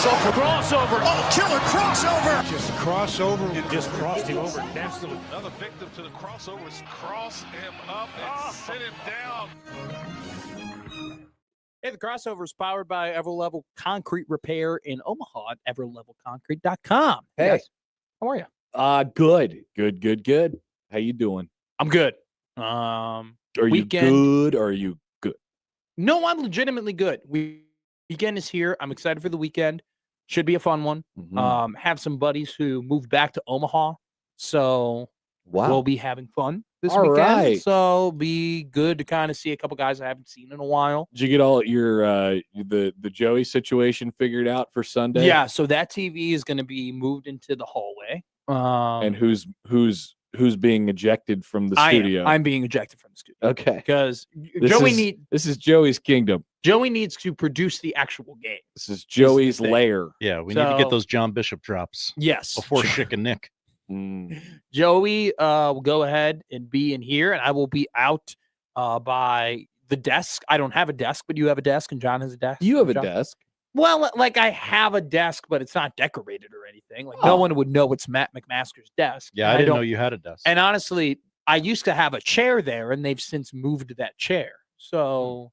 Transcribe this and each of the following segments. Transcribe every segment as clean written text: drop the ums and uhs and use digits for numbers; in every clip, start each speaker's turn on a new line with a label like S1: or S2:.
S1: crossover. Crossover.
S2: Oh, killer crossover.
S1: Just crossover. It just crossed him over. Absolutely.
S3: Another victim to the crossovers. Cross him up and sit him down.
S4: Hey, the crossover is powered by Everlevel Concrete Repair in Omaha at everlevelconcrete.com.
S5: Hey.
S4: Yes. How are you?
S5: Good. How you doing?
S4: I'm good.
S5: Are
S4: Weekend.
S5: you good or are you good?
S4: No, I'm legitimately good. Weekend is here. I'm excited for the weekend. Should be a fun one. Have some buddies who moved back to Omaha, so we'll be having fun this
S5: All
S4: weekend.
S5: right.
S4: So be good to kind of see a couple guys I haven't seen in a while.
S5: Did you get all your the Joey situation figured out for Sunday?
S4: Yeah, so that TV is going to be moved into the hallway.
S5: And who's being ejected from the studio?
S4: I'm being ejected from the studio.
S5: Okay.
S4: Because
S5: this is Joey's kingdom.
S4: Joey needs to produce the actual game.
S5: This is Joey's lair.
S6: Yeah, we need to get those John Bishop drops.
S4: Yes.
S6: Before Schick and Nick.
S4: Joey will go ahead and be in here, and I will be out by the desk. I don't have a desk, but you have a desk, and John has a desk.
S5: You have a desk.
S4: Well, like I have a desk, but it's not decorated or anything. Like no one would know it's Matt McMaster's desk.
S6: Yeah, I didn't know you had a desk.
S4: And honestly, I used to have a chair there, and they've since moved that chair. So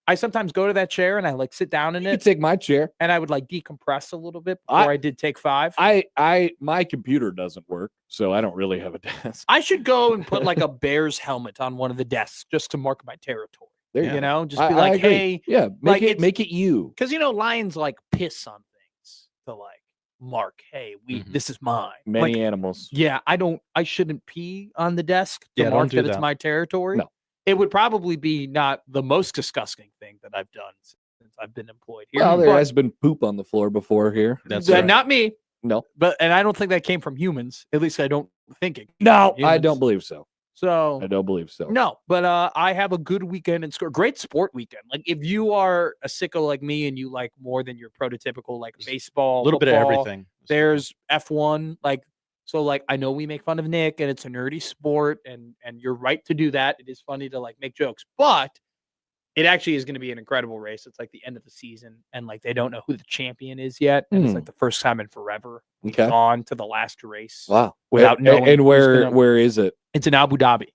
S4: I sometimes go to that chair and I like sit down in it.
S5: You take my chair,
S4: and I would like decompress a little bit before I did take 5.
S5: My computer doesn't work, so I don't really have a desk.
S4: I should go and put like a Bears helmet on one of the desks just to mark my territory.
S5: There
S4: you know, just be like, hey,
S5: yeah,
S4: make
S5: it you.
S4: Because lions like piss on things to like mark, hey, this is mine.
S5: Many animals.
S4: Yeah, I shouldn't pee on the desk to
S6: Yeah,
S4: mark
S6: don't do
S4: that it's my territory.
S5: No.
S4: It would probably be not the most disgusting thing that I've done since I've been employed here.
S5: Well, there has been poop on the floor before here.
S6: That's right.
S4: Not me.
S5: No.
S4: And I don't think that came from humans. At least I don't think it.
S5: No,
S4: humans.
S5: I don't believe so.
S4: So
S5: I don't believe so.
S4: No, but I have a good weekend and score. Great sport weekend. Like if you are a sicko like me and you like more than your prototypical like baseball,
S6: A little bit of everything.
S4: There's F1. So I know we make fun of Nick and it's a nerdy sport and you're right to do that. It is funny to like make jokes, but it actually is going to be an incredible race. It's like the end of the season and like they don't know who the champion is yet. And it's like the first time in forever we've gone to the last race.
S5: Wow.
S4: Without knowing.
S5: And where is it?
S4: It's in Abu Dhabi.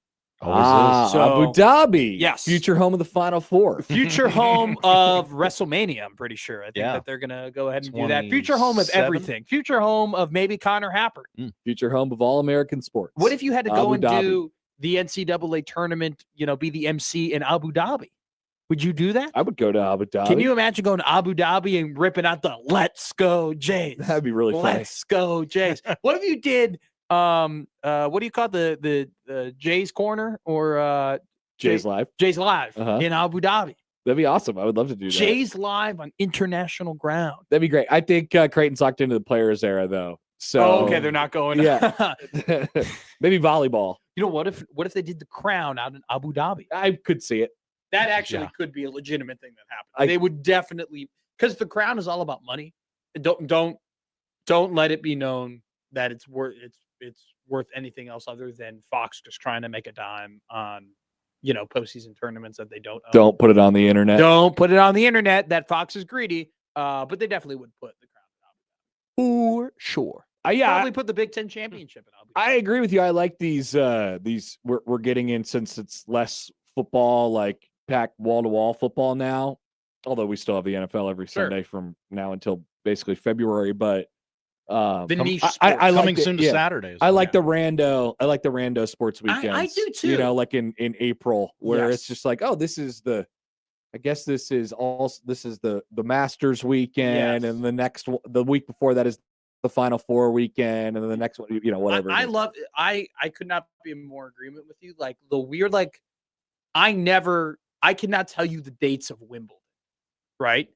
S5: So, Abu Dhabi.
S4: Yes.
S5: Future home of the Final Four.
S4: Future home of WrestleMania, I'm pretty sure. I think that they're going to go ahead and do that. Future home of everything. Future home of maybe Connor Happer.
S5: Future home of all American sports.
S4: What if you had to go
S5: Abu
S4: and
S5: Dhabi.
S4: do the NCAA tournament, be the MC in Abu Dhabi? Would you do that?
S5: I would go to Abu Dhabi.
S4: Can you imagine going to Abu Dhabi and ripping out the "Let's Go Jays"?
S5: That'd be really funny.
S4: Let's go Jays. What if you did? What do you call it? The Jays Corner or
S5: Jays Live?
S4: Jays Live in Abu Dhabi.
S5: That'd be awesome. I would love to do that.
S4: Jays Live on international ground.
S5: That'd be great. I think Creighton's locked into the players era though. So
S4: okay, they're not going.
S5: Yeah, maybe volleyball.
S4: What if they did the Crown out in Abu Dhabi?
S5: I could see it.
S4: That actually could be a legitimate thing that happened. They would definitely, because the Crown is all about money. Don't let it be known that it's worth anything else other than Fox just trying to make a dime on postseason tournaments that they don't own.
S5: Don't put it on the internet.
S4: Don't put it on the internet that Fox is greedy. But they definitely would put the Crown in Abu Dhabi for sure. Probably put the Big Ten championship in Abu Dhabi.
S5: I agree with you. I like these we're getting in since it's less football, like packed wall-to-wall football now, although we still have the NFL every Sunday from now until basically February. But
S4: the niche
S5: I
S6: coming
S5: like
S6: soon to Saturdays.
S5: I like the rando sports weekends.
S4: I do too.
S5: Like in April, where
S4: Yes.
S5: it's just like, oh, this is the Masters weekend, and the week before that is the Final Four weekend, and then the next one, whatever.
S4: I love it. I could not be in more agreement with you. Like the weird, I cannot tell you the dates of Wimbledon, right?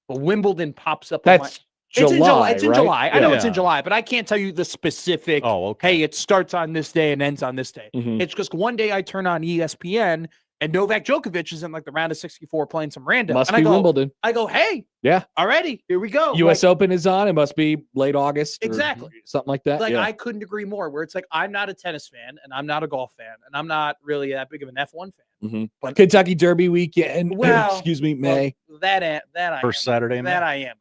S4: But Wimbledon pops up.
S5: That's July.
S4: It's in
S5: right?
S4: July. I know it's in
S6: Yeah.
S4: July, but I can't tell you the specific.
S6: Oh, okay.
S4: Hey, it starts on this day and ends on this day.
S5: Mhm.
S4: It's just one day I turn on ESPN and Novak Djokovic is in like the round of 64 playing some random.
S5: Must
S4: and
S5: be
S4: I go,
S5: Wimbledon.
S4: I go, hey,
S5: Yeah.
S4: already here we go.
S5: U.S. Open is on. It must be late August. Or
S4: Exactly.
S5: something like that.
S4: Like
S5: yeah.
S4: I couldn't agree more. Where it's like I'm not a tennis fan and I'm not a golf fan and I'm not really that big of an F1 fan.
S5: Mhm.
S4: But
S5: Kentucky Derby weekend.
S4: Well,
S5: excuse me, May.
S4: That I
S6: First
S4: am.
S6: Saturday in
S4: That
S6: May.
S4: I am.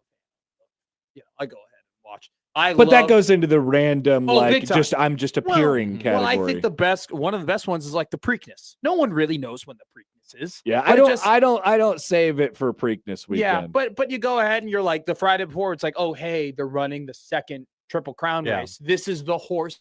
S4: I go ahead and watch.
S5: But that goes into the random,
S4: big time.
S5: I'm just appearing category.
S4: Well, I think one of the best ones is like the Preakness. No one really knows when the Preakness is.
S5: Yeah,
S4: but
S5: I don't save it for Preakness weekend.
S4: Yeah, but you go ahead and you're like the Friday before. It's like, oh hey, they're running the second Triple Crown race. This is the horse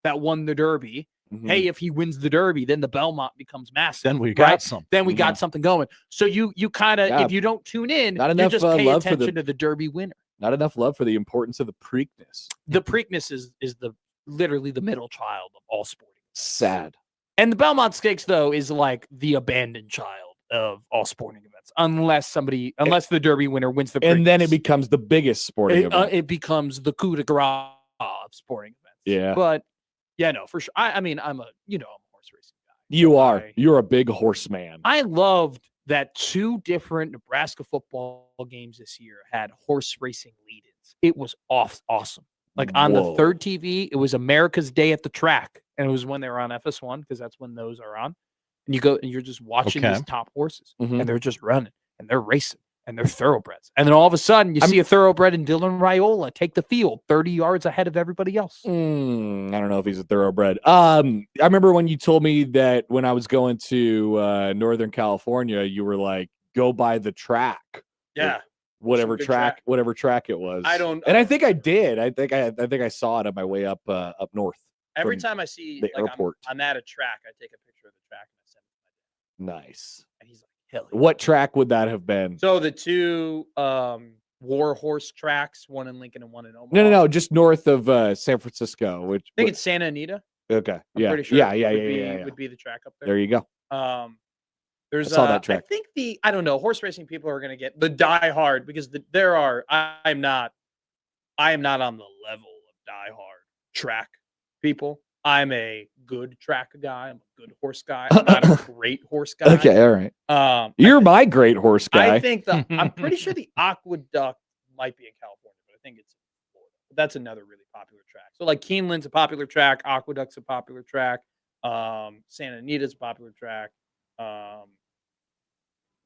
S4: that won the Derby.
S5: Mhm.
S4: Hey, if he wins the Derby, then the Belmont becomes massive.
S6: Then we got something.
S4: Then we got something going. So you kind of, if you don't tune in,
S5: Not
S4: you
S5: enough
S4: just pay
S5: love for
S4: attention to the Derby winner.
S5: Not enough love for the importance of the Preakness.
S4: The Preakness is literally the middle child of all sporting.
S5: Sad.
S4: And the Belmont Stakes, though, is like the abandoned child of all sporting events, unless the Derby winner wins the Preakness.
S5: And then it becomes the biggest sporting event.
S4: It becomes the coup de grace of sporting events.
S5: Yeah.
S4: But yeah, no, for sure. I mean, I'm a horse racing guy.
S5: You are. You're a big horseman.
S4: I loved that 2 different Nebraska football games this year had horse racing lead-ins. It was awesome. Like on the third TV, it was America's Day at the Track, and it was when they were on FS1 because that's when those are on. And you go and you're just watching these top horses, and they're just running and they're racing and they're thoroughbreds. And then all of a sudden, you see a thoroughbred in Dylan Raiola take the field 30 yards ahead of everybody else.
S5: I don't know if he's a thoroughbred. I remember when you told me that when I was going to Northern California, you were like, go by the track.
S4: Yeah.
S5: Whatever track it was. And I think I did. I think I saw it on my way up north.
S4: Every time I see
S5: the airport,
S4: I'm at a track, I take a picture of the track and I send it to my dad.
S5: Nice.
S4: And he's like, hell yeah.
S5: What track would that have been?
S4: So the 2 war horse tracks, one in Lincoln and one in Omaha.
S5: No, just north of San Francisco.
S4: I think it's Santa Anita.
S5: Okay.
S4: I'm pretty sure.
S5: Yeah.
S4: Would be the track up there.
S5: There you go.
S4: There's
S5: I saw that track.
S4: I think I don't know, horse racing people are going to get the diehard because I am not on the level of diehard track people. I'm a good track guy. I'm a good horse guy. I'm not a great horse guy.
S5: Okay, all right. You're my great horse guy.
S4: I think I'm pretty sure the Aqueduct might be in California, but I think it's in Florida. But that's another really popular track. So like Keeneland's a popular track, Aqueduct's a popular track, Santa Anita's a popular track.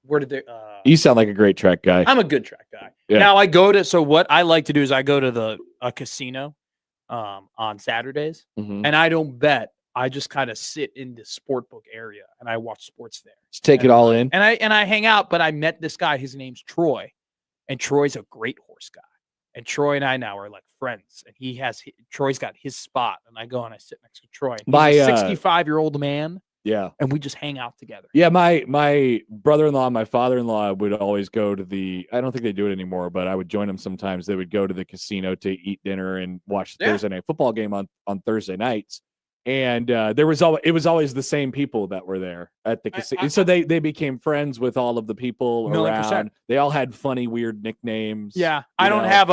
S4: Where did they
S5: You sound like a great track guy.
S4: I'm a good track guy.
S5: Yeah.
S4: Now what I like to do is I go to a casino on Saturdays, and I don't bet. I just kind of sit in the sport book area and I watch sports there.
S5: Just take it all in.
S4: And I hang out, but I met this guy, his name's Troy, and Troy's a great horse guy. And Troy and I now are like friends, and Troy's got his spot, and I go and I sit next to Troy. He's a 65-year-old man.
S5: Yeah.
S4: And we just hang out together.
S5: Yeah, my brother-in-law and my father-in-law would always go to I don't think they do it anymore, but I would join them sometimes. They would go to the casino to eat dinner and watch the Thursday night football game on Thursday nights. And it was always the same people that were there at the casino. So they became friends with all of the people around. They all had funny, weird nicknames.
S4: Yeah. I don't have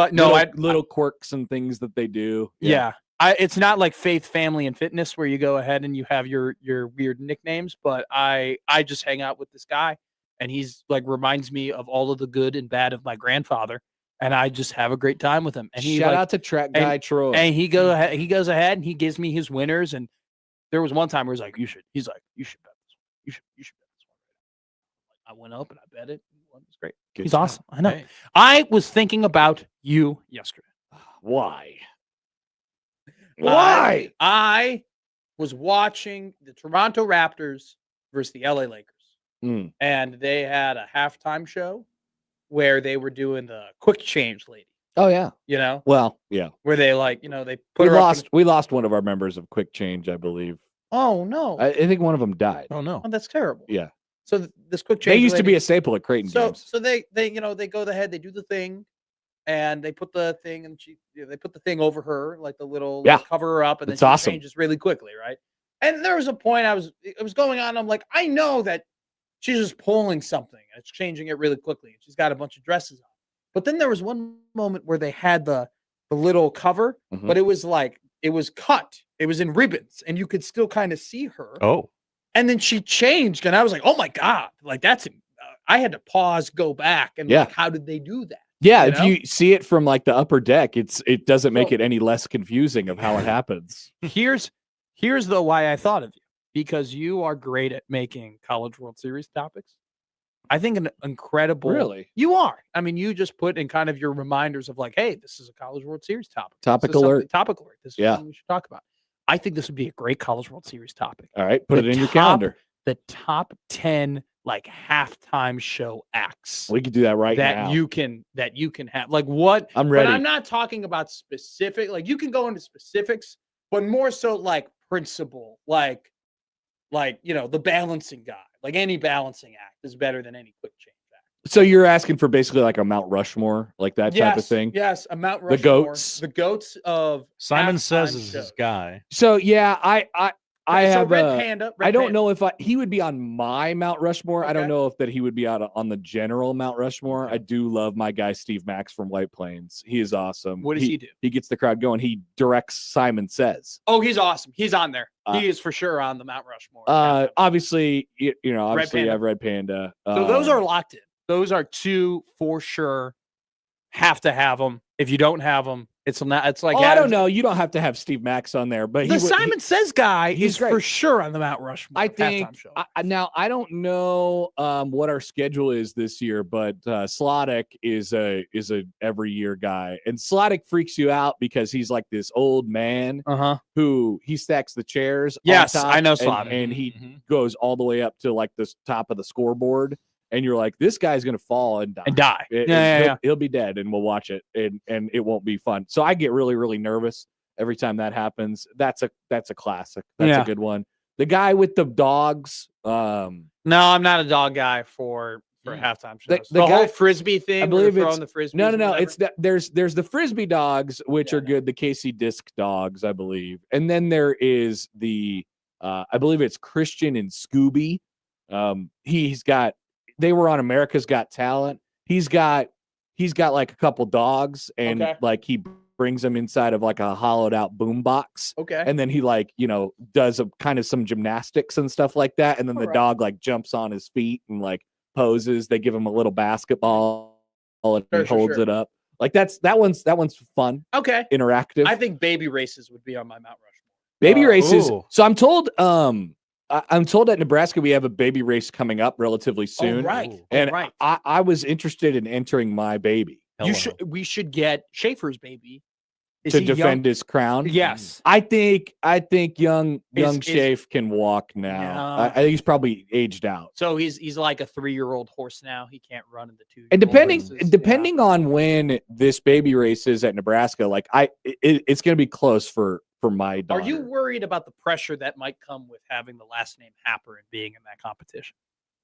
S5: little quirks and things that they do.
S4: Yeah. It's not like Faith, Family, and Fitness where you go ahead and you have your weird nicknames, but I just hang out with this guy, and he's like reminds me of all of the good and bad of my grandfather, and I just have a great time with him. And
S5: shout out to track guy Troy.
S4: And he goes ahead and he gives me his winners. And there was one time where you should bet this one. You should bet this one. I went up and I bet it. It was great. He's
S5: job.
S4: awesome. I know.
S6: Hey.
S4: I was thinking about you yesterday.
S5: Why?
S4: I was watching the Toronto Raptors versus the LA Lakers. And they had a halftime show where they were doing the quick change lady.
S5: Oh yeah. Well, yeah.
S4: Where they they put
S5: we lost one of our members of Quick Change, I believe.
S4: Oh no.
S5: I think one of them died.
S6: Oh no.
S4: Oh, that's terrible.
S5: Yeah.
S4: So this quick change
S5: They used to
S4: lady,
S5: be a staple at Creighton games.
S4: So they go ahead, they do the thing, and they put the thing, and they put the thing over her, like the little cover her up, and then she changes really quickly, right? And there was a point it was going on. I'm like, I know that she's just pulling something and it's changing it really quickly, and she's got a bunch of dresses on. But then there was one moment where they had the little cover, but it was cut. It was in ribbons, and you could still kind of see her.
S6: Oh.
S4: And then she changed, and I was like, "Oh my god!" Like that's. I had to pause, go back, and like, how did they do that?
S5: Yeah, if you see it from like the upper deck, it doesn't make it any less confusing of how it happens.
S4: Here's why I thought of you, because you are great at making College World Series topics. I think an incredible.
S5: Really?
S4: You are. I mean, you just put in kind of your reminders of like, hey, this is a College World Series topic.
S5: Topic alert.
S4: Topic alert. This is
S5: Yeah.
S4: something we should talk about. I think this would be a great College World Series topic.
S5: All right, put it in your calendar.
S4: The top 10 like halftime show acts.
S5: We could do that right now.
S4: You can have. Like what?
S5: I'm ready.
S4: But I'm not talking about specific. Like you can go into specifics, but more so like principle, like the balancing guy. Like any balancing act is better than any quick change act.
S5: So you're asking for basically like a Mount Rushmore, like that type of thing?
S4: Yes, a Mount Rushmore.
S5: The
S4: goats of
S6: Simon Says
S4: halftime
S6: is
S4: shows.
S6: his guy.
S5: So yeah, I have
S4: Red Panda.
S5: I don't know if he would be on my Mount Rushmore. I don't
S4: Okay.
S5: know if that he would be out on the general Mount Rushmore. I do love my guy Steve Max from White Plains. He is awesome.
S4: What does he do?
S5: He gets the crowd going. He directs Simon Says.
S4: Oh, he's awesome. He's on there. He is for sure on the Mount Rushmore.
S5: Obviously, obviously
S4: Panda.
S5: you have Red Panda.
S4: So those are locked in. Those are two for sure. Have to have them. If you don't have them, it's not. It's like
S5: I don't know. You don't have to have Steve Max on there, but
S4: the Simon Says guy
S5: he's
S4: is
S5: great.
S4: for sure on the Mount Rushmore.
S5: I think
S4: halftime show.
S5: now I don't know what our schedule is this year, but Slottick is a every year guy, and Slottick freaks you out because he's like this old man who he stacks the chairs.
S4: Yes,
S5: on top,
S4: I know Slottick.
S5: and he goes all the way up to like the top of the scoreboard. And you're like, this guy's gonna fall and die. He'll be dead, and we'll watch it, and it won't be fun. So I get really, really nervous every time that happens. That's a classic. That's a good one. The guy with the dogs.
S4: No, I'm not a dog guy for halftime shows.
S5: The
S4: whole
S5: guy,
S4: frisbee thing.
S5: I believe
S4: throwing
S5: it's
S4: the frisbee.
S5: no. It's that there's the frisbee dogs, which are good. The Casey Disc dogs, I believe, and then there is the I believe it's Christian and Scooby. They were on America's Got Talent. He's got like a couple dogs, and like he brings them inside of like a hollowed out boom box.
S4: Okay.
S5: And then he does a kind of some gymnastics and stuff like that. And then the dog like jumps on his feet and like poses. They give him a little basketball and he holds it up. Like that one's fun.
S4: Okay.
S5: Interactive.
S4: I think baby races would be on my Mount Rushmore.
S5: Baby races. So I'm told at Nebraska we have a baby race coming up relatively soon.
S4: Oh, right.
S5: And I was interested in entering my baby.
S4: We should get Schaefer's baby
S5: to defend his crown.
S4: Yes.
S5: I think young Schaefer can walk now. I think he's probably aged out.
S4: So he's like a 3-year-old horse now. He can't run in the 2.
S5: And depending on when this baby race is at Nebraska, like it's going to be close for my daughter.
S4: Are you worried about the pressure that might come with having the last name Happer and being in that competition?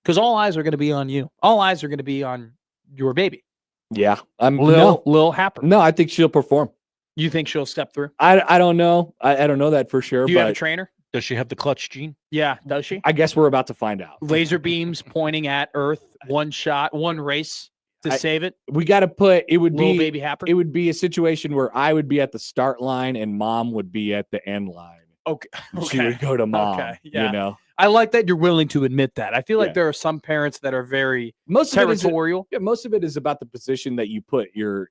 S4: Because all eyes are going to be on you. All eyes are going to be on your baby.
S5: Yeah. I'm
S4: Lil Happer.
S5: No, I think she'll perform.
S4: You think she'll step through?
S5: I don't know. I don't know that for sure.
S4: Do you have a trainer?
S6: Does she have the clutch gene?
S4: Yeah, does she?
S5: I guess we're about to find out.
S4: Laser beams pointing at Earth, one shot, one race to save it.
S5: We got to put it would
S4: Little
S5: be
S4: baby Happer.
S5: It would be a situation where I would be at the start line and mom would be at the end line.
S4: Okay.
S5: She would go to mom.
S4: Okay. Yeah.
S5: You know.
S4: I like that you're willing to admit that. I feel like there are some parents that are very territorial.
S5: Most of it is about the position that you put your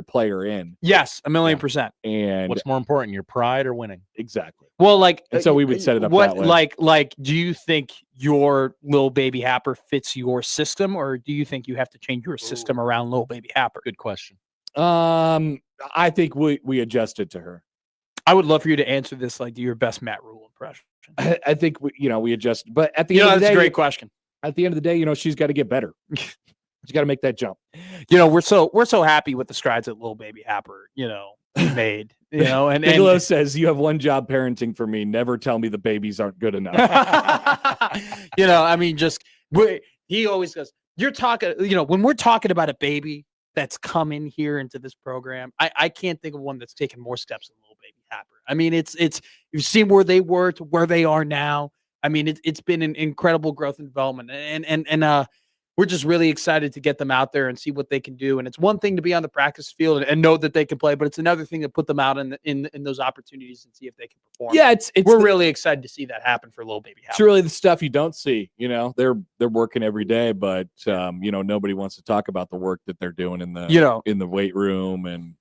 S5: player in.
S4: Yes, 1,000,000%.
S5: And
S6: what's more important, your pride or winning?
S5: Exactly.
S4: Well,
S5: and so we would set it up that way.
S4: Like, do you think your little baby Happer fits your system, or do you think you have to change your system around little baby Happer?
S6: Good question.
S5: I think we adjusted to her.
S4: I would love for you to answer this like your best Matt Rule impression.
S5: I think we adjust, but at the end of the day,
S4: that's a great question.
S5: At the end of the day, she's got to get better. She's got to make that jump.
S4: We're so happy with the strides that little baby Happer, made. And
S5: Bigelow says you have one job parenting for me. Never tell me the babies aren't good enough.
S4: He always goes. You're talking. When we're talking about a baby that's come in here into this program, I can't think of one that's taken more steps than little baby Happer. I mean, it's you've seen where they were to where they are now. I mean, it's been an incredible growth and development, and we're just really excited to get them out there and see what they can do. And it's one thing to be on the practice field and know that they can play, but it's another thing to put them out in those opportunities and see if they can perform.
S5: Yeah,
S4: we're really excited to see that happen for little baby Happer.
S5: It's really the stuff you don't see. They're working every day, but nobody wants to talk about the work that they're doing in the in the weight room and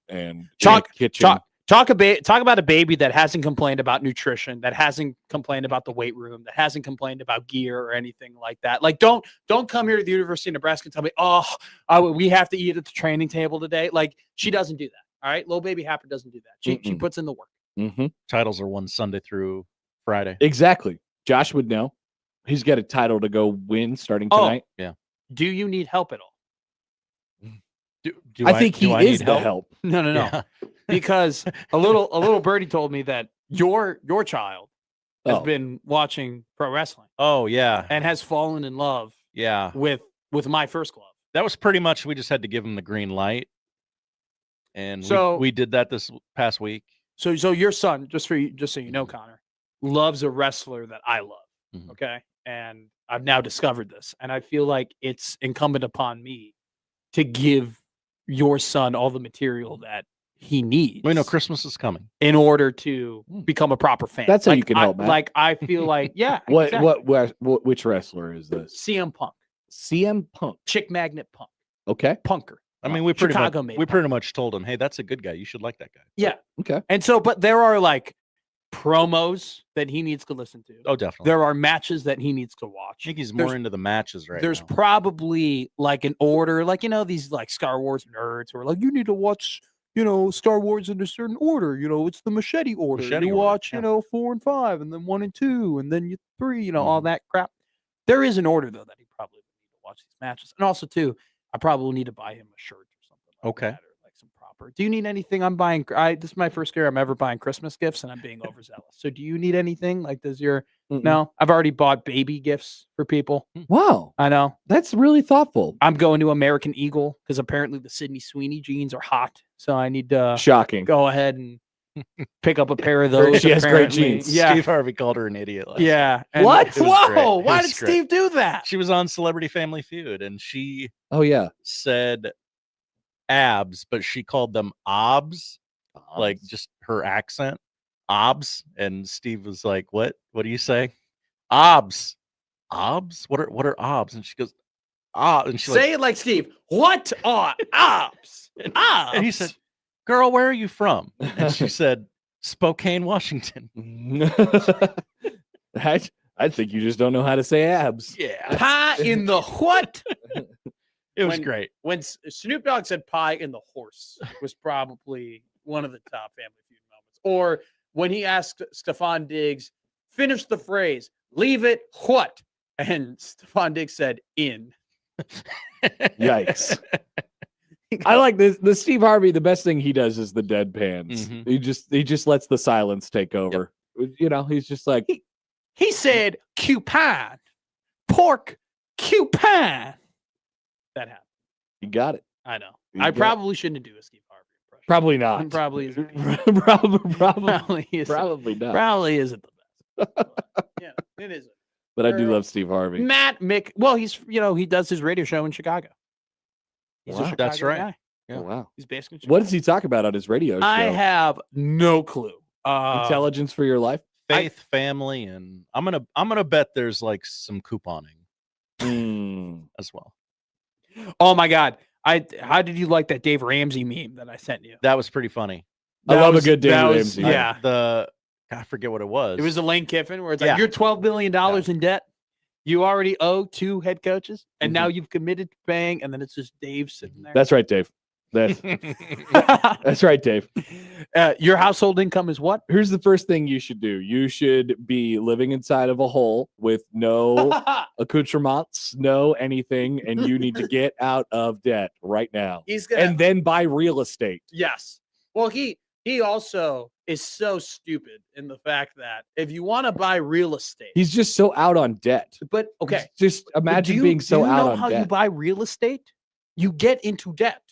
S5: kitchen.
S4: Talk about a baby that hasn't complained about nutrition, that hasn't complained about the weight room, that hasn't complained about gear or anything like that. Like, don't come here to the University of Nebraska and tell me, we have to eat at the training table today. Like, she doesn't do that. All right, little baby Happer doesn't do that. She puts in the work.
S5: Mm-hmm.
S6: Titles are won Sunday through Friday.
S5: Exactly. Josh would know. He's got a title to go win starting tonight.
S6: Yeah.
S4: Do you need help at all?
S5: I think he is the help.
S4: No.
S6: Yeah.
S4: Because a little birdie told me that your child has been watching pro wrestling.
S6: Oh yeah,
S4: and has fallen in love.
S6: Yeah,
S4: with my first glove.
S6: That was pretty much. We just had to give him the green light, and we did that this past week.
S4: So your son, just so you know, Connor, loves a wrestler that I love.
S6: Mm-hmm.
S4: Okay, and I've now discovered this, and I feel like it's incumbent upon me to give your son all the material that he needs.
S6: We know Christmas is coming
S4: in order to become a proper fan.
S5: That's how you can help, Matt.
S4: Like, I feel like, yeah.
S5: Which wrestler is this?
S4: CM Punk.
S5: CM Punk.
S4: Chick Magnet Punk.
S5: Okay.
S4: Punker.
S6: I mean, we pretty much told him, hey, that's a good guy. You should like that guy.
S4: Yeah.
S5: Okay.
S4: And so, but there are like promos that he needs to listen to.
S6: Oh, definitely.
S4: There are matches that he needs to watch.
S6: I think he's more into the matches right
S4: There's
S6: now.
S4: probably like an order, like, these like Star Wars nerds who are like, you need to watch, Star Wars in a certain order. It's the machete order. You watch, 4 and 5, and then 1 and 2, and then you 3, all that crap. There is an order, though, that he probably would need to watch these matches. And also, too, I probably need to buy him a shirt or something like
S6: Okay.
S4: that, or like some proper. Do you need anything? I'm buying. This is my first year I'm ever buying Christmas gifts, and I'm being overzealous. So do you need anything? Like, does your No? I've already bought baby gifts for people.
S5: Wow.
S4: I know.
S5: That's really thoughtful.
S4: I'm going to American Eagle because apparently the Sydney Sweeney jeans are hot. So I need to
S5: Shocking.
S4: go ahead and pick up a pair of those.
S5: She has great
S4: apparently.
S5: jeans.
S4: Yeah.
S6: Steve Harvey called her an idiot last
S4: Yeah.
S6: night.
S4: What?
S6: It was great.
S4: Whoa.
S6: It
S4: Why
S6: was
S4: did
S6: great.
S4: Steve do that?
S6: She was on Celebrity Family Feud, and she
S5: Oh, yeah.
S6: said abs, but she called them obs, like just her accent, obs. And Steve was like, "What? What do you say? Obs, obs? What are obs?" And she goes, "Ah." And she
S4: Say it like Steve. What are ops? Ops.
S6: and he said, "Girl, where are you from?" And she said, "Spokane, Washington."
S5: I think you just don't know how to say abs.
S6: Yeah,
S4: Pie in the what?
S6: it was great.
S4: When Snoop Dogg said pie in the horse was probably one of the top Family Feud moments. Or when he asked Stephon Diggs, finish the phrase, leave it what? And Stephon Diggs said, in.
S5: Yikes. I like this. The Steve Harvey, the best thing he does is the deadpans.
S6: Mhm.
S5: He just lets the silence take over. He's just like,
S4: He said, coupon, pork, coupon. That happened.
S5: you got it.
S4: I know.
S5: You
S4: I
S5: got it.
S4: probably shouldn't do a Steve Harvey impression.
S5: Probably not.
S4: It probably isn't.
S5: Probably
S4: Isn't.
S5: not.
S4: Probably isn't the best. Yeah, it isn't.
S5: But I do love Steve Harvey.
S4: Matt Mick. Well, he's he does his radio show in Chicago. He's a
S5: Wow.
S4: Chicago
S6: That's right.
S4: guy.
S5: Oh, wow.
S4: He's based in Chicago.
S5: What does he talk about on his radio show?
S4: I have no clue.
S5: Intelligence for your life?
S6: Faith, family, and I'm gonna bet there's like some couponing as well.
S4: Oh my God! How did you like that Dave Ramsey meme that I sent you?
S6: That was pretty funny.
S5: I love a good Dave
S4: that was-
S5: Ramsey.
S4: Yeah,
S6: I forget what it was.
S4: it was the Lane Kiffin where it's
S6: Yeah.
S4: like you're $12 billion in debt. You already owe 2 head coaches, and now you've committed to paying, and then it's just Dave sitting there.
S5: That's right, Dave. That's right, Dave.
S4: Your household income is what?
S5: Here's the first thing you should do. You should be living inside of a hole with no accoutrements, no anything, and you need to get out of debt right now.
S4: He's gonna
S5: And then buy real estate.
S4: Yes. Well, he also is so stupid in the fact that if you want to buy real estate,
S5: He's just so out on debt.
S4: but okay,
S5: Just
S4: but
S5: imagine being so
S4: do you
S5: out
S4: know
S5: on
S4: how
S5: debt.
S4: you buy real estate? You get into debt.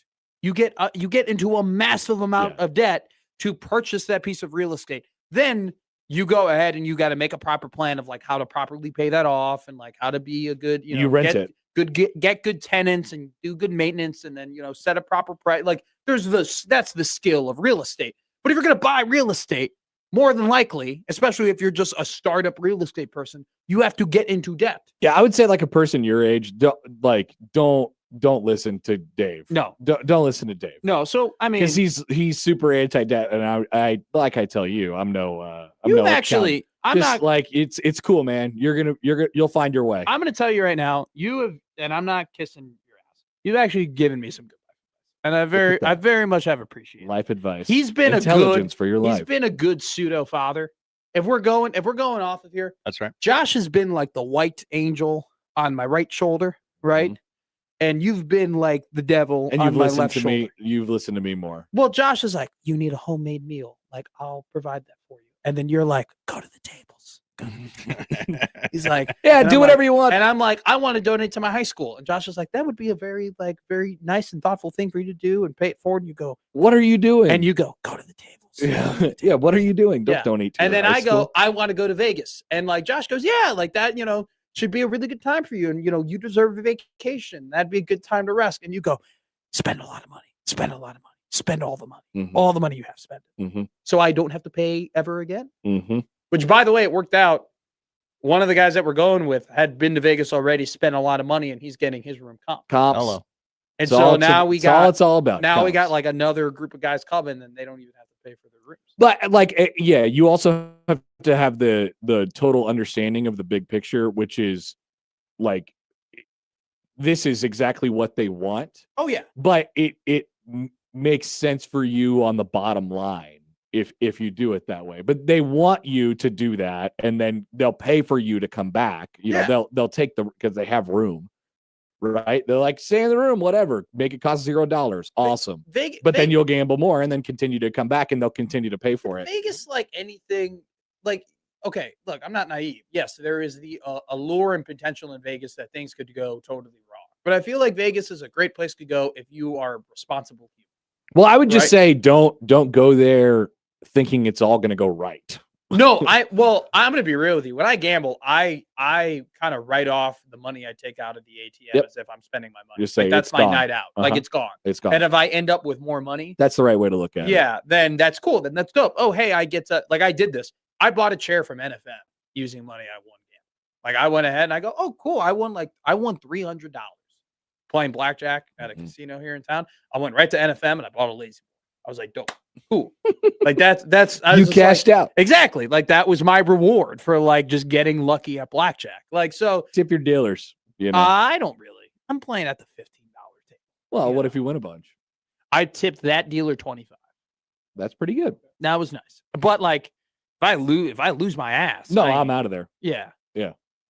S4: You get into a massive amount of debt to purchase that piece of real estate. Then you go ahead and you got to make a proper plan of like how to properly pay that off and like how to be a good,
S5: You rent
S4: get
S5: it.
S4: get good tenants and do good maintenance and then set a proper price. Like that's the skill of real estate. But if you're going to buy real estate, more than likely, especially if you're just a startup real estate person, you have to get into debt.
S5: Yeah, I would say like a person your age, don't don't listen to Dave.
S4: No.
S5: Don't listen to Dave.
S4: No. So I mean,
S5: Because he's super anti-debt, and I like I tell you, I'm no. I'm
S4: you
S5: no
S4: actually.
S5: accountant.
S4: I'm
S5: Just
S4: not
S5: like it's cool, man. You'll find your way.
S4: I'm going to tell you right now, you have, and I'm not kissing your ass. You've actually given me some good life, and I very much have appreciated
S5: Life advice.
S4: He's been
S5: intelligence for your life.
S4: He's been a good pseudo father. If we're going off of here,
S6: That's right.
S4: Josh has been like the white angel on my right shoulder, right?
S5: Mhm.
S4: And you've been like the devil
S5: And
S4: on
S5: you've
S4: my
S5: listened
S4: left
S5: to
S4: shoulder.
S5: me. You've listened to me more.
S4: Well, Josh is like, you need a homemade meal. Like, I'll provide that for you. And then you're like, go to the tables. He's like,
S5: Yeah,
S4: and
S5: do
S4: I'm
S5: whatever
S4: like-
S5: you want.
S4: And I'm like, I want to donate to my high school. And Josh is like, that would be a very nice and thoughtful thing for you to do and pay it forward. And you go,
S5: What are you doing?
S4: and you go to the tables.
S5: yeah. What are you doing? Don't
S4: Yeah.
S5: donate to
S4: And
S5: your
S4: then
S5: high
S4: I go,
S5: school.
S4: I want to go to Vegas. And like Josh goes, yeah, like that, should be a really good time for you. And, you deserve a vacation. That'd be a good time to rest. And you go, spend a lot of money, spend a lot of money, spend all the money,
S5: Mhm.
S4: all the money you have spent.
S5: Mm-hmm.
S4: So I don't have to pay ever again.
S5: Mm-hmm.
S4: Which, by the way, it worked out. One of the guys that we're going with had been to Vegas already, spent a lot of money, and he's getting his room comp.
S5: Comps.
S6: Hello.
S4: And
S5: It's all
S4: so
S5: it's-
S4: now
S5: it's all it's all about.
S4: we got
S5: comps.
S4: like another group of guys coming, and they don't even have to pay for their rooms.
S5: But like, yeah, you also have to have the total understanding of the big picture, which is like, this is exactly what they want,
S4: Oh yeah,
S5: but it makes sense for you on the bottom line if you do it that way. But they want you to do that, and then they'll pay for you to come back.
S4: Yeah.
S5: They'll take because they have room, right? They're like, stay in the room, whatever, make it cost $0. Awesome.
S4: Vegas.
S5: But then you'll gamble more and then continue to come back, and they'll continue to pay for it.
S4: Vegas, like anything, like okay, look, I'm not naive. Yes, there is the allure and potential in Vegas that things could go totally wrong. But I feel like Vegas is a great place to go if you are responsible human.
S5: Well, I would just
S4: Right.
S5: say don't go there thinking it's all going to go right.
S4: No, I'm going to be real with you. When I gamble, I kind of write off the money I take out of the ATM
S5: Yep.
S4: as if I'm spending my money.
S5: Just say
S4: Like, that's
S5: it's
S4: my
S5: gone.
S4: night out. Like
S5: Uh-huh.
S4: it's gone.
S5: It's gone.
S4: And if I end up with more money,
S5: That's the right way to look at it.
S4: yeah, then that's cool. Then that's dope. Oh, hey, I get to, like, I did this. I bought a chair from NFM using money I won. Like I went ahead and I go, oh, cool. I won $300 playing blackjack at a
S5: Mhm.
S4: casino here in town. I went right to NFM and I bought a lazy. I was like, dope, cool. Like that's I was
S5: You
S4: just like-
S5: cashed out.
S4: exactly. Like that was my reward for like just getting lucky at blackjack. Like so,
S5: Tip your dealers. You know.
S4: I don't really. I'm playing at the $15 table.
S5: Well, what
S4: yeah.
S5: if you win a bunch?
S4: I tipped that dealer 25.
S5: That's pretty good.
S4: That was nice. But like, if I lose my ass,
S5: No,
S4: I-
S5: I'm out of there.
S4: Yeah.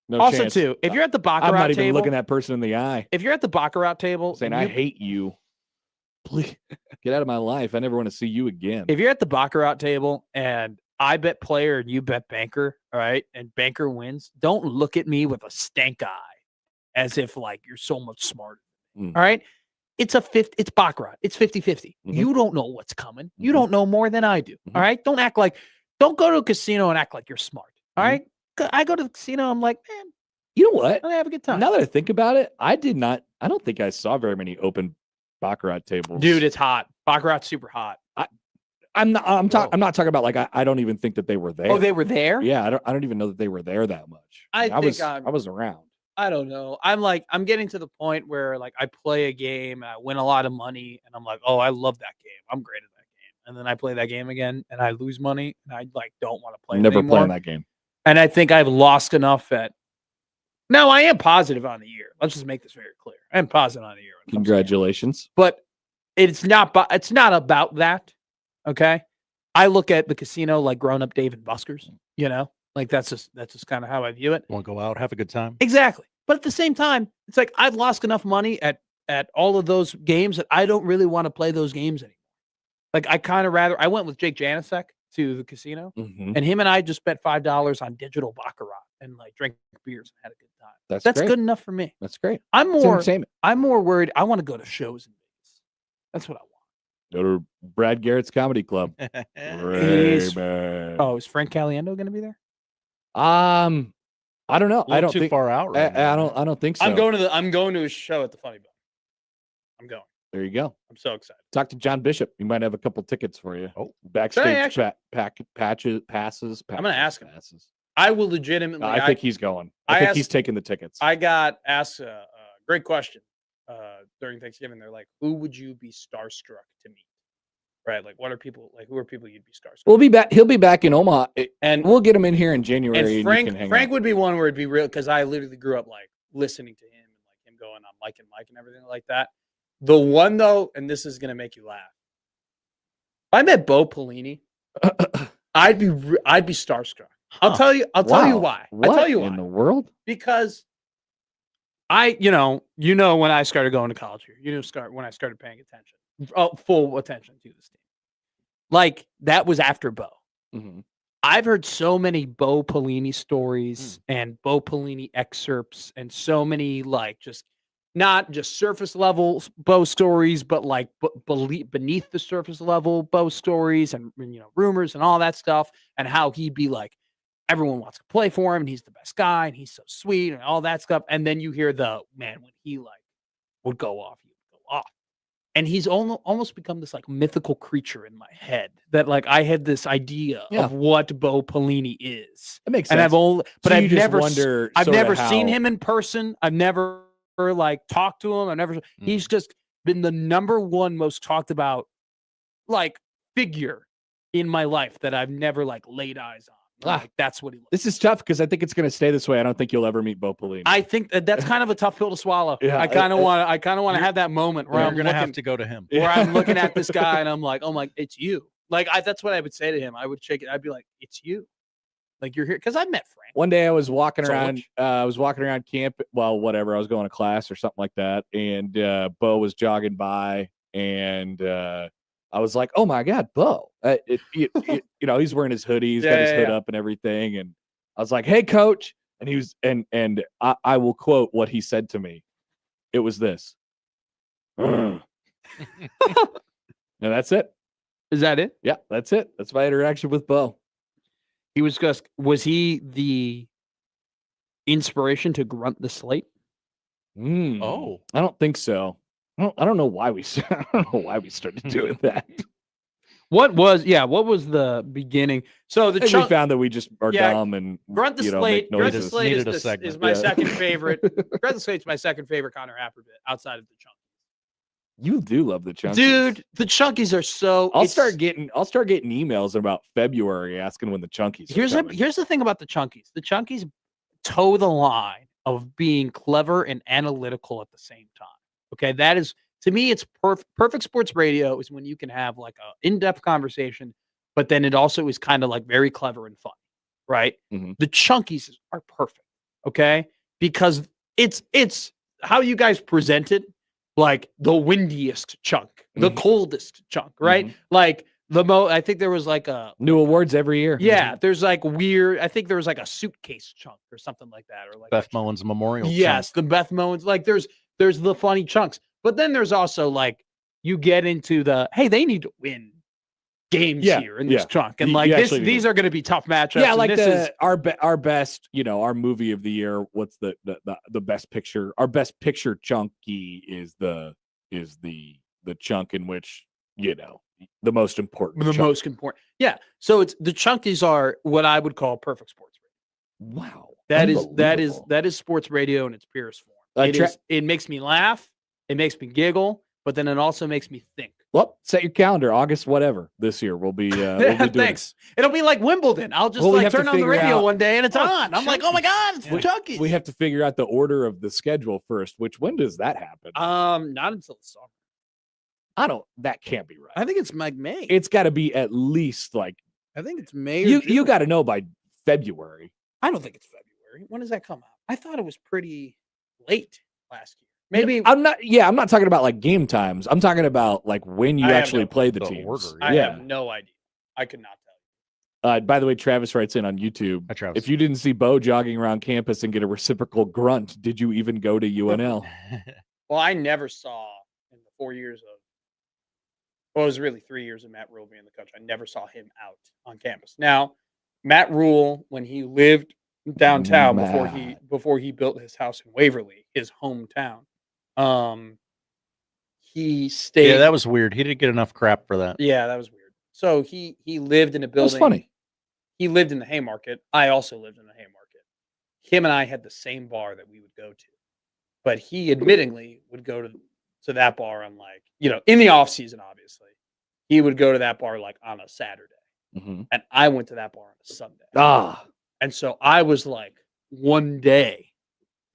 S5: No
S4: also,
S5: chance.
S4: too, if you're at the baccarat
S5: I'm not even
S4: table,
S5: looking that person in the eye,
S4: if you're at the baccarat table,
S5: saying
S4: and
S5: I
S4: you-
S5: hate you. Please get out of my life. I never want to see you again.
S4: if you're at the baccarat table and I bet player and you bet banker, all right, and banker wins, don't look at me with a stank eye as if like you're so much smarter.
S5: Mm.
S4: All right. It's baccarat. It's 50-50.
S5: Mhm.
S4: You don't know what's coming. You
S5: Mhm.
S4: don't know more than I do.
S5: Mhm.
S4: All right. Don't go to a casino and act like you're smart. All
S5: Mhm.
S4: right. I go to the casino. I'm like, man,
S5: You know what?
S4: I'm gonna have a good time.
S5: Now that I think about it, I don't think I saw very many open baccarat tables.
S4: Dude, it's hot. Baccarat's super hot.
S5: I'm not
S4: Whoa.
S5: I'm not talking about like I don't even think that they were there.
S4: Oh, they were there?
S5: Yeah, I don't even know that they were there that much.
S4: I think
S5: was
S4: I'm-
S5: I was around.
S4: I don't know. I'm getting to the point where like I play a game and I win a lot of money and I'm like, oh, I love that game. I'm great at that game. And then I play that game again and I lose money and I like don't want to play it
S5: Never
S4: anymore.
S5: playing that game.
S4: And I think I've lost enough at. No, I am positive on the year. Let's just make this very clear. I am positive on the year. when it comes to gambling.
S5: Congratulations.
S4: But it's not about that. Okay. I look at the casino like grown up Dave and Buster's, like that's just kind of how I view it.
S6: Want to go out, have a good time?
S4: Exactly. But at the same time, it's like I've lost enough money at all of those games that I don't really want to play those games anymore. Like I went with Jake Janicek to the casino
S5: Mhm.
S4: and him and I just spent $5 on digital baccarat and like drank beers and had a good time.
S5: That's
S4: That's
S5: great.
S4: good enough for me.
S5: That's great.
S4: I'm
S5: It's
S4: more
S5: entertainment.
S4: worried. I want to go to shows in Vegas. That's what I want.
S5: Go to Brad Garrett's comedy club.
S4: Is-
S5: Ray-Ban.
S4: Oh, is Frank Caliendo going to be there?
S5: I don't know. I don't
S6: too
S5: think
S6: far out. Right now, right?
S5: I don't think so.
S4: I'm going to his show at the Funny Bone. I'm going.
S5: There you go.
S4: I'm so excited.
S5: Talk to John Bishop. He might have a couple tickets for you.
S6: Oh.
S5: Backstage
S4: actually-
S5: passes.
S4: I'm gonna ask him.
S5: Passes.
S4: I will legitimately.
S5: I think he's going.
S4: I
S5: I think
S4: asked-
S5: he's taking the tickets.
S4: I got asked a great question during Thanksgiving. They're like, "Who would you be starstruck to meet?" Right? Like, what are people like? Who are people you'd be starstruck?
S5: We'll be back. He'll be back in Omaha,
S4: And
S5: we'll get him in here in January.
S4: and
S5: And
S4: Frank,
S5: you can hang
S4: Frank
S5: out.
S4: would be one where it'd be real because I literally grew up like listening to him and like him going on Mike and everything like that. The one though, and this is gonna make you laugh. If I met Bo Pelini, I'd be starstruck. I'll tell you
S5: Wow.
S4: why.
S5: What
S4: I'll tell you why.
S5: in the world?
S4: Because you know when I started going to college here, when I started paying attention, full attention to this team. Like that was after Bo.
S5: Mhm.
S4: I've heard so many Bo Pelini stories and Bo Pelini excerpts and so many like just not just surface level Bo stories, but like beneath the surface level Bo stories and rumors and all that stuff and how he'd be like, everyone wants to play for him and he's the best guy and he's so sweet and all that stuff. And then you hear when he like would go off, he would go off. And he's almost become this like mythical creature in my head that like I had this idea of what Bo Pelini is.
S5: That makes sense.
S4: And I've never
S5: how...
S4: seen him in person. I've never like talked to him. He's just been the number one most talked about like figure in my life that I've never like laid eyes on. Like, that's what he looks.
S5: This is tough because I think it's going to stay this way. I don't think you'll ever meet Bo Pelini.
S4: I think that's kind of a tough pill to swallow.
S5: Yeah,
S4: I kind of want to have that moment where
S6: You're
S4: I'm
S6: going to have to go to him.
S4: Where I'm looking at this guy and I'm like, oh my, it's you. Like that's what I would say to him. I would shake it. I'd be like, it's you. Like you're here because I met Frank.
S5: One day I was walking around. I was walking around camp. Well, whatever. I was going to class or something like that, and Bo was jogging by, and I was like, "Oh my God, Bo!" He's wearing his hoodie, he's got his hood up and everything, and I was like, "Hey, coach!" And he was, and I will quote what he said to me. It was this, and that's it.
S4: Is that it?
S5: Yeah, that's it. That's my interaction with Bo.
S4: Was he the inspiration to grunt the slate?
S6: Oh,
S5: I don't think so. I don't know why we started doing that.
S4: What was the beginning? So we
S5: found that we just are dumb and
S4: grunt the slate. Grunt the slate is my second favorite. Grunt the slate's my second favorite Connor Happer bit outside of the Chunkies.
S5: You do love the Chunkies,
S4: dude. The Chunkies are so.
S5: I'll start getting emails in about February asking when the Chunkies.
S4: Here's the thing about the Chunkies. The Chunkies toe the line of being clever and analytical at the same time. Okay, that is, to me, it's perfect sports radio is when you can have like a in-depth conversation, but then it also is kind of like very clever and fun, right?
S5: Mm-hmm.
S4: The Chunkies are perfect, okay, because it's how you guys presented, like the windiest chunk, the coldest chunk, right?
S5: Mm-hmm.
S4: Like I think there was like a
S5: new awards every year.
S4: Yeah, there's like weird. I think there was like a suitcase chunk or something like that, or like
S6: Beth Mowins Memorial.
S4: Yes,
S6: chunk.
S4: the Beth Mowins. Like there's the funny chunks, but then there's also like you get into the they need to win games here in this chunk, and like these are going to be tough matchups.
S5: Yeah, like
S4: our
S5: best, our movie of the year. What's the best picture? Our best picture chunky is the chunk in which the most important.
S4: Most important. Yeah. So it's the Chunkies are what I would call perfect sports radio.
S5: Wow.
S4: That is sports radio in its purest form. It makes me laugh, it makes me giggle, but then it also makes me think.
S5: Well, set your calendar, August, whatever. This year we'll be we'll be doing
S4: thanks. It'll be like Wimbledon. I'll just turn on the radio one day and it's on. I'm like, oh my God, it's the Chunkies.
S5: We have to figure out the order of the schedule first. When does that happen?
S4: Not until the summer.
S5: That can't be right.
S4: I think it's like May.
S5: It's got to be at least like.
S4: I think it's May.
S5: You got to know by February.
S4: I don't think it's February. When does that come out? I thought it was pretty late last year. Maybe
S5: I'm not talking about like game times. I'm talking about like when you actually play the teams.
S4: I have no idea. I could not tell you.
S5: By the way, Travis writes in on YouTube.
S6: Hi, Travis.
S5: If you didn't see Bo jogging around campus and get a reciprocal grunt, did you even go to UNL?
S4: Well, I never saw in the 4 years of. Well, it was really 3 years of Matt Rule being the coach. I never saw him out on campus. Now, Matt Rule, when he lived downtown before he built his house in Waverly, his hometown, he stayed.
S6: Yeah, that was weird. He didn't get enough crap for that.
S4: Yeah, that was weird. So he lived in a building.
S5: That's funny.
S4: He lived in the Haymarket. I also lived in the Haymarket. Him and I had the same bar that we would go to, but he admittingly would go to that bar on like, in the off season, obviously. He would go to that bar like on a Saturday.
S5: Mm-hmm.
S4: And I went to that bar on a Sunday.
S5: Ah.
S4: And so I was like one day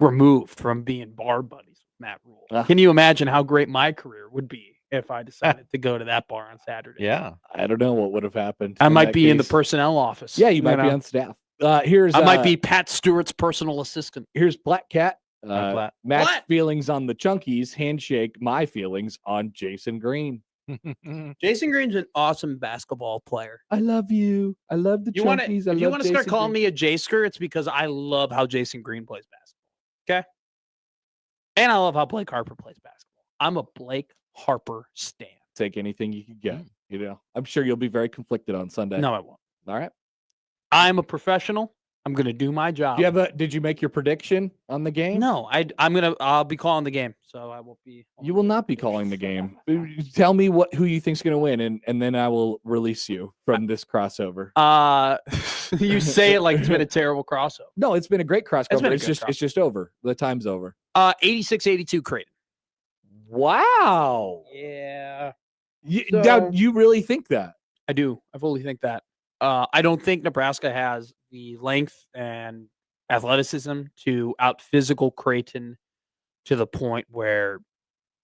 S4: removed from being bar buddies with Matt Rule. Can you imagine how great my career would be if I decided to go to that bar on Saturday?
S6: Yeah.
S5: I don't know what would have happened.
S4: I might be in the personnel office.
S5: Yeah, you might be on staff. I
S4: might be Pat Stewart's personal assistant.
S5: Here's Black Cat.
S6: Black.
S5: Matt's feelings on the Chunkies. Handshake. My feelings on Jason Green.
S4: Jason Green's an awesome basketball player.
S5: I love you. I love the Chunkies.
S4: If you want to start calling me a J-sker, it's because I love how Jason Green plays basketball. Okay? And I love how Blake Harper plays basketball. I'm a Blake Harper stan.
S5: Take anything you can get. I'm sure you'll be very conflicted on Sunday.
S4: No, I won't.
S5: All right.
S4: I'm a professional. I'm going to do my job.
S5: Did you make your prediction on the game?
S4: No, I'll be calling the game, so I won't be.
S5: You will not be calling the game. Tell me who you think's going to win, and then I will release you from this crossover.
S4: You say it like it's been a terrible crossover.
S5: No, it's been a great crossover. It's just over. The time's over.
S4: 86-82 Creighton.
S5: Wow.
S4: Yeah.
S5: You really think that?
S4: I do. I fully think that. I don't think Nebraska has the length and athleticism to out-physical Creighton to the point where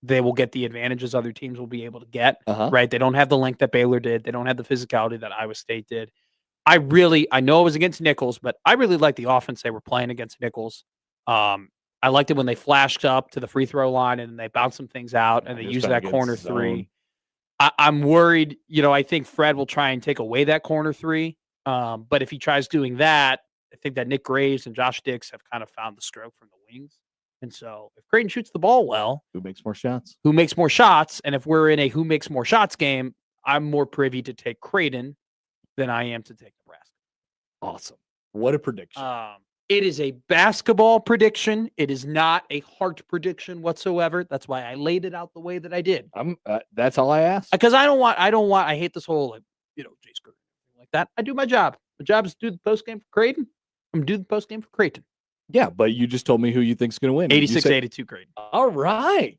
S4: they will get the advantages other teams will be able to get, right? They don't have the length that Baylor did. They don't have the physicality that Iowa State did. I know it was against Nichols, but I really like the offense they were playing against Nichols. I liked it when they flashed up to the free throw line and they bounced some things out and they used that corner three. I'm worried, I think Fred will try and take away that corner three. But if he tries doing that, I think that Nick Graves and Josh Dix have kind of found the stroke from the wings. And so if Creighton shoots the ball well,
S5: who makes more shots? And
S4: if we're in a who makes more shots game, I'm more privy to take Creighton than I am to take Nebraska.
S5: Awesome. What a prediction.
S4: It is a basketball prediction. It is not a heart prediction whatsoever. That's why I laid it out the way that I did.
S5: That's all I asked.
S4: Because I hate this whole, Jay Scurry like that. I do my job. My job is to do the post game for Creighton. I'm doing the post game for Creighton.
S5: Yeah, but you just told me who you think's going to win.
S4: 86-82 Creighton.
S5: All right.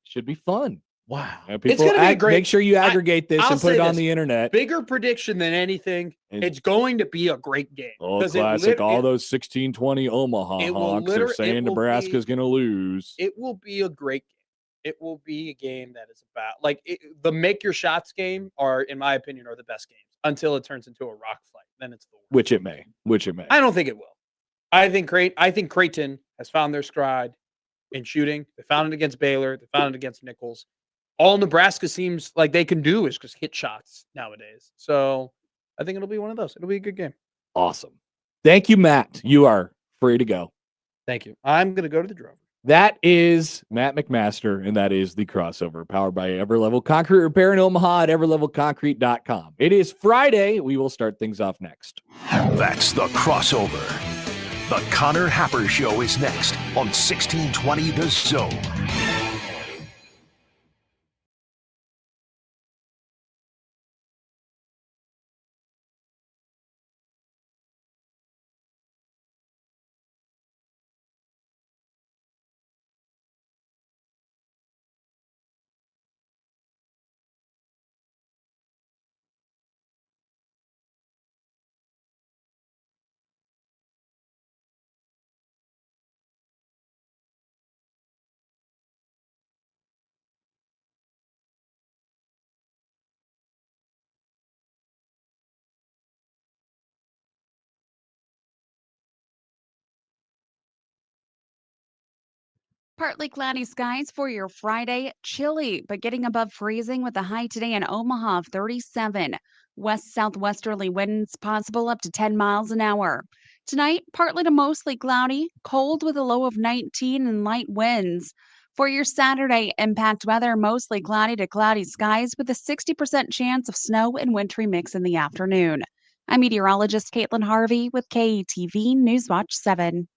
S5: Should be fun.
S4: Wow.
S5: It's going to be great. Make sure you aggregate this and put it on the internet.
S4: Bigger prediction than anything. It's going to be a great game.
S5: Oh, classic. All those 16-20 Omaha Hawks are saying Nebraska's going to lose.
S4: It will be a great game. It will be a game that is about the make your shots game in my opinion, are the best games until it turns into a rock fight. Then it's the worst.
S5: Which it may.
S4: I don't think it will. I think Creighton has found their stride in shooting. They found it against Baylor. They found it against Nichols. All Nebraska seems like they can do is just hit shots nowadays. So I think it'll be one of those. It'll be a good game.
S5: Awesome. Thank you, Matt. You are free to go.
S4: Thank you. I'm going to go to the Drover.
S5: That is Matt McMaster, and that is the crossover powered by Everlevel Concrete Repair in Omaha at everlevelconcrete.com. It is Friday. We will start things off next.
S2: That's the crossover. The Connor Happer Show is next on 1620 The Zone.
S7: Partly cloudy skies for your Friday. Chilly, but getting above freezing with a high today in Omaha of 37. West-southwesterly winds possible up to 10 miles an hour. Tonight, partly to mostly cloudy, cold with a low of 19 and light winds. For your Saturday, impact weather, mostly cloudy to cloudy skies with a 60% chance of snow and wintry mix in the afternoon. I'm meteorologist Caitlin Harvey with KETV Newswatch 7.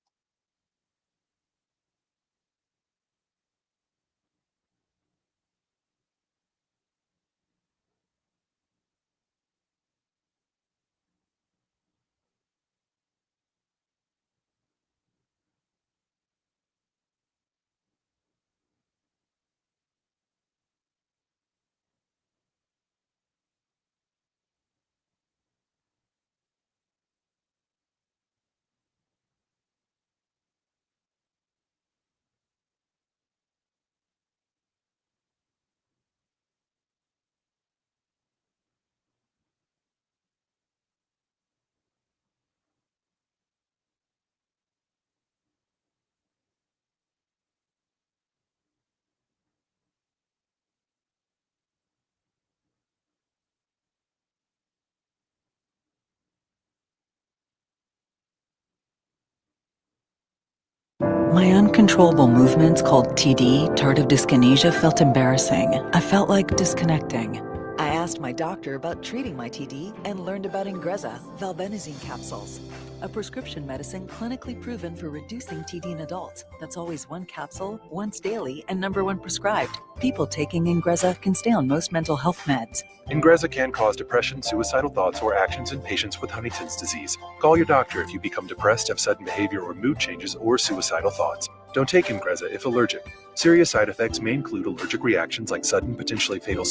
S8: My uncontrollable movements, called TD, tardive dyskinesia, felt embarrassing. I felt like disconnecting. I asked my doctor about treating my TD and learned about Ingrezza, valbenazine capsules, a prescription medicine clinically proven for reducing TD in adults. That's always one capsule, once daily, and number one prescribed. People taking Ingrezza can stay on most mental health meds.
S9: Ingrezza can cause depression, suicidal thoughts, or actions in patients with Huntington's disease. Call your doctor if you become depressed, have sudden behavior or mood changes, or suicidal thoughts. Don't take Ingrezza if allergic. Serious side effects may include allergic reactions like sudden, potentially fatal.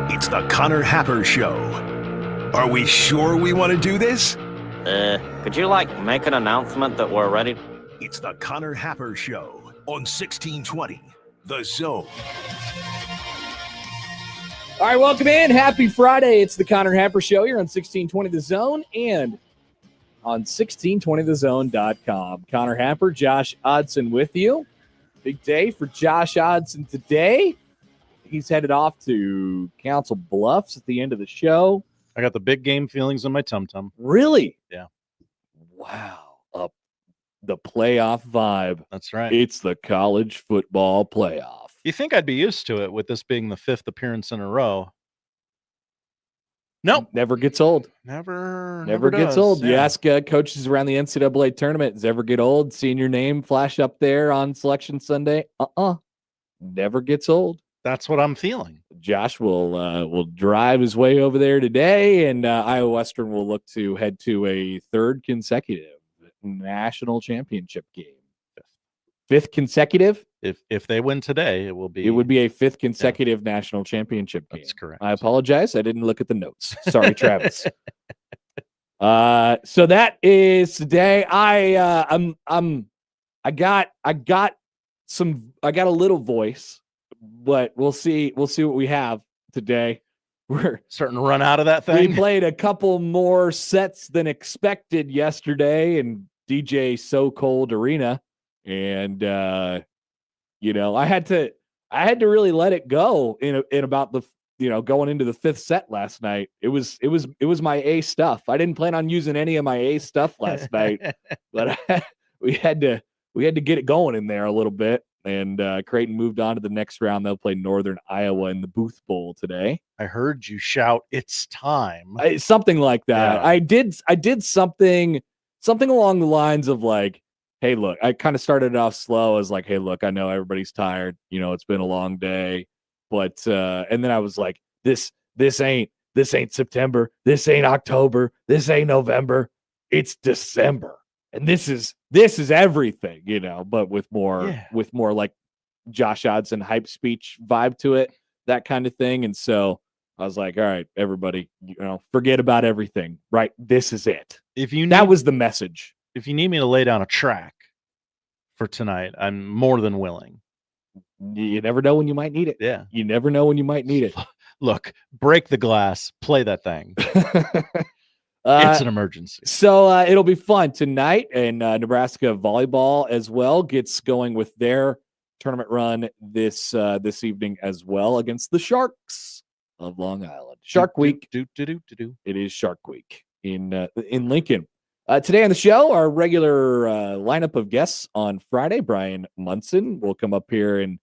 S2: It's the Connor Happer Show. Are we sure we want to do this?
S10: Could you, make an announcement that we're ready?
S2: It's the Connor Happer Show on 1620 The Zone.
S5: All right, welcome in. Happy Friday. It's the Connor Happer Show here on 1620 The Zone and on 1620thezone.com. Connor Happer, Josh Odson with you. Big day for Josh Odson today. He's headed off to Council Bluffs at the end of the show.
S6: I got the big game feelings in my tum-tum.
S5: Really?
S6: Yeah.
S5: Wow. The playoff vibe.
S6: That's right.
S5: It's the college football playoff.
S6: You think I'd be used to it with this being the fifth appearance in a row? Nope.
S5: Never gets old.
S6: Never
S5: gets
S6: does.
S5: old.
S6: Yeah.
S5: You ask coaches around the NCAA tournament, does it ever get old? Seeing your name flash up there on Selection Sunday? Never gets old.
S6: That's what I'm feeling.
S5: Josh will drive his way over there today, and Iowa Western will look to head to a third consecutive national championship game. Fifth consecutive?
S6: If they win today, it would be
S5: a fifth consecutive national championship game.
S6: That's correct.
S5: I apologize. I didn't look at the notes. Sorry, Travis. So that is today. I got a little voice, but we'll see what we have today. We're
S6: starting to run out of that thing.
S5: We played a couple more sets than expected yesterday in DJ So Cold Arena, and I had to really let it go in about the going into the fifth set last night. It was my A stuff. I didn't plan on using any of my A stuff last night, but we had to get it going in there a little bit. And Creighton moved on to the next round. They'll play Northern Iowa in the Booth Bowl today.
S6: I heard you shout, "It's time!"
S5: Something like that.
S6: Yeah.
S5: I did something something along the lines of like, hey, look, I kind of started it off slow as like, hey, look, I know everybody's tired. It's been a long day, but and then I was like, this ain't September. This ain't October. This ain't November. It's December. And this is everything, but with more like Josh Hodgson hype speech vibe to it, that kind of thing. And so I was like, all right, everybody, forget about everything, right? This is it. That was the message.
S6: If you need me to lay down a track for tonight, I'm more than willing.
S5: You never know when you might need it.
S6: Yeah.
S5: You never know when you might need it.
S6: Look, break the glass, play that thing. It's an emergency.
S5: So it'll be fun tonight, and Nebraska volleyball as well gets going with their tournament run this evening as well against the Sharks of Long Island. Shark Week. It is Shark Week in Lincoln. Today on the show, our regular lineup of guests on Friday. Bryan Munson will come up here in a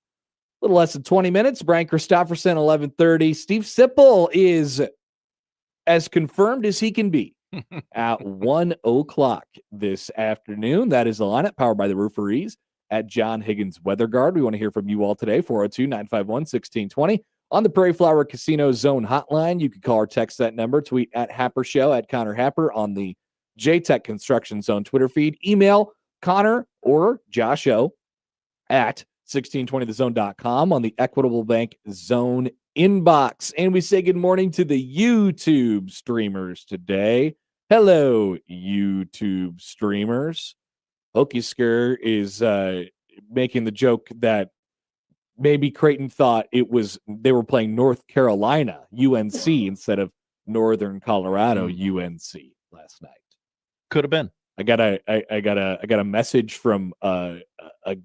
S5: little less than 20 minutes. Brian Christopherson, 11:30. Steve Sipple is as confirmed as he can be at 1:00 this afternoon. That is the lineup powered by the Rooferees at John Higgins Weather Guard. We want to hear from you all today, 402-951-1620 on the Prairie Flower Casino Zone hotline. You can call or text that number, tweet at Happer Show, at Connor Happer on the JTech Construction Zone Twitter feed. Email Connor or Josh O at 1620thezone.com on the Equitable Bank Zone inbox. And we say good morning to the YouTube streamers today. Hello, YouTube streamers. Hokisker is making the joke that maybe Creighton thought they were playing North Carolina UNC instead of Northern Colorado UNC last night.
S6: Could have been.
S5: I got a message from a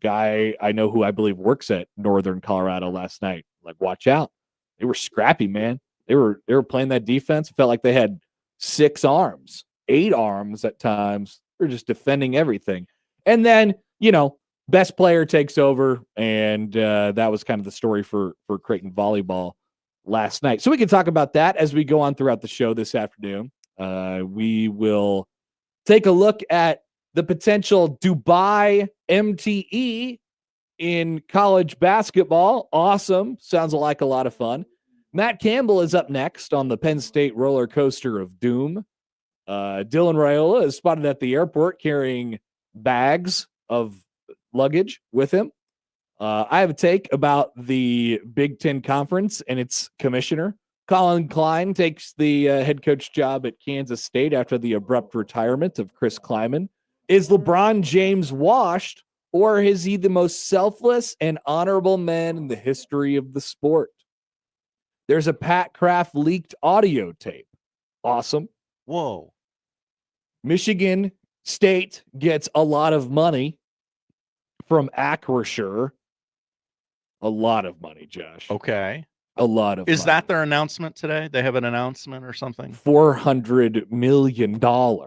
S5: guy I know who I believe works at Northern Colorado last night. Like, watch out. They were scrappy, man. They were playing that defense. It felt like they had 6 arms, 8 arms at times. They're just defending everything. And then, best player takes over, and that was kind of the story for Creighton volleyball last night. So we can talk about that as we go on throughout the show this afternoon. We will take a look at the potential Dubai MTE in college basketball. Awesome. Sounds like a lot of fun. Matt Campbell is up next on the Penn State roller coaster of doom. Dylan Raiola is spotted at the airport carrying bags of luggage with him. I have a take about the Big Ten Conference and its commissioner. Colin Klein takes the head coach job at Kansas State after the abrupt retirement of Chris Kleiman. Is LeBron James washed, or is he the most selfless and honorable man in the history of the sport? There's a Pat Kraft leaked audio tape. Awesome.
S6: Whoa.
S5: Michigan State gets a lot of money from Acrisure. A lot of money, Josh.
S6: Okay.
S5: A lot of
S6: Is
S5: money.
S6: that their announcement today? They have an announcement or something?
S5: $400 million.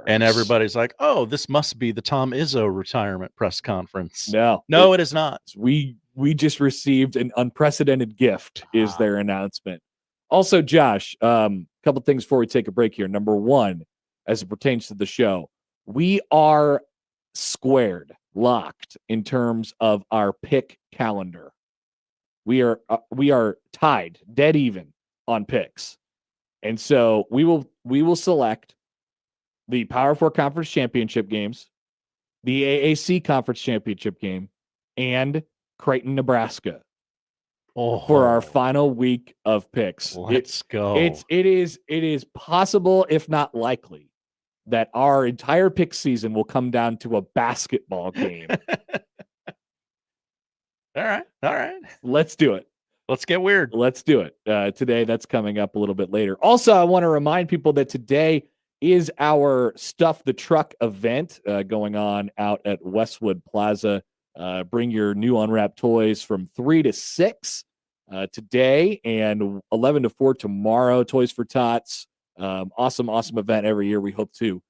S6: And everybody's like, oh, this must be the Tom Izzo retirement press conference.
S5: No,
S6: it is not.
S5: We just received an unprecedented gift is their announcement. Also, Josh, a couple things before we take a break here. Number one, as it pertains to the show, we are locked in terms of our pick calendar. We are tied, dead even on picks. And so we will select the Power 4 Conference Championship games, the AAC Conference Championship game, and Creighton, Nebraska for our final week of picks.
S6: Let's go.
S5: It is possible, if not likely, that our entire pick season will come down to a basketball game.
S6: All right.
S5: Let's do it.
S6: Let's get weird.
S5: Let's do it. Today, that's coming up a little bit later. Also, I want to remind people that today is our Stuff the Truck event going on out at Westwood Plaza. Bring your new unwrapped toys from 3 to 6 today and 11 to 4 tomorrow. Toys for Tots. Awesome event every year. We hope to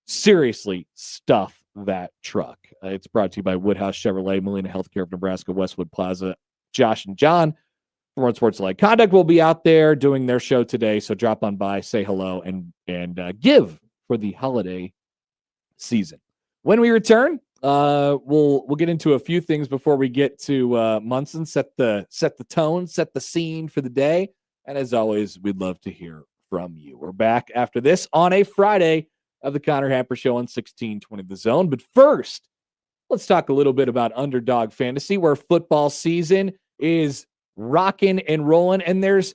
S5: seriously stuff that truck. It's brought to you by Woodhouse Chevrolet, Molina Healthcare of Nebraska, Westwood Plaza. Josh and John from Run Sports Like Conduct will be out there doing their show today. So drop on by, say hello, and give for the holiday season. When we return, we'll get into a few things before we get to Munson, set the tone, set the scene for the day. And as always, we'd love to hear from you. We're back after this on a Friday of the Connor Happer Show on 1620 The Zone. But first, let's talk a little bit about Underdog Fantasy, where football season is rocking and rolling, and there's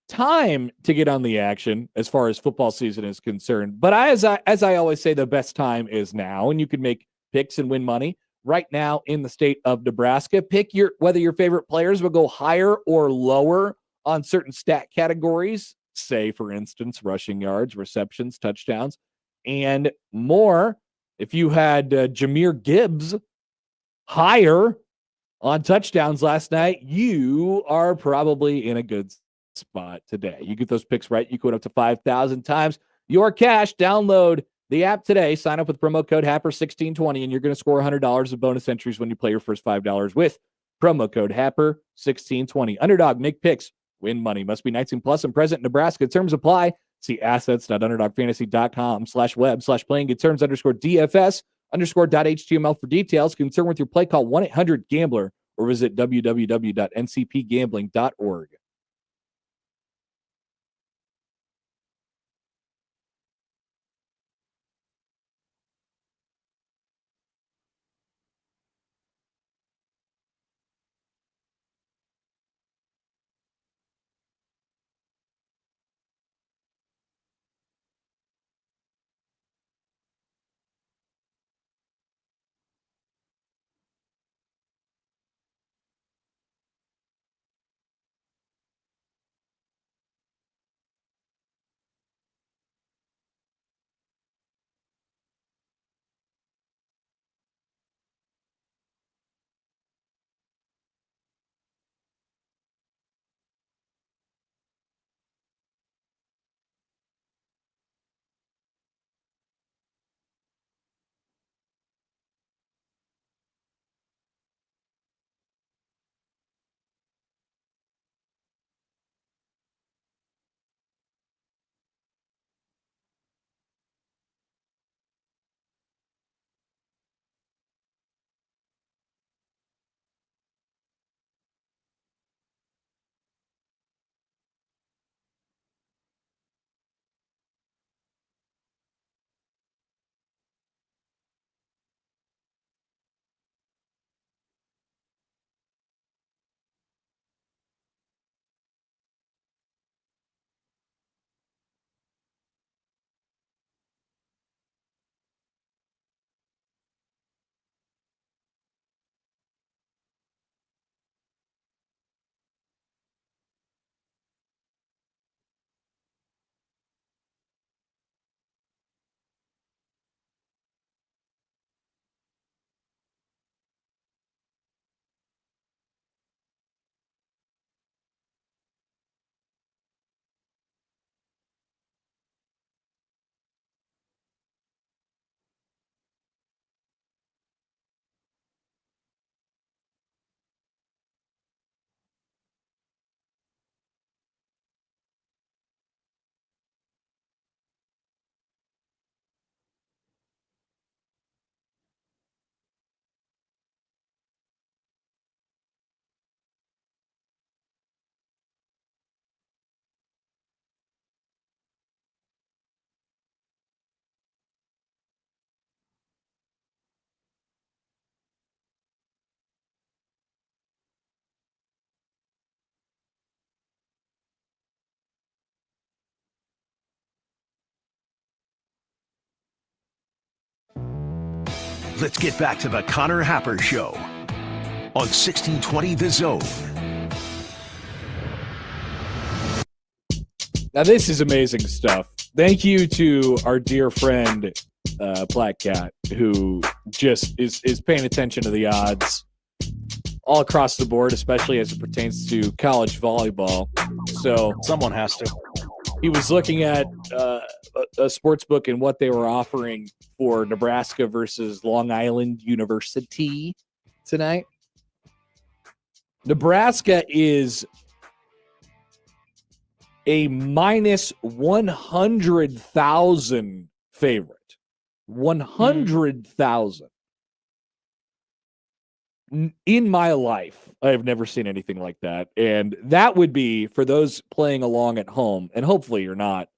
S5: time to get on the action as far as football season is concerned. But as I always say, the best time is now, and you can make picks and win money right now in the state of Nebraska. Pick whether your favorite players will go higher or lower on certain stat categories, say, for instance, rushing yards, receptions, touchdowns, and more. If you had Jahmyr Gibbs higher on touchdowns last night, you are probably in a good spot today. You get those picks right, you go up to 5,000 times your cash. Download the app today. Sign up with promo code HAPPER1620, and you're going to score $100 of bonus entries when you play your first $5 with promo code HAPPER1620. Underdog, make picks, win money. Must be 19 plus and present in Nebraska. Terms apply. See assets.underdogfantasy.com/web/playing terms _DFS_.html for details. Concern with your play, call 1-800-GAMBLER or visit www.ncpgambling.org.
S2: Let's get back to the Connor Happer Show on 1620 The Zone.
S5: Now, this is amazing stuff. Thank you to our dear friend, Black Cat, who just is paying attention to the odds all across the board, especially as it pertains to college volleyball. So
S6: someone has to.
S5: He was looking at a sports book and what they were offering for Nebraska versus Long Island University tonight. Nebraska is a minus 100,000 favorite 100,000. In my life, I have never seen anything like that. And that would be, for those playing along at home, and hopefully you're not,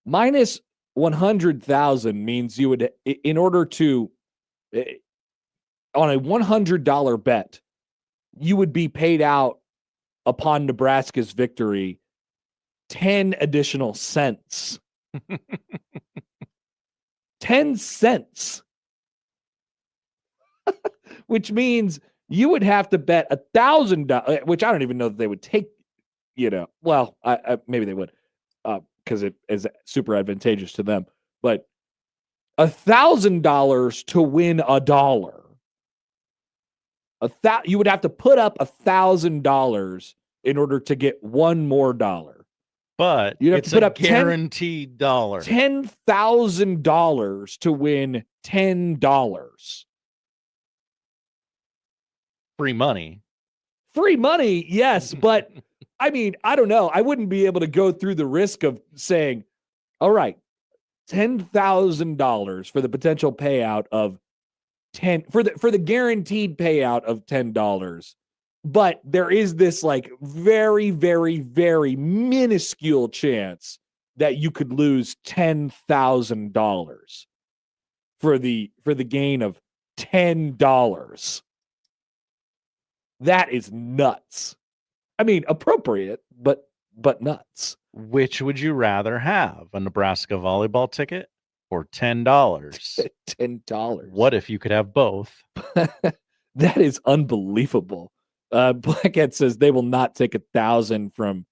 S5: minus 100,000 means you would, in order to, on a $100 bet, you would be paid out upon Nebraska's victory 10 additional cents. 10 cents. Which means you would have to bet $1,000, which I don't even know that they would take, well, maybe they would, because it is super advantageous to them, but $1,000 to win $1. You would have to put up $1,000 in order to get one more dollar.
S6: But
S5: you'd have
S6: it's
S5: to put
S6: a
S5: up
S6: guaranteed dollar.
S5: $10,000 to win $10.
S6: Free money.
S5: Free money, yes, but I mean, I don't know. I wouldn't be able to go through the risk of saying, all right, $10,000 for the potential payout of for the guaranteed payout of $10. But there is this like very, very, very minuscule chance that you could lose $10,000 for the gain of $10. That is nuts. I mean, appropriate, but nuts.
S6: Which would you rather have, a Nebraska volleyball ticket or $10?
S5: $10.
S6: What if you could have both?
S5: That is unbelievable. Blackhead says they will not take $1,000 from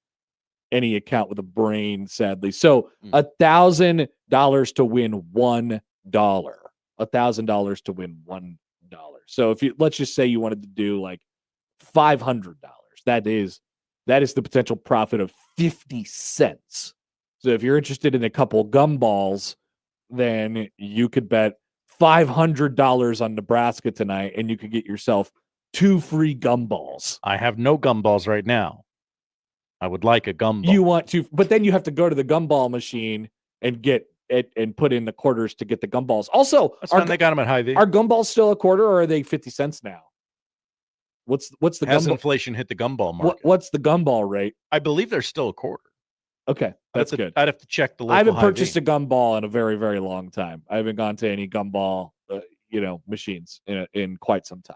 S5: any account with a brain, sadly. So $1,000 to win $1. $1,000 to win $1. So if let's just say you wanted to do like $500, that is the potential profit of 50 cents. So if you're interested in a couple gumballs, then you could bet $500 on Nebraska tonight, and you could get yourself 2 free gumballs.
S6: I have no gumballs right now. I would like a gumball.
S5: You want to, but then you have to go to the gumball machine and get it and put in the quarters to get the gumballs. Also,
S6: they got them at Hy-Vee.
S5: Are gumballs still a quarter, or are they 50 cents now? What's the
S6: Has
S5: gumball?
S6: inflation hit the gumball market?
S5: What's the gumball rate?
S6: I believe they're still a quarter.
S5: Okay, that's good.
S6: I'd have to check the local
S5: I haven't
S6: Hy-Vee.
S5: purchased a gumball in a very, very long time. I haven't gone to any gumball, machines in quite some time.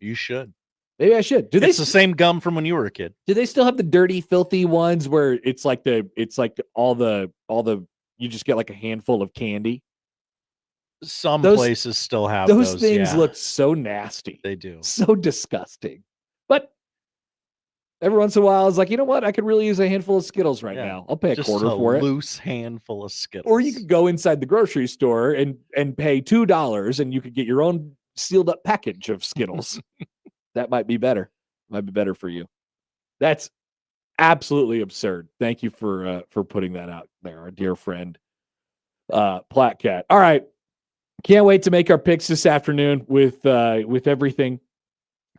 S6: You should.
S5: Maybe I should.
S6: It's the same gum from when you were a kid.
S5: Do they still have the dirty, filthy ones where it's like all the you just get like a handful of candy?
S6: Some places still have those.
S5: Those things look so nasty.
S6: They do.
S5: So disgusting. But every once in a while, it's like, you know what? I could really use a handful of Skittles right now. I'll pay a quarter for it.
S6: Loose handful of Skittles.
S5: Or you could go inside the grocery store and pay $2, and you could get your own sealed up package of Skittles. That might be better. Might be better for you. That's absolutely absurd. Thank you for putting that out there, our dear friend, Platcat. All right. Can't wait to make our picks this afternoon with everything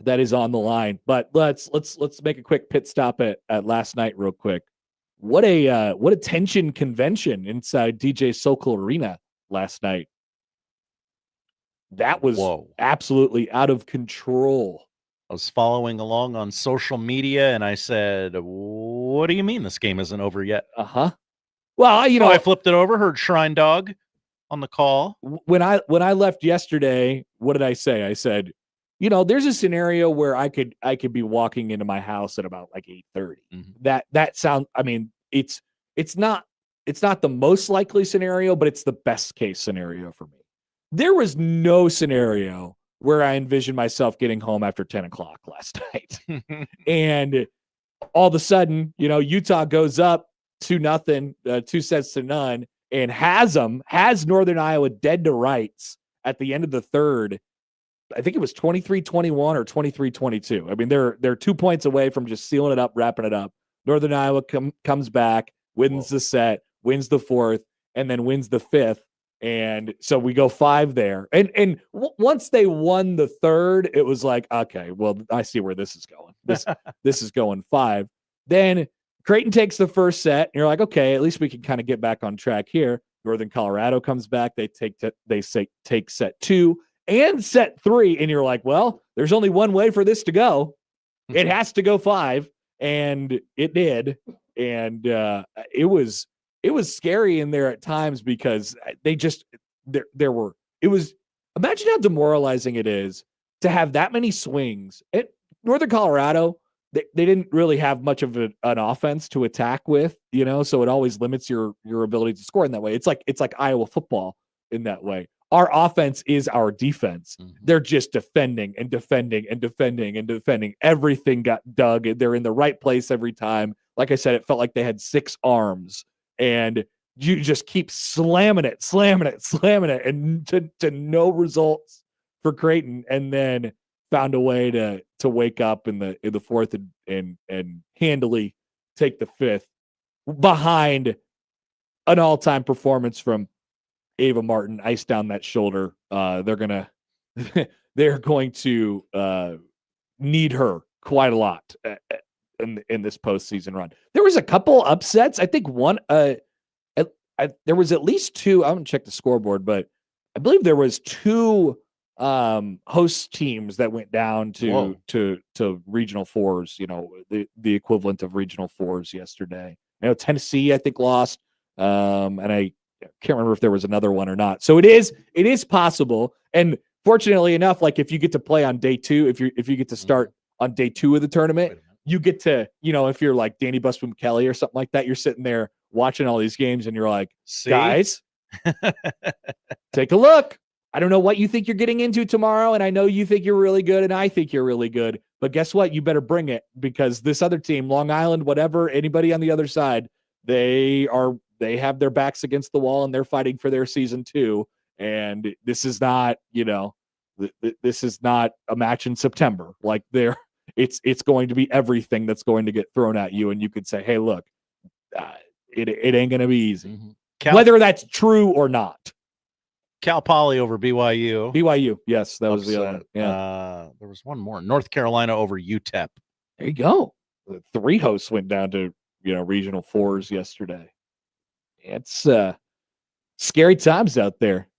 S5: that is on the line. But let's make a quick pit stop at last night real quick. What a tension convention inside DJ Sokol Arena last night. That was absolutely out of control.
S6: I was following along on social media, and I said, "What do you mean this game isn't over yet?"
S5: Well, I
S6: flipped it over, heard Shrine Dog on the call.
S5: When I left yesterday, what did I say? I said, there's a scenario where I could be walking into my house at about like 8:30. That sound. I mean, it's not the most likely scenario, but it's the best case scenario for me. There was no scenario where I envisioned myself getting home after 10 o'clock last night. And all of a sudden, Utah goes up 2-0, 2-0, and has Northern Iowa dead to rights at the end of the third. I think it was 23-21 or 23-22. I mean, they're 2 points away from just sealing it up, wrapping it up. Northern Iowa comes back, wins the set, wins the fourth, and then wins the fifth. And so we go 5 there. And once they won the third, it was like, okay, well, I see where this is going. This is going 5. Then Creighton takes the first set, and you're like, okay, at least we can kind of get back on track here. Northern Colorado comes back. They take set 2 and set 3, and you're like, well, there's only one way for this to go. It has to go 5, and it did. And it was scary in there at times because they just there were. It was, imagine how demoralizing it is to have that many swings. Northern Colorado, they didn't really have much of an offense to attack with, so it always limits your ability to score in that way. It's like Iowa football in that way. Our offense is our defense. Mm-hmm. They're just defending and defending and defending and defending. Everything got dug. They're in the right place every time. Like I said, it felt like they had 6 arms, and you just keep slamming it, and to no results for Creighton, and then found a way to wake up in the fourth and handily take the 5th behind an all-time performance from Ava Martin. Ice down that shoulder. They're going to need her quite a lot in this postseason run. There was a couple upsets. I think one there was at least 2. I'm going to check the scoreboard, but I believe there was 2 host teams that went down to regional 4s, the equivalent of regional 4s yesterday. Tennessee, I think, lost. And I can't remember if there was another one or not. So it is possible. And fortunately enough, like if you get to play on day 2, if you get to start on day 2 of the tournament, you get to, if you're like Danny Busboom Kelly or something like that, you're sitting there watching all these games and you're like, guys, take a look. I don't know what you think you're getting into tomorrow, and I know you think you're really good, and I think you're really good, but guess what? You better bring it, because this other team, Long Island, whatever, anybody on the other side, they have their backs against the wall, and they're fighting for their season too. And this is not, this is not a match in September. Like it's going to be everything that's going to get thrown at you, and you could say, hey, look, it ain't going to be easy, whether that's true or not.
S6: Cal Poly over BYU.
S5: BYU, yes, that was the other one. Yeah,
S6: there was one more. North Carolina over UTEP.
S5: There you go. The 3 hosts went down to regional 4s yesterday. It's scary times out there.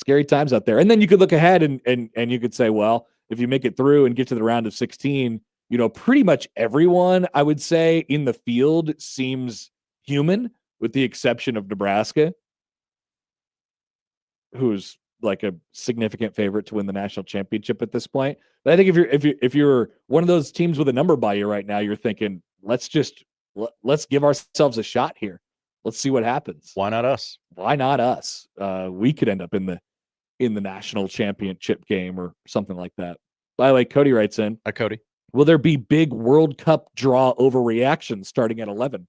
S5: And then you could look ahead and you could say, well, if you make it through and get to the round of 16, pretty much everyone, I would say, in the field seems human, with the exception of Nebraska, who's like a significant favorite to win the national championship at this point. But I think if you're one of those teams with a number by you right now, you're thinking, let's give ourselves a shot here. Let's see what happens.
S6: Why not us?
S5: We could end up in the national championship game or something like that. By the way, Cody writes in.
S6: Hi, Cody.
S5: Will there be big World Cup draw overreaction starting at 11?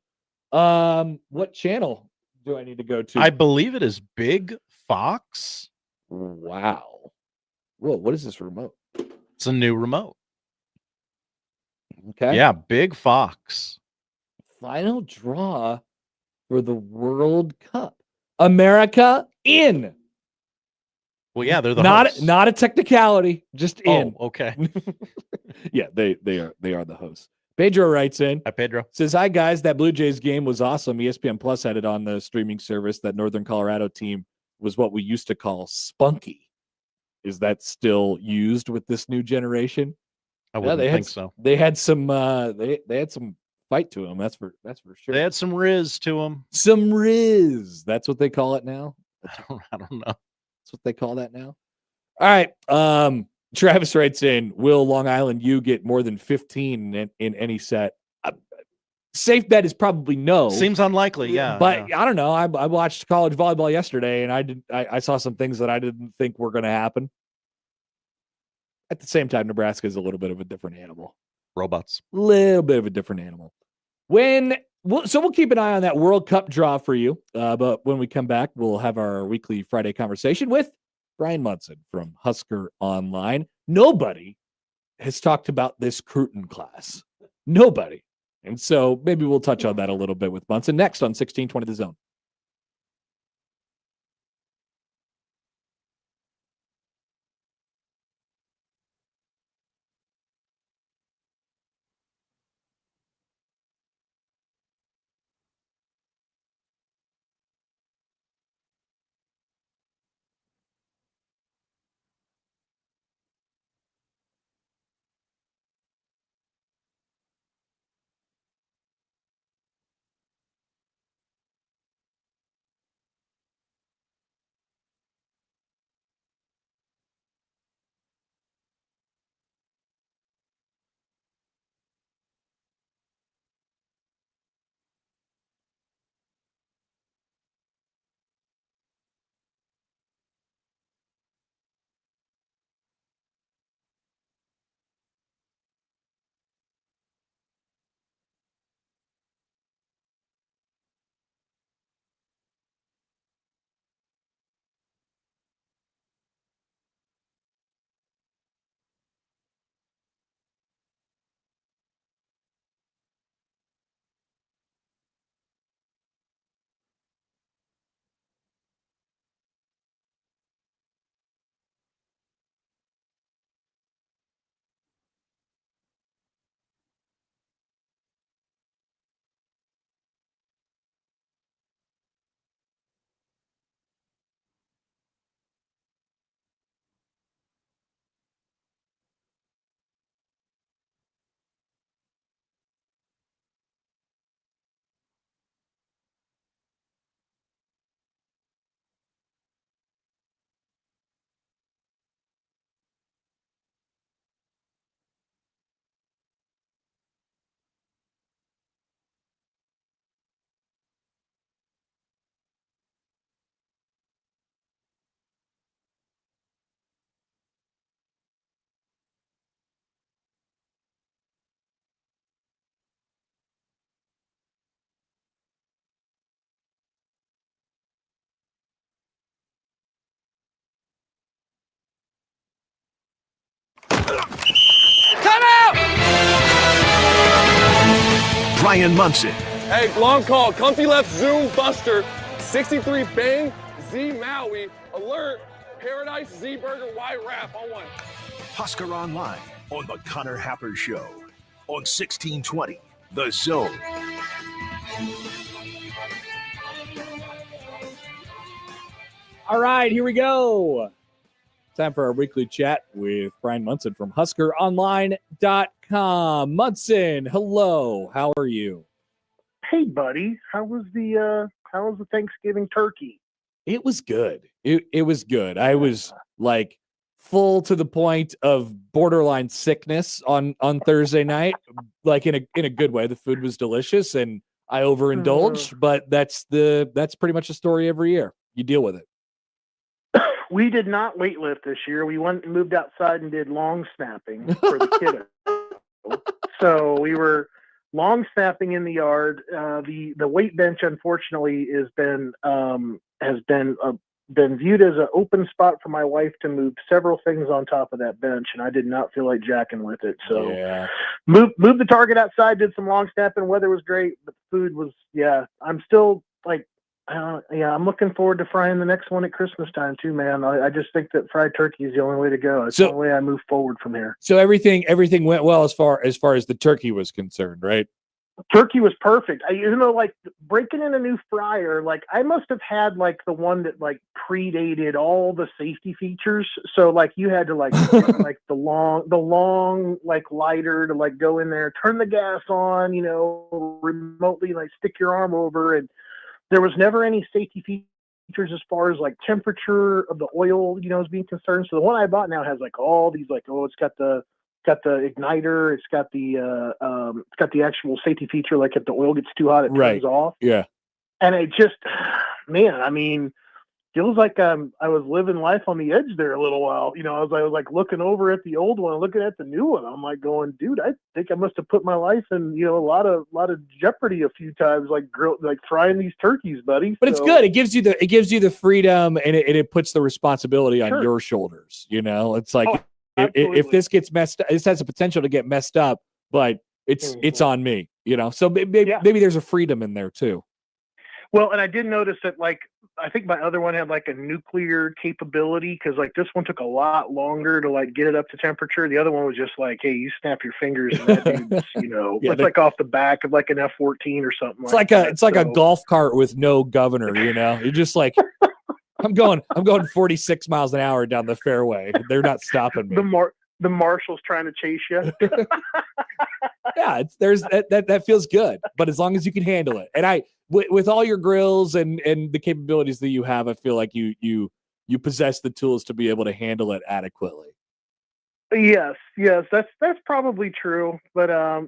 S5: What channel do I need to go to?
S6: I believe it is Big Fox.
S5: Wow. Whoa, what is this remote?
S6: It's a new remote.
S5: Okay.
S6: Yeah, Big Fox.
S5: Final draw for the World Cup. America in.
S6: Well, yeah, they're the hosts.
S5: Not a technicality, just in.
S6: Oh, okay.
S5: Yeah, they are the hosts. Pedro writes in.
S6: Hi, Pedro.
S5: Says, hi, guys. That Blue Jays game was awesome. ESPN Plus had it on the streaming service. That Northern Colorado team was what we used to call spunky. Is that still used with this new generation?
S6: I wouldn't think so.
S5: They had some they had some fight to them. That's for sure.
S6: They had some riz to them.
S5: Some riz. That's what they call it now.
S6: I don't know.
S5: That's what they call that now. All right. Travis writes in, will Long Island U get more than 15 in any set? Safe bet is probably no.
S6: Seems unlikely, yeah.
S5: But
S6: yeah.
S5: I don't know. I watched college volleyball yesterday, and I saw some things that I didn't think were going to happen. At the same time, Nebraska is a little bit of a different animal.
S6: Robots.
S5: Little bit of a different animal. So we'll keep an eye on that World Cup draw for you. But when we come back, we'll have our weekly Friday conversation with Bryan Munson from Husker Online. Nobody has talked about this Cruton class. Nobody. And so maybe we'll touch on that a little bit with Munson next on 1620 The Zone.
S2: Bryan Munson.
S11: Hey, long call. Comfy left zoom buster. 63 bang. Z Maui. Alert. Paradise Z Burger Y Wrap on one.
S2: Husker Online on the Connor Happer Show on 1620 The Zone.
S5: All right, here we go. Time for our weekly chat with Bryan Munson from HuskerOnline.com. Munson, hello. How are you?
S12: Hey, buddy. How was the Thanksgiving turkey?
S5: It was good. It was good. I was like full to the point of borderline sickness on Thursday night, like in a good way. The food was delicious and I overindulged, but that's pretty much the story every year. You deal with it.
S12: We did not weightlift this year. We went and moved outside and did long snapping for the kiddos. So we were long snapping in the yard. The weight bench, unfortunately, has been viewed as an open spot for my wife to move several things on top of that bench, and I did not feel like jacking with it. So moved the target outside, did some long snapping. Weather was great, but the food was I'm still like. I'm looking forward to frying the next one at Christmas time too, man. I just think that fried turkey is the only way to go. It's the only way I move forward from here.
S5: So everything went well as far as the turkey was concerned, right?
S12: Turkey was perfect. Like breaking in a new fryer, like I must have had like the one that like predated all the safety features. So like you had to like like the long like lighter to like go in there, turn the gas on, remotely like stick your arm over, and there was never any safety features as far as like temperature of the oil, is being concerned. So the one I bought now has like all these like, it's got the igniter, it's got the actual safety feature, like if the oil gets too hot, it turns off.
S5: Yeah.
S12: And it just, man, I mean, feels like I was living life on the edge there a little while. I was like looking over at the old one, looking at the new one. I'm like going, dude, I think I must have put my life in, a lot of jeopardy a few times, like frying these turkeys, buddy.
S5: But it's good. It gives you the freedom, and it puts the responsibility on your shoulders. It's like if this gets messed up, this has the potential to get messed up, but it's on me. So maybe there's a freedom in there too.
S12: Well, and I did notice that, like, I think my other one had like a nuclear capability, because like this one took a lot longer to like get it up to temperature. The other one was just like, hey, you snap your fingers and that dude's, it's like off the back of like an F-14 or something.
S5: It's like a golf cart with no governor. You're just like, I'm going 46 miles an hour down the fairway. They're not stopping me.
S12: The marshal's trying to chase you.
S5: Yeah, there's that feels good, but as long as you can handle it, and with all your grills and the capabilities that you have, I feel like you possess the tools to be able to handle it adequately.
S12: Yes, that's probably true. But I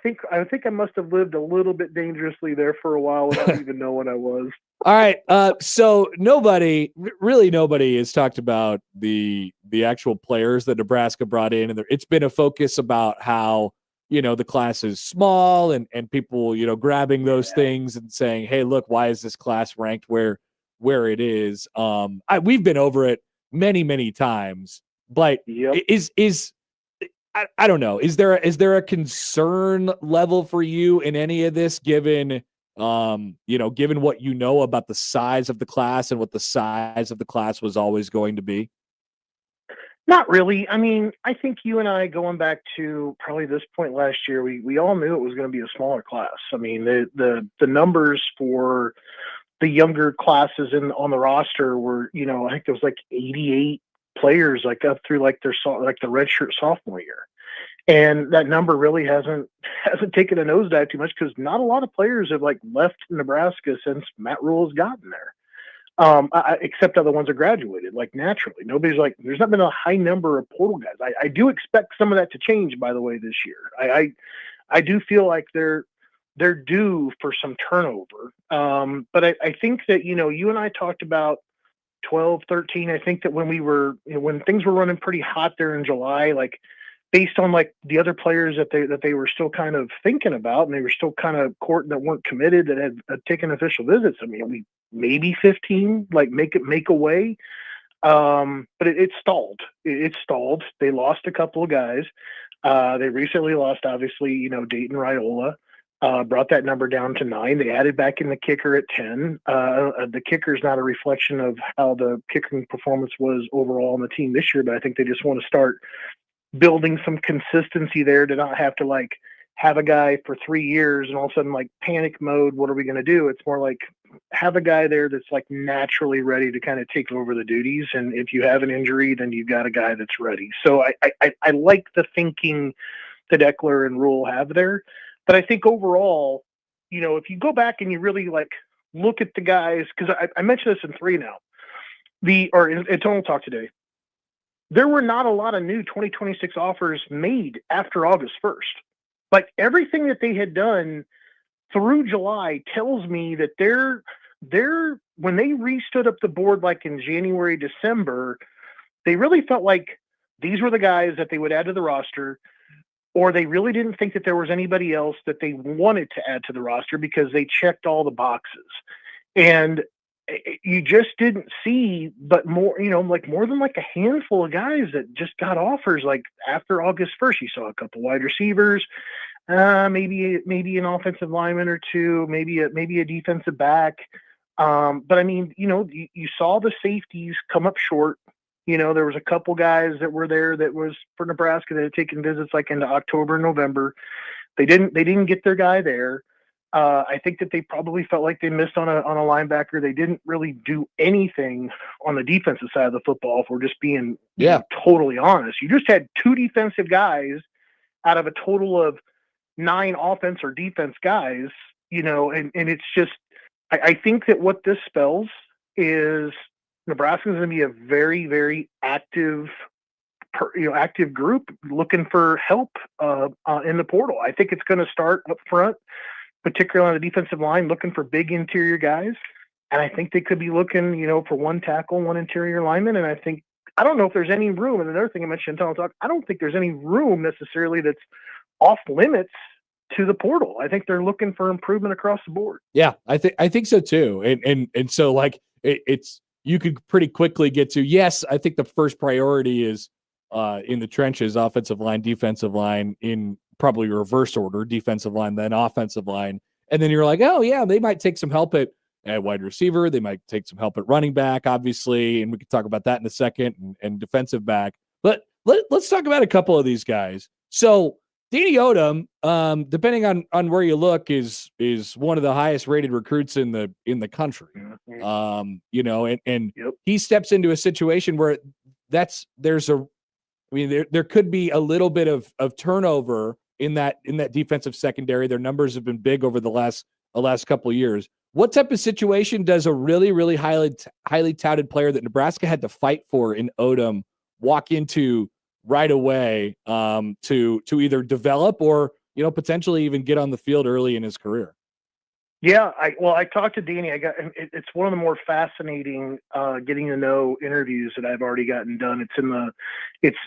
S12: think I must have lived a little bit dangerously there for a while without even knowing I was.
S5: All right, so nobody has talked about the actual players that Nebraska brought in, and it's been a focus about how the class is small and people grabbing those things and saying, hey, look, why is this class ranked where it is? We've been over it many times. But I don't know. Is there a concern level for you in any of this, given given what about the size of the class and what the size of the class was always going to be?
S12: Not really. I mean, I think you and I, going back to probably this point last year, we all knew it was going to be a smaller class. I mean, the numbers for the younger classes on the roster were, I think there was like 88 players, like up through like the redshirt sophomore year, and that number really hasn't taken a nosedive too much, because not a lot of players have like left Nebraska since Matt Rule has gotten there. Except other ones are graduated, like naturally. Nobody's like, there's not been a high number of portal guys. I do expect some of that to change, by the way, this year. I do feel like they're due for some turnover. But I think that, you and I talked about 12, 13. I think that when things were running pretty hot there in July, like based on like the other players that they were still kind of thinking about, and they were still kind of courting that weren't committed, that had taken official visits. I mean, we maybe 15, like make a way. But it stalled. It stalled. They lost a couple of guys. They recently lost, obviously, Dayton Raiola. brought that number down to 9. They added back in the kicker at 10. The kicker is not a reflection of how the kicking performance was overall on the team this year, but I think they just want to start building some consistency there to not have to like have a guy for 3 years and all of a sudden like panic mode. What are we going to do? It's more like have a guy there that's like naturally ready to kind of take over the duties. And if you have an injury, then you've got a guy that's ready. So I like the thinking that Eckler and Rule have there. But I think overall, you know, if you go back and you really like look at the guys, because I mentioned this in 3 now, in Total Talk today, there were not a lot of new 2026 offers made after August 1st. Like everything that they had done through July tells me that they're when they restood up the board like in January, December, they really felt like these were the guys that they would add to the roster, or they really didn't think that there was anybody else that they wanted to add to the roster because they checked all the boxes. And you just didn't see, but more, you know, like more than like a handful of guys that just got offers. Like after August 1st, you saw a couple wide receivers, maybe an offensive lineman or two, maybe a defensive back. But I mean, you know, you saw the safeties come up short. You know, there was a couple guys that were there that was for Nebraska that had taken visits like into October and November. They didn't get their guy there. I think that they probably felt like they missed on a linebacker. They didn't really do anything on the defensive side of the football, if we're just being totally honest. You just had 2 defensive guys out of a total of 9 offense or defense guys, you know, and it's just I think that what this spells is Nebraska is going to be a very, very active group looking for help in the portal. I think it's going to start up front, particularly on the defensive line, looking for big interior guys. And I think they could be looking, you know, for 1 tackle, 1 interior lineman. And I don't know if there's any room. And another thing I mentioned in Tunnel Talk, I don't think there's any room necessarily that's off limits to the portal. I think they're looking for improvement across the board.
S5: Yeah, I think so too. And so like it's you could pretty quickly get to, yes, I think the first priority is in the trenches, offensive line, defensive line, in probably reverse order, defensive line, then offensive line. And then you're like, oh yeah, they might take some help at wide receiver. They might take some help at running back, obviously. And we could talk about that in a second, and defensive back. But let's talk about a couple of these guys. So Danny Odom, depending on where you look, is one of the highest rated recruits in the country. You know, and
S12: Yep.
S5: he steps into a situation where there could be a little bit of turnover in that defensive secondary. Their numbers have been big over the last couple of years. What type of situation does a really, really highly touted player that Nebraska had to fight for in Odom walk into right away to either develop or, you know, potentially even get on the field early in his career?
S12: Yeah, I talked to Danny. It's one of the more fascinating getting to know interviews that I've already gotten done. It's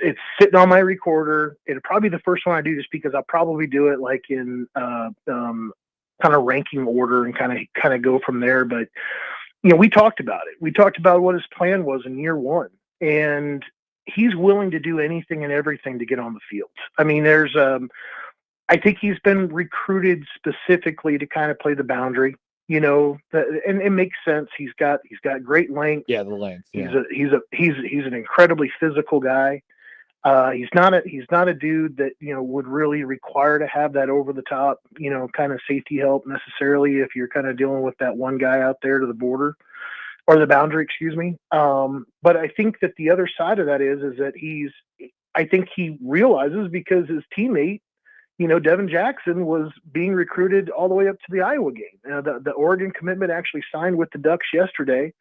S12: sitting on my recorder. It'll probably be the first one I do, just because I'll probably do it like in kind of ranking order and kind of go from there. But you know, we talked about it. We talked about what his plan was in year 1, and he's willing to do anything and everything to get on the field. I mean, I think he's been recruited specifically to kind of play the boundary, you know, and it makes sense. He's got great length.
S5: Yeah, the length. Yeah.
S12: He's an incredibly physical guy. He's not a dude that, you know, would really require to have that over the top, you know, kind of safety help necessarily if you're kind of dealing with that one guy out there to the border or the boundary, excuse me. But I think that the other side of that is that I think he realizes, because his teammate, you know, Devin Jackson, was being recruited all the way up to the Iowa game. The Oregon commitment actually signed with the Ducks yesterday,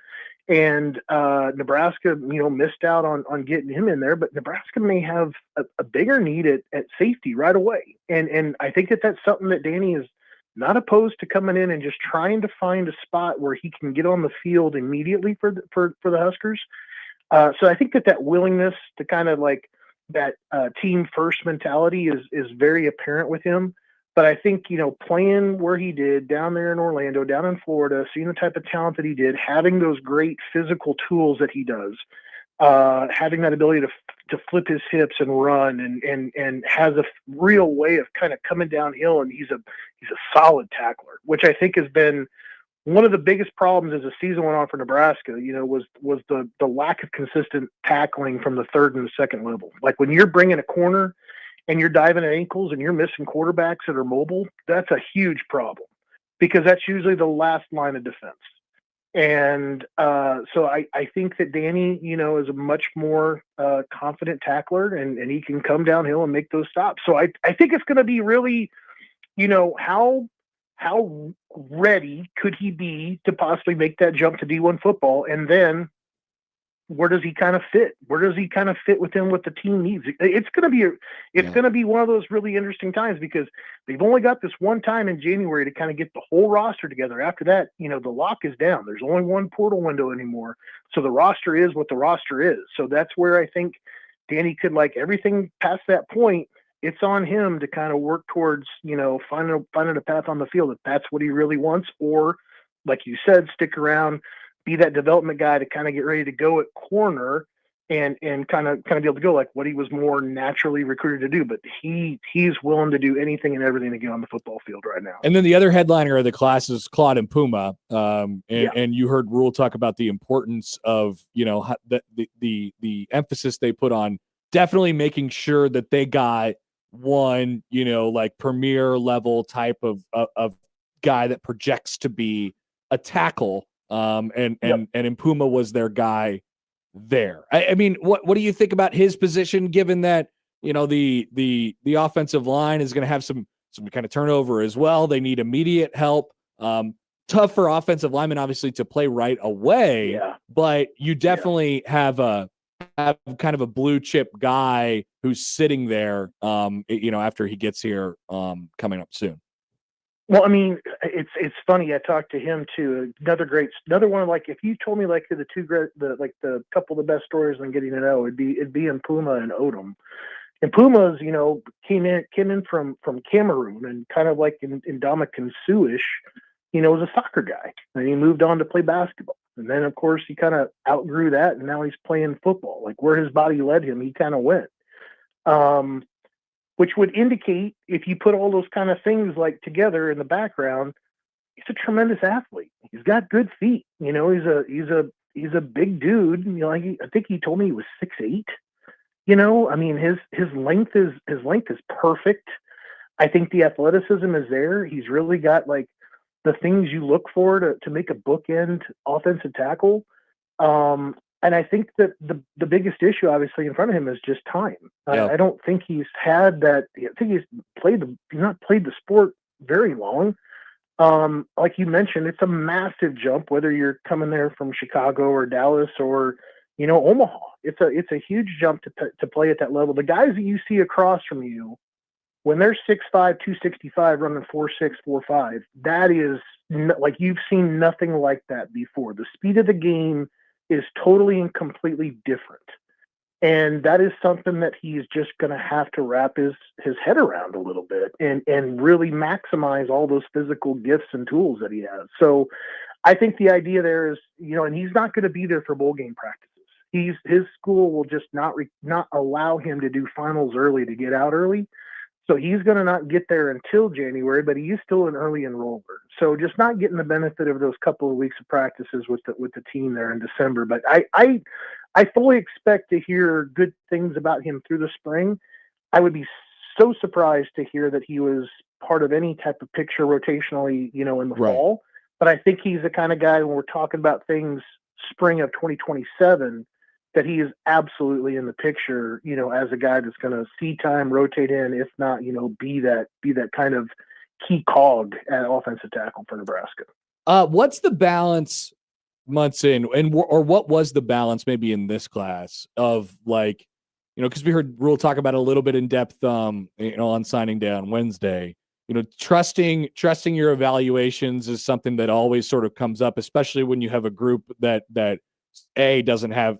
S12: and Nebraska, you know, missed out on getting him in there. But Nebraska may have a bigger need at safety right away, and I think that's something that Danny is not opposed to coming in and just trying to find a spot where he can get on the field immediately for the Huskers. So I think that willingness to kind of like that team first mentality is very apparent with him. But I think, you know, playing where he did down there in Orlando, down in Florida, seeing the type of talent that he did, having those great physical tools that he does, having that ability flip his hips and run, and has a real way of kind of coming downhill, and he's a solid tackler, which I think has been one of the biggest problems as the season went on for Nebraska, was the lack of consistent tackling from the third and the second level. Like when you're bringing a corner and you're diving at ankles and you're missing quarterbacks that are mobile, that's a huge problem because that's usually the last line of defense. And so I think that Danny, is a much more confident tackler, and he can come downhill and make those stops. So I think it's going to be really, how ready could he be to possibly make that jump to D1 football? And then where does he kind of fit? Where does he kind of fit within what the team needs? It's going to be one of those really interesting times because they've only got this one time in January to kind of get the whole roster together. After that, the lock is down. There's only one portal window anymore. So the roster is what the roster is. So that's where I think Danny could, like everything past that point, it's on him to kind of work towards, finding a path on the field if that's what he really wants, or like you said, stick around, be that development guy to kind of get ready to go at corner and kind of be able to go like what he was more naturally recruited to do. But he's willing to do anything and everything to get on the football field right now.
S5: And then the other headliner of the class is Claude and Puma. And you heard Rule talk about the importance of, the emphasis they put on definitely making sure that they got one, like premier level type of guy that projects to be a tackle. And Puma was their guy there. I mean, what do you think about his position, given that, the offensive line is going to have some kind of turnover as well. They need immediate help. Tough for offensive linemen, obviously, to play right away, but you definitely have kind of a blue chip guy who's sitting there, after he gets here, coming up soon.
S12: Well, I mean, it's funny. I talked to him too. Another one. Like if you told me like the couple of the best stories on getting to know, it'd be in Puma and Odom. And Puma's, came in from Cameroon and kind of like in Ndamukong Suh-ish, was a soccer guy, and he moved on to play basketball. And then of course he kind of outgrew that, and now he's playing football. Like where his body led him, he kind of went. Which would indicate, if you put all those kind of things like together in the background, he's a tremendous athlete. He's got good feet. He's a big dude. I think he told me he was 6'8". I mean, his length is perfect. I think the athleticism is there. He's really got like the things you look for to make a bookend offensive tackle. And I think that the biggest issue, obviously, in front of him is just time. I don't think he's had that. I think he's not played the sport very long. Like you mentioned, it's a massive jump, whether you're coming there from Chicago or Dallas or, Omaha. It's a huge jump to play at that level. The guys that you see across from you, when they're 6'5", 265, running 4'6", 4'5", that is like you've seen nothing like that before. The speed of the game is totally and completely different. And that is something that he's just going to have to wrap his head around a little bit and really maximize all those physical gifts and tools that he has. So I think the idea there is, and he's not going to be there for bowl game practices. His school will just not allow him to do finals early to get out early. So he's going to not get there until January, but he is still an early enroller. So just not getting the benefit of those couple of weeks of practices with the team there in December. But I fully expect to hear good things about him through the spring. I would be so surprised to hear that he was part of any type of picture rotationally, in the fall. But I think he's the kind of guy, when we're talking about things spring of 2027, that he is absolutely in the picture, as a guy that's going to see time, rotate in, if not, be that kind of key cog at offensive tackle for Nebraska.
S5: What's the balance, Munson, or what was the balance maybe in this class of like, because we heard Rule talk about it a little bit in depth, on signing day on Wednesday. Trusting your evaluations is something that always sort of comes up, especially when you have a group that doesn't have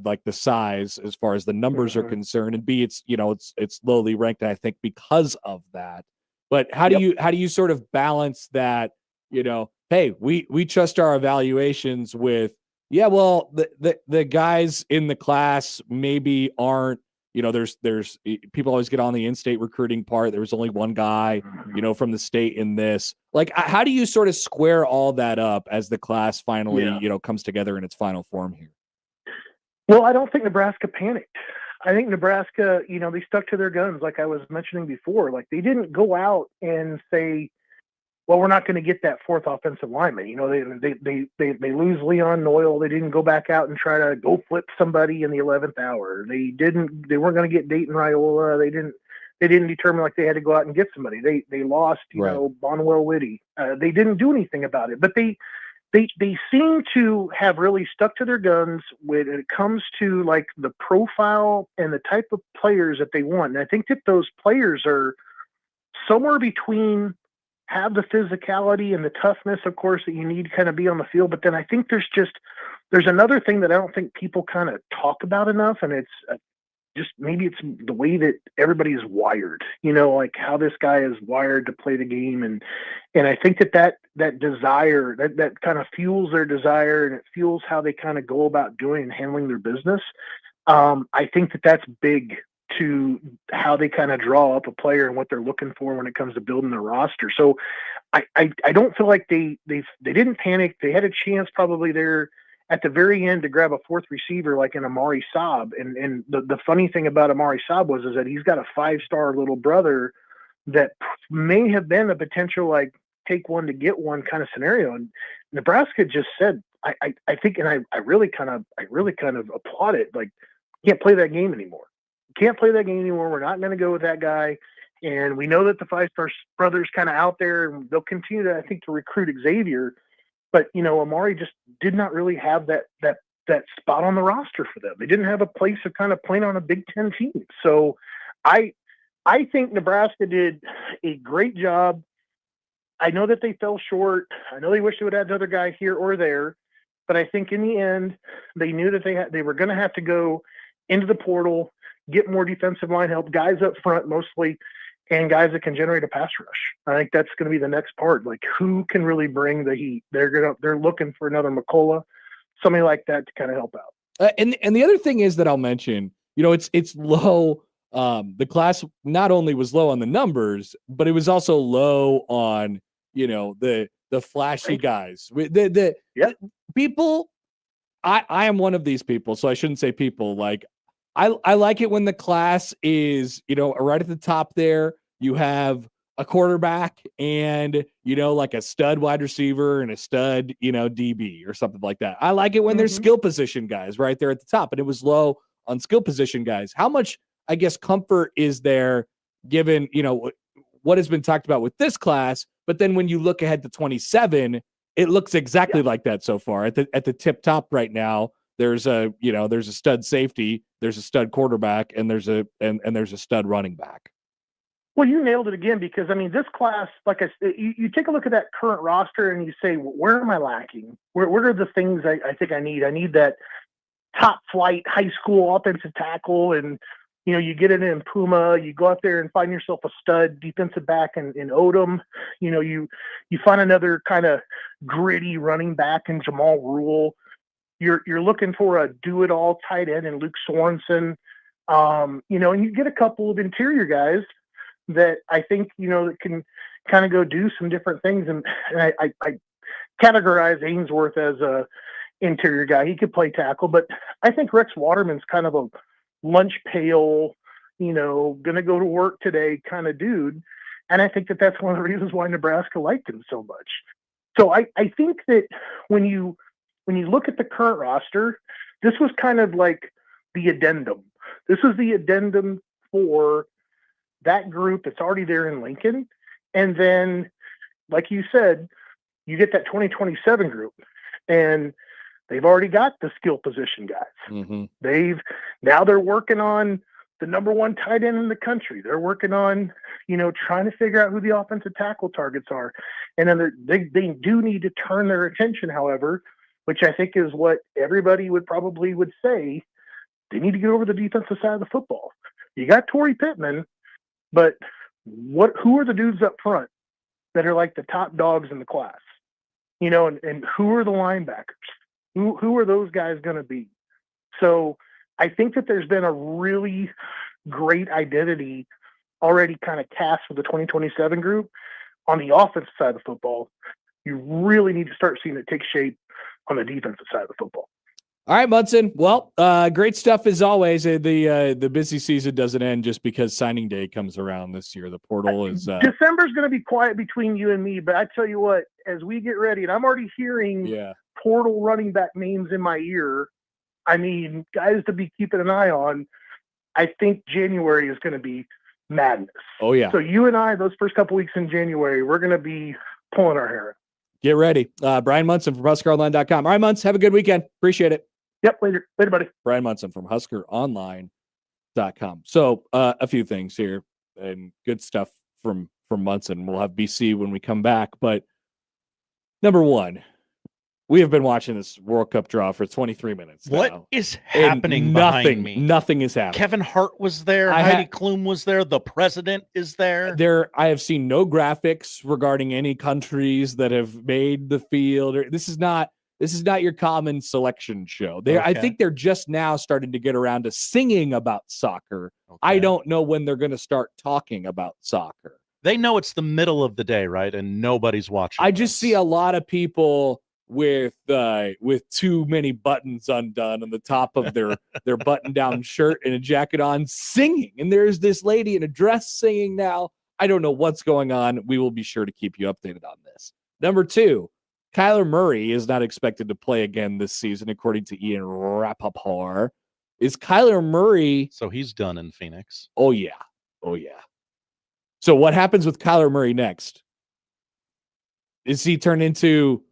S5: like the size as far as the numbers are concerned, and B, it's lowly ranked, I think, because of that. But how do you sort of balance that, hey, we trust our evaluations with, Yeah, well, the guys in the class maybe aren't, there's people always get on the in-state recruiting part. There was only one guy, from the state in this. Like, how do you sort of square all that up as the class finally, comes together in its final form here?
S12: Well, I don't think Nebraska panicked. I think Nebraska, they stuck to their guns, like I was mentioning before. Like, they didn't go out and say, well, we're not going to get that fourth offensive lineman. They lose Leon Noyle. They didn't go back out and try to go flip somebody in the 11th hour. They weren't going to get Dayton Raiola. They didn't determine like they had to go out and get somebody. They lost, Bonwell Whitty. They didn't do anything about it, but they seem to have really stuck to their guns when it comes to like the profile and the type of players that they want. And I think that those players are somewhere between have the physicality and the toughness, of course, that you need to kind of be on the field. But then I think there's another thing that I don't think people kind of talk about enough. And it's just, maybe it's the way that everybody is wired, like how this guy is wired to play the game. And I think that desire, that kind of fuels their desire, and it fuels how they kind of go about doing and handling their business. I think that's big to how they kind of draw up a player and what they're looking for when it comes to building their roster. So I don't feel like they didn't panic. They had a chance probably there at the very end to grab a fourth receiver like an Amari Saab. And the funny thing about Amari Saab is that he's got a 5-star little brother that may have been a potential like take one to get one kind of scenario. And Nebraska just said, I think, and I really kind of applaud it. Like, can't play that game anymore. Can't play that game anymore. We're not going to go with that guy. And we know that the 5-star brother's kind of out there, and they'll continue to, I think, to recruit Xavier. But, Amari just did not really have that spot on the roster for them. They didn't have a place of kind of playing on a Big Ten team. So I think Nebraska did a great job. I know that they fell short. I know they wish they would have another guy here or there. But I think in the end, they knew that they were going to have to go into the portal, get more defensive line help, guys up front mostly, and guys that can generate a pass rush. I think that's going to be the next part. Like, who can really bring the heat? They're looking for another McCullough, somebody like that to kind of help out.
S5: And the other thing is that I'll mention, it's low. The class not only was low on the numbers, but it was also low on, the flashy guys. The people. I am one of these people, so I shouldn't say people. Like, I like it when the class is, right at the top there. You have a quarterback and, like a stud wide receiver and a stud, DB or something like that. I like it when there's skill position guys right there at the top, and it was low on skill position guys. How much, I guess, comfort is there given, what has been talked about with this class? But then when you look ahead to 27, it looks exactly like that so far at the tip top right now. There's a stud safety, there's a stud quarterback, and there's a stud running back.
S12: Well, you nailed it again, because this class, like I said, you take a look at that current roster and you say, where am I lacking? Where are the things I think I need? I need that top flight high school offensive tackle, and you get it in Puma. You go out there and find yourself a stud defensive back in Odom. You find another kind of gritty running back in Jamal Rule. You're looking for a do-it-all tight end in Luke Sorensen, and you get a couple of interior guys that I think, that can kind of go do some different things. And I categorize Ainsworth as a interior guy. He could play tackle, but I think Rex Waterman's kind of a lunch pail, going to go to work today kind of dude. And I think that's one of the reasons why Nebraska liked him so much. So I think that when you look at the current roster, this was kind of like the addendum. This was the addendum for that group that's already there in Lincoln. And then, like you said, you get that 2027 group, and they've already got the skill position guys. Now they're working on the number one tight end in the country. They're working on, trying to figure out who the offensive tackle targets are. And then they do need to turn their attention, however, which I think is what everybody would say, they need to get over the defensive side of the football. You got Torrey Pittman, but who are the dudes up front that are like the top dogs in the class? And who are the linebackers? Who are those guys going to be? So I think that there's been a really great identity already kind of cast for the 2027 group on the offensive side of the football. You really need to start seeing it take shape on the defensive side of the football.
S5: All right, Munson. Well, great stuff as always. The busy season doesn't end just because signing day comes around this year. The portal is
S12: December's going to be quiet between you and me, but I tell you what, as we get ready, and I'm already hearing portal running back names in my ear. I mean, guys to be keeping an eye on. I think January is going to be madness.
S5: Oh yeah.
S12: So you and I, those first couple weeks in January, we're going to be pulling our hair.
S5: Get ready. Bryan Munson from HuskerOnline.com. All right, Munson, have a good weekend. Appreciate it.
S12: Yep, later, buddy.
S5: Bryan Munson from HuskerOnline.com. So a few things here and good stuff from Munson. We'll have BC when we come back. But number one, we have been watching this World Cup draw for 23 minutes now.
S6: What is happening behind me?
S5: Nothing is happening.
S6: Kevin Hart was there. Heidi Klum was there. The president is there.
S5: I have seen no graphics regarding any countries that have made the field. This is not your common selection show. I think they're just now starting to get around to singing about soccer. Okay. I don't know when they're going to start talking about soccer.
S6: They know it's the middle of the day, right? And nobody's watching.
S5: I just see a lot of people with too many buttons undone on the top of their button-down shirt and a jacket on, singing. And there's this lady in a dress singing now. I don't know what's going on. We will be sure to keep you updated on this. Number two, Kyler Murray is not expected to play again this season, according to Ian Rappaport. Is Kyler Murray...
S6: So he's done in Phoenix.
S5: Oh, yeah. So what happens with Kyler Murray next? Is he turned into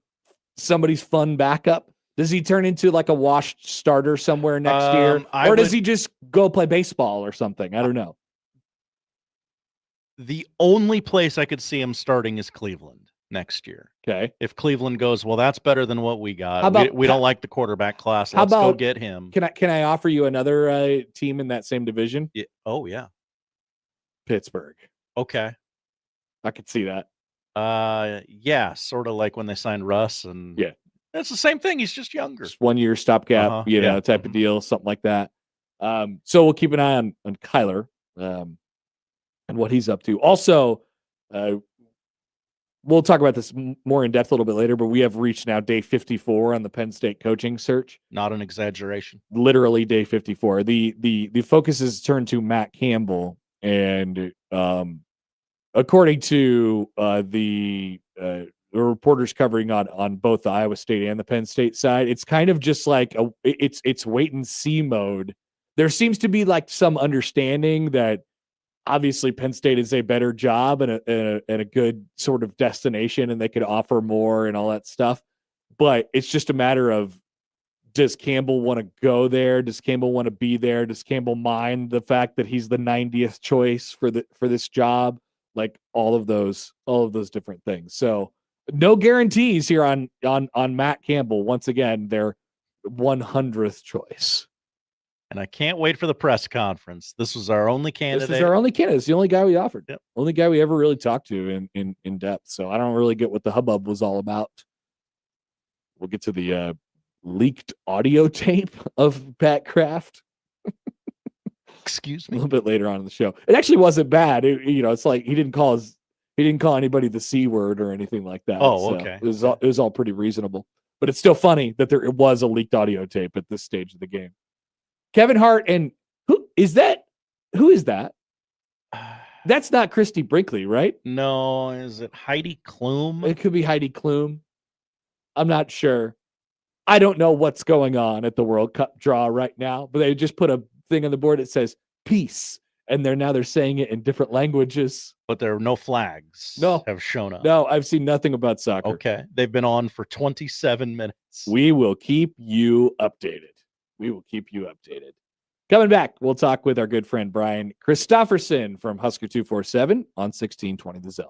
S5: somebody's fun backup? Does he turn into like a washed starter somewhere next year? Or does he just go play baseball or something? I don't know.
S6: The only place I could see him starting is Cleveland next year.
S5: Okay.
S6: If Cleveland goes, well, that's better than what we got. We don't like the quarterback class. Let's go get him.
S5: Can I offer you another team in that same division?
S6: Yeah. Oh, yeah.
S5: Pittsburgh.
S6: Okay.
S5: I could see that.
S6: Yeah, sort of like when they signed Russ, and it's the same thing. He's just younger.
S5: Just 1 year stopgap, type of deal, something like that. So we'll keep an eye on Kyler and what he's up to. Also, we'll talk about this more in depth a little bit later, but we have reached now day 54 on the Penn State coaching search.
S6: Not an exaggeration.
S5: Literally day 54. The focus is turned to Matt Campbell, and according to the reporters covering on both the Iowa State and the Penn State side, it's kind of just like it's wait and see mode. There seems to be like some understanding that obviously Penn State is a better job and a good sort of destination, and they could offer more and all that stuff. But it's just a matter of, does Campbell want to go there? Does Campbell want to be there? Does Campbell mind the fact that he's the 90th choice for this job? Like all of those different things. So no guarantees here on Matt Campbell. Once again, their 100th choice.
S6: And I can't wait for the press conference. This was our only candidate.
S5: This is our only candidate. It's the only guy we offered.
S6: Yep.
S5: Only guy we ever really talked to in depth. So I don't really get what the hubbub was all about. We'll get to the leaked audio tape of Pat Kraft.
S6: Excuse
S5: A
S6: me.
S5: little bit later on in the show. It actually wasn't bad. It's like he didn't call anybody the C word or anything like that.
S6: Oh,
S5: so
S6: okay.
S5: It was all pretty reasonable. But it's still funny that it was a leaked audio tape at this stage of the game. Kevin Hart, and who is that? That's not Christy Brinkley, right?
S6: No, is it Heidi Klum?
S5: It could be Heidi Klum. I'm not sure. I don't know what's going on at the World Cup draw right now, but they just put a thing on the board that says peace, and they're saying it in different languages.
S6: But there are no flags. Have shown up.
S5: No, I've seen nothing about soccer.
S6: Okay, they've been on for 27 minutes.
S5: We will keep you updated. Coming back, we'll talk with our good friend Brian Christopherson from Husker 247 on 1620 The Zone.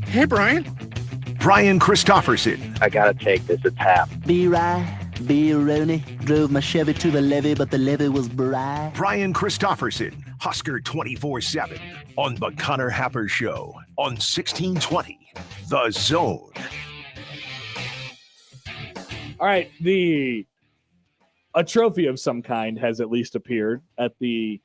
S1: Hey, Brian.
S2: Bryan Christopherson,
S13: I gotta take this. It's half.
S14: B. Rooney drove my Chevy to the levee, but the levee was dry.
S2: Bryan Christopherson, Husker 24/7 on the Connor Happer Show on 1620 The Zone.
S5: All right, a trophy of some kind has at least appeared at the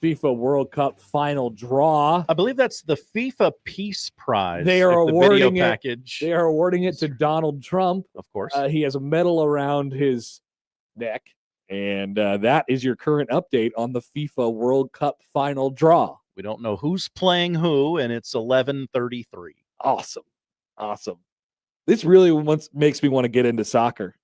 S5: FIFA World Cup final draw.
S6: I believe that's the FIFA Peace Prize.
S5: They are
S6: the
S5: awarding
S6: video
S5: it.
S6: package.
S5: They are awarding it to Donald Trump.
S6: Of course.
S5: He has a medal around his neck, and that is your current update on the FIFA World Cup final draw.
S6: We don't know who's playing who, and it's 11:33.
S5: Awesome. This really makes me want to get into soccer.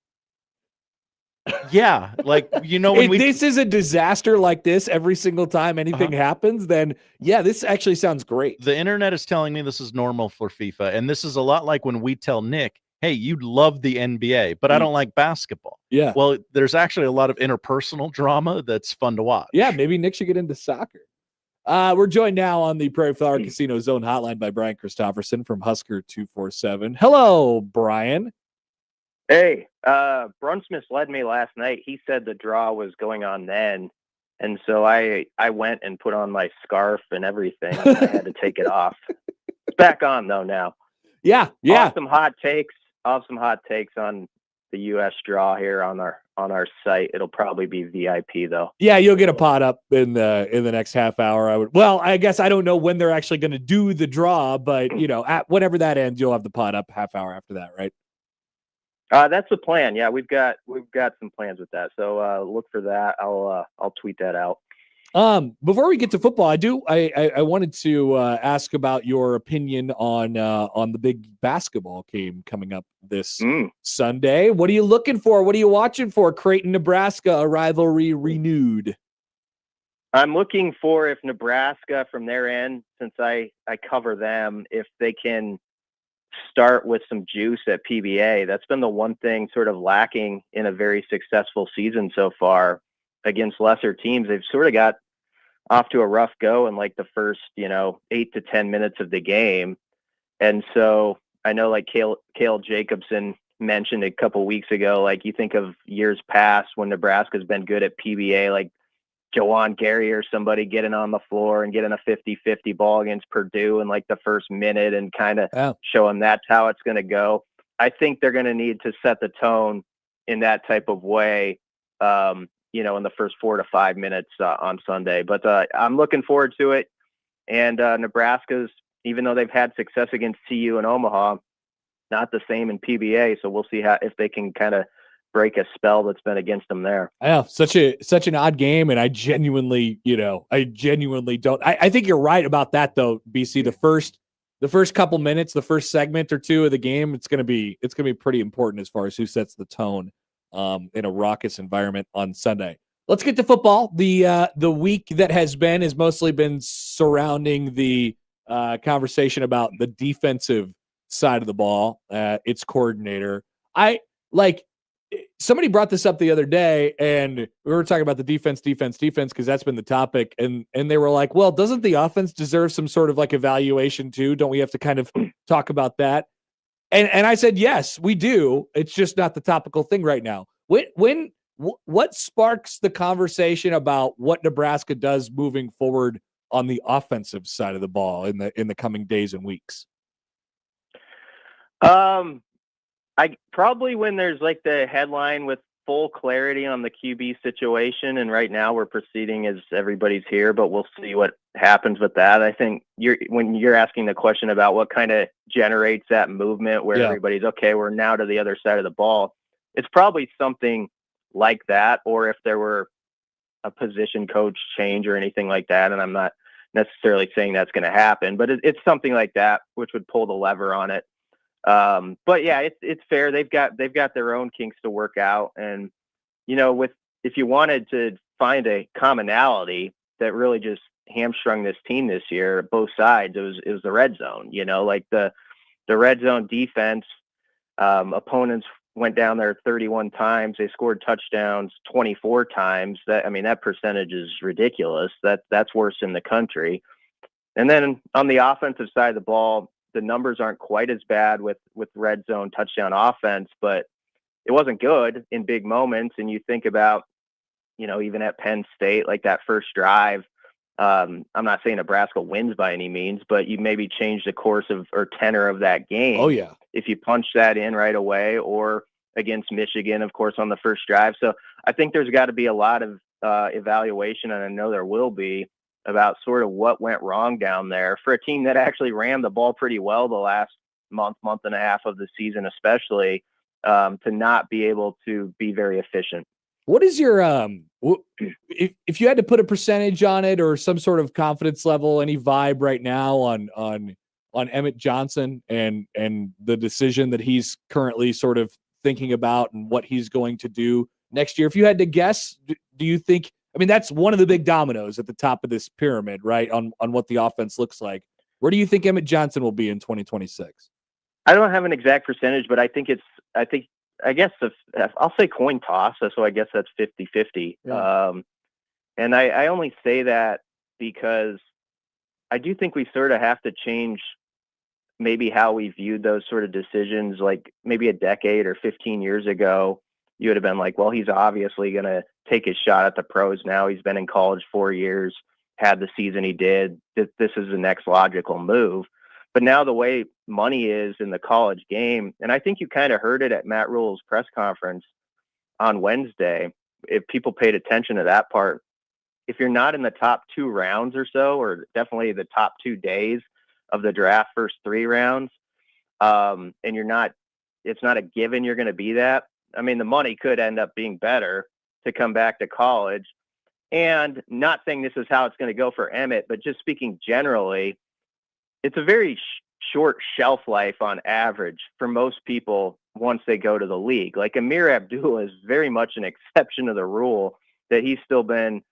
S6: Yeah, like, when
S5: this is a disaster like this every single time anything happens, then yeah, this actually sounds great.
S6: The internet is telling me this is normal for FIFA, and this is a lot like when we tell Nick, hey, you love the NBA, but I don't like basketball.
S5: Yeah.
S6: Well, there's actually a lot of interpersonal drama that's fun to watch.
S5: Yeah, maybe Nick should get into soccer. We're joined now on the Prairie Flower Casino Zone hotline by Bryan Christopherson from Husker 247. Hello, Brian.
S13: Hey, Brunsmith led me last night. He said the draw was going on then. And so I went and put on my scarf and everything. And I had to take it off. It's back on though now.
S5: Yeah.
S13: Awesome hot takes on the U.S. draw here on our site. It'll probably be VIP though.
S5: Yeah, you'll get a pot up in the next half hour. I guess I don't know when they're actually going to do the draw, but at whenever that ends, you'll have the pot up half hour after that, right?
S13: That's the plan. Yeah, we've got some plans with that. So look for that. I'll tweet that out.
S5: Before we get to football, I wanted to ask about your opinion on the big basketball game coming up this Sunday. What are you looking for? What are you watching for? Creighton, Nebraska, a rivalry renewed.
S13: I'm looking for if Nebraska, from their end, since I cover them, if they can start with some juice at PBA. That's been the one thing sort of lacking in a very successful season so far against lesser teams. They've sort of got off to a rough go in like the first, 8 to 10 minutes of the game. And so I know like Cale Jacobson mentioned a couple weeks ago, like you think of years past when Nebraska's been good at PBA, like Jawan Gary or somebody getting on the floor and getting a 50-50 ball against Purdue in like the first minute and kind of show them that's how it's going to go. I think they're going to need to set the tone in that type of way, in the first 4 to 5 minutes on Sunday. But I'm looking forward to it. And Nebraska's, even though they've had success against CU and Omaha, not the same in PBA. So we'll see if they can kind of break a spell that's been against them there.
S5: Yeah, such an odd game, and I genuinely don't. I think you're right about that though, BC. The first couple minutes, the first segment or two of the game, it's gonna be pretty important as far as who sets the tone in a raucous environment on Sunday. Let's get to football. The week that has mostly been surrounding the conversation about the defensive side of the ball, its coordinator. Somebody brought this up the other day, and we were talking about the defense, because that's been the topic. And they were like, well, doesn't the offense deserve some sort of like evaluation too? Don't we have to kind of talk about that? And I said, yes, we do. It's just not the topical thing right now. What sparks the conversation about what Nebraska does moving forward on the offensive side of the ball in the coming days and weeks?
S13: I probably when there's like the headline with full clarity on the QB situation, and right now we're proceeding as everybody's here, but we'll see what happens with that. I think when you're asking the question about what kind of generates that movement where everybody's okay, we're now to the other side of the ball. It's probably something like that, or if there were a position coach change or anything like that, and I'm not necessarily saying that's going to happen, but it's something like that which would pull the lever on it. But yeah, it's fair. They've got their own kinks to work out. And, if you wanted to find a commonality that really just hamstrung this team this year, both sides, it was the red zone, like the red zone defense, opponents went down there 31 times. They scored touchdowns 24 times. That percentage is ridiculous. That's worse in the country. And then on the offensive side of the ball, the numbers aren't quite as bad with red zone touchdown offense, but it wasn't good in big moments. And you think about, even at Penn State, like that first drive, I'm not saying Nebraska wins by any means, but you maybe change the course or tenor of that game.
S5: Oh yeah.
S13: If you punch that in right away, or against Michigan, of course, on the first drive. So I think there's got to be a lot of evaluation, and I know there will be, about sort of what went wrong down there for a team that actually ran the ball pretty well the last month and a half of the season, especially, to not be able to be very efficient.
S5: What is your if you had to put a percentage on it, or some sort of confidence level, any vibe right now on Emmett Johnson and the decision that he's currently sort of thinking about and what he's going to do next year? If you had to guess, do you think, I mean, that's one of the big dominoes at the top of this pyramid, right? On what the offense looks like. Where do you think Emmett Johnson will be in 2026?
S13: I don't have an exact percentage, but I guess I'll say coin toss. So I guess that's 50-50.
S5: Yeah.
S13: And I only say that because I do think we sort of have to change maybe how we viewed those sort of decisions. Like maybe a decade or 15 years ago, you would have been like, well, he's obviously going to take his shot at the pros now. He's been in college 4 years, had the season he did. This is the next logical move. But now the way money is in the college game, and I think you kind of heard it at Matt Rule's press conference on Wednesday, if people paid attention to that part, if you're not in the top 2 rounds or so, or definitely the top 2 days of the draft, first 3 rounds, and it's not a given you're going to be that. I mean, the money could end up being better to come back to college. And not saying this is how it's going to go for Emmett, but just speaking generally, it's a very short shelf life on average for most people once they go to the league. Like Amir Abdullah is very much an exception to the rule, that he's still been,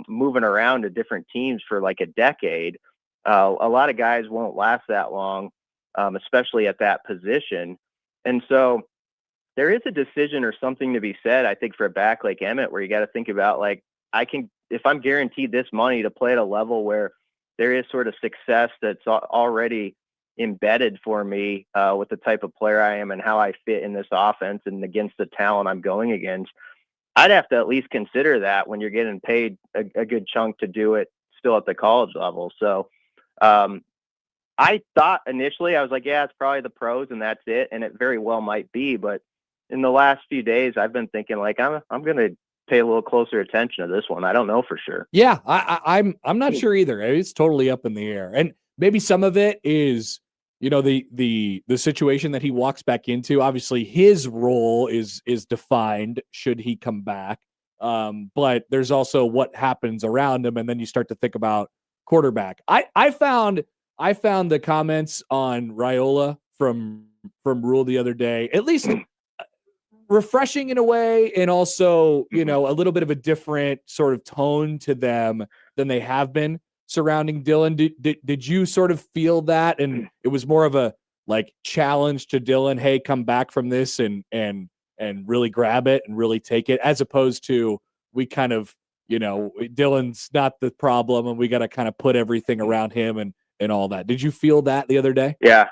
S13: moving around to different teams for like a decade. A lot of guys won't last that long, especially at that position. And so there is a decision or something to be said, I think, for a back like Emmett, where you got to think about, like, if I'm guaranteed this money to play at a level where there is sort of success that's already embedded for me with the type of player I am and how I fit in this offense and against the talent I'm going against, I'd have to at least consider that when you're getting paid a good chunk to do it still at the college level. So I thought initially, I was like, yeah, it's probably the pros and that's it. And it very well might be. But in the last few days, I've been thinking, like, I'm going to pay a little closer attention to this one. I don't know for sure.
S5: Yeah, I'm not sure either. It's totally up in the air. And maybe some of it is, the situation that he walks back into. Obviously, his role is defined should he come back. But there's also what happens around him, and then you start to think about quarterback. I found the comments on Raiola from Rule the other day, at least refreshing in a way, and also, a little bit of a different sort of tone to them than they have been surrounding Dylan. Did you sort of feel that? And it was more of a like challenge to Dylan, hey, come back from this and really grab it and really take it, as opposed to we kind of, Dylan's not the problem and we got to kind of put everything around him and all that. Did you feel that the other day?
S13: Yeah,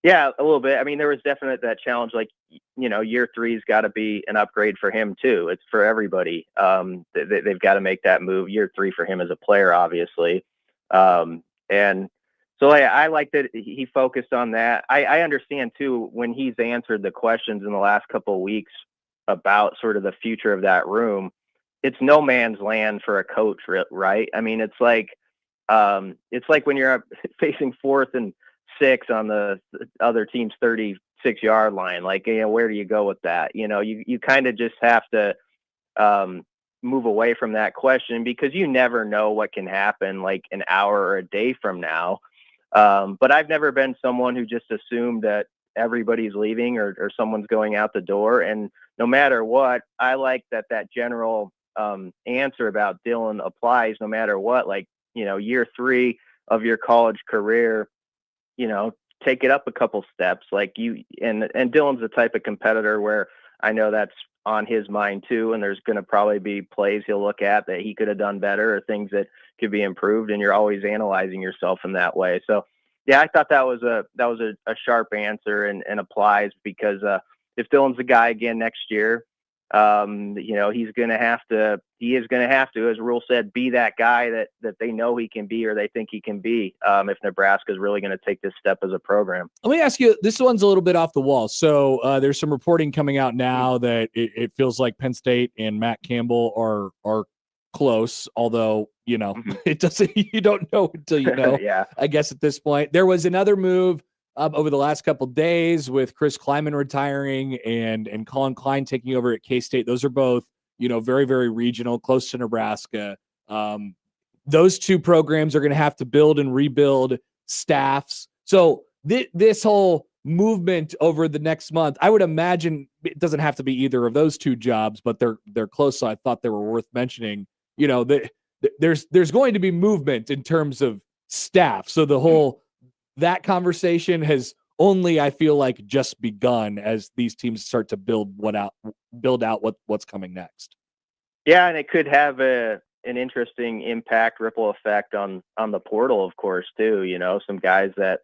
S13: a little bit. I mean, there was definitely that challenge, like, year 3's got to be an upgrade for him too. It's for everybody. They've got to make that move. Year 3 for him as a player, obviously. And so I like that he focused on that. I understand too, when he's answered the questions in the last couple of weeks about sort of the future of that room, it's no man's land for a coach, right? I mean, it's like when you're facing 4th and 6 on the other team's 36-yard line. Like, where do you go with that? You kind of just have to move away from that question, because you never know what can happen like an hour or a day from now. But I've never been someone who just assumed that everybody's leaving or someone's going out the door. And no matter what, I like that general answer about Dylan applies no matter what. Like, year 3 of your college career, take it up a couple steps. Like and Dylan's the type of competitor where I know that's on his mind too. And there's going to probably be plays he'll look at that he could have done better or things that could be improved. And you're always analyzing yourself in that way. So Yeah, I thought that was a sharp answer and applies because if Dylan's the guy again next year, he is going to have to, as Rule said, be that guy that they know he can be or they think he can be if Nebraska is really going to take this step as a program.
S5: Let me ask you, this one's a little bit off the wall. So there's some reporting coming out now that it feels like Penn State and Matt Campbell are close, although, it doesn't, you don't know until you know.
S13: Yeah.
S5: I guess at this point. There was another move over the last couple of days with Chris Kleiman retiring and Colin Klein taking over at K-State. Those are both, very, very regional, close to Nebraska. Those two programs are going to have to build and rebuild staffs. So this whole movement over the next month, I would imagine it doesn't have to be either of those two jobs, but they're close. So I thought they were worth mentioning. There's going to be movement in terms of staff. So the whole that conversation has only, I feel like, just begun as these teams start to build out what's coming next.
S13: Yeah, and it could have an interesting impact, ripple effect on the portal, of course, too. Some guys that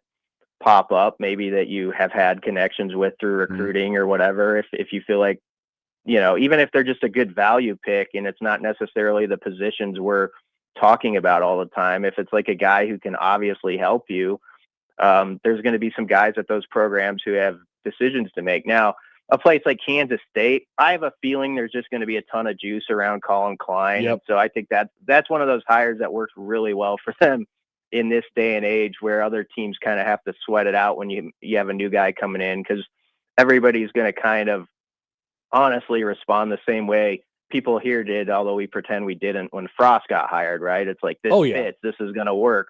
S13: pop up, maybe that you have had connections with through recruiting or whatever. If you feel like, even if they're just a good value pick and it's not necessarily the positions we're talking about all the time, if it's like a guy who can obviously help you, there's going to be some guys at those programs who have decisions to make. Now, a place like Kansas State, I have a feeling there's just going to be a ton of juice around Colin Klein.
S5: Yep.
S13: So I think that's one of those hires that works really well for them in this day and age where other teams kind of have to sweat it out when you have a new guy coming in, because everybody's going to kind of honestly respond the same way people here did, although we pretend we didn't when Frost got hired, right? It's like, this fits, this is going to work.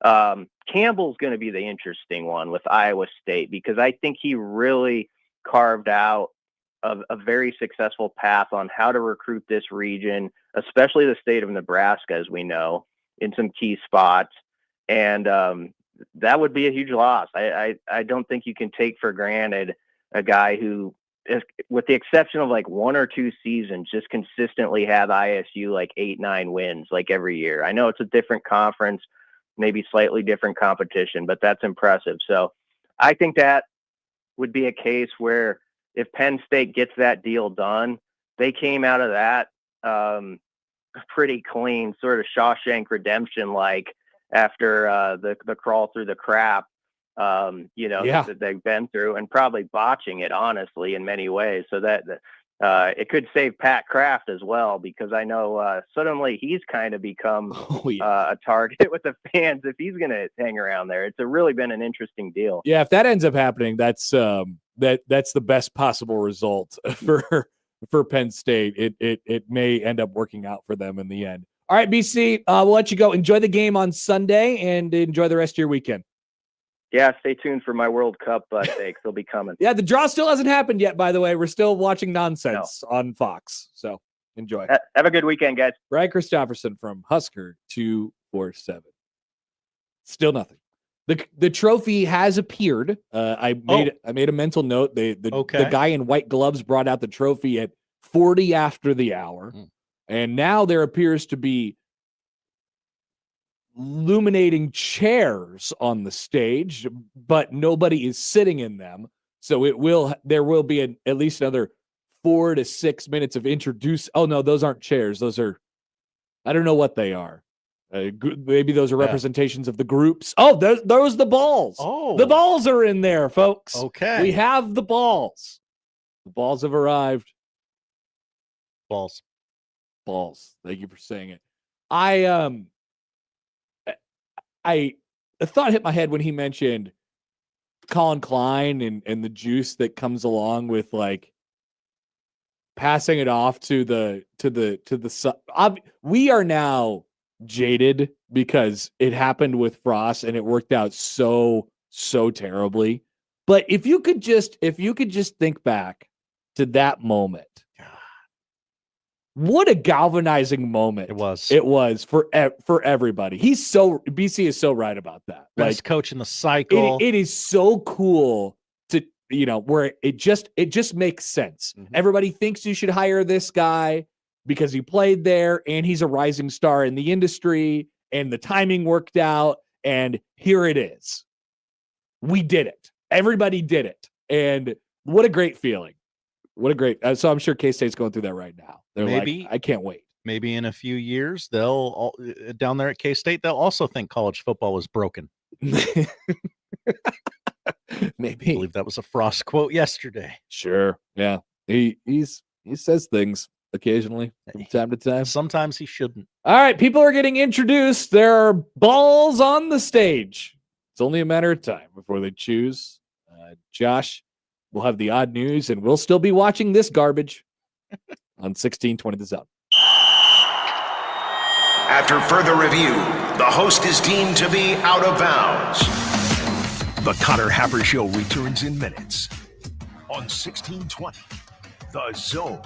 S13: Campbell's going to be the interesting one with Iowa State, because I think he really carved out a very successful path on how to recruit this region, especially the state of Nebraska, as we know, in some key spots. And that would be a huge loss. I don't think you can take for granted a guy who, with the exception of like one or two seasons, just consistently have ISU like 8-9 wins like every year. I know it's a different conference, maybe slightly different competition, but that's impressive. So I think that would be a case where if Penn State gets that deal done, they came out of that pretty clean, sort of Shawshank Redemption like, after the crawl through the crap, that they've been through, and probably botching it, honestly, in many ways. So that it could save Pat Kraft as well, because I know suddenly he's kind of become a target with the fans if he's going to hang around there. It's really been an interesting deal.
S5: Yeah, if that ends up happening, that's the best possible result for Penn State. It may end up working out for them in the end. All right, BC, we'll let you go. Enjoy the game on Sunday and enjoy the rest of your weekend.
S13: Yeah, stay tuned for my World Cup takes. They'll be coming.
S5: Yeah, the draw still hasn't happened yet, by the way. We're still watching nonsense on Fox. So enjoy.
S13: Have a good weekend, guys.
S5: Bryan Christopherson from Husker 247. Still nothing. The trophy has appeared. I made a mental note. The guy in white gloves brought out the trophy at 40 after the hour. And now there appears to be illuminating chairs on the stage, but nobody is sitting in them. So there will be at least another 4 to 6 minutes of introduce. Oh no, those aren't chairs. Those are, I don't know what they are. Maybe those are representations of the groups. Oh, those the balls.
S6: Oh,
S5: the balls are in there, folks.
S6: Okay,
S5: we have the balls. The balls have arrived. Balls. Thank you for saying it. A thought hit my head when he mentioned Colin Klein and the juice that comes along with like passing it off to the we are now jaded because it happened with Frost and it worked out so terribly. But if you could just think back to that moment, what a galvanizing moment it was for everybody. BC is so right about that.
S6: Best coach in the cycle.
S5: It is so cool to, where it just makes sense. Everybody thinks you should hire this guy because he played there and he's a rising star in the industry and the timing worked out and here it is. we did it. Everybody did it. And what a great feeling. What a great. So I'm sure K-State's going through that right now. They're like, I can't wait.
S6: Maybe in a few years, they'll down there at K-State, they'll also think college football was broken.
S5: Maybe.
S6: I believe that was a Frost quote yesterday.
S5: Sure. Yeah. He says things occasionally from time to time.
S6: Sometimes he shouldn't.
S5: All right. People are getting introduced. There are balls on the stage. It's only a matter of time before they choose. Josh will have the odd news, and we'll still be watching this garbage on 1620 The Zone.
S2: After further review, the host is deemed to be out of bounds. The Connor Happer Show returns in minutes on 1620 The Zone.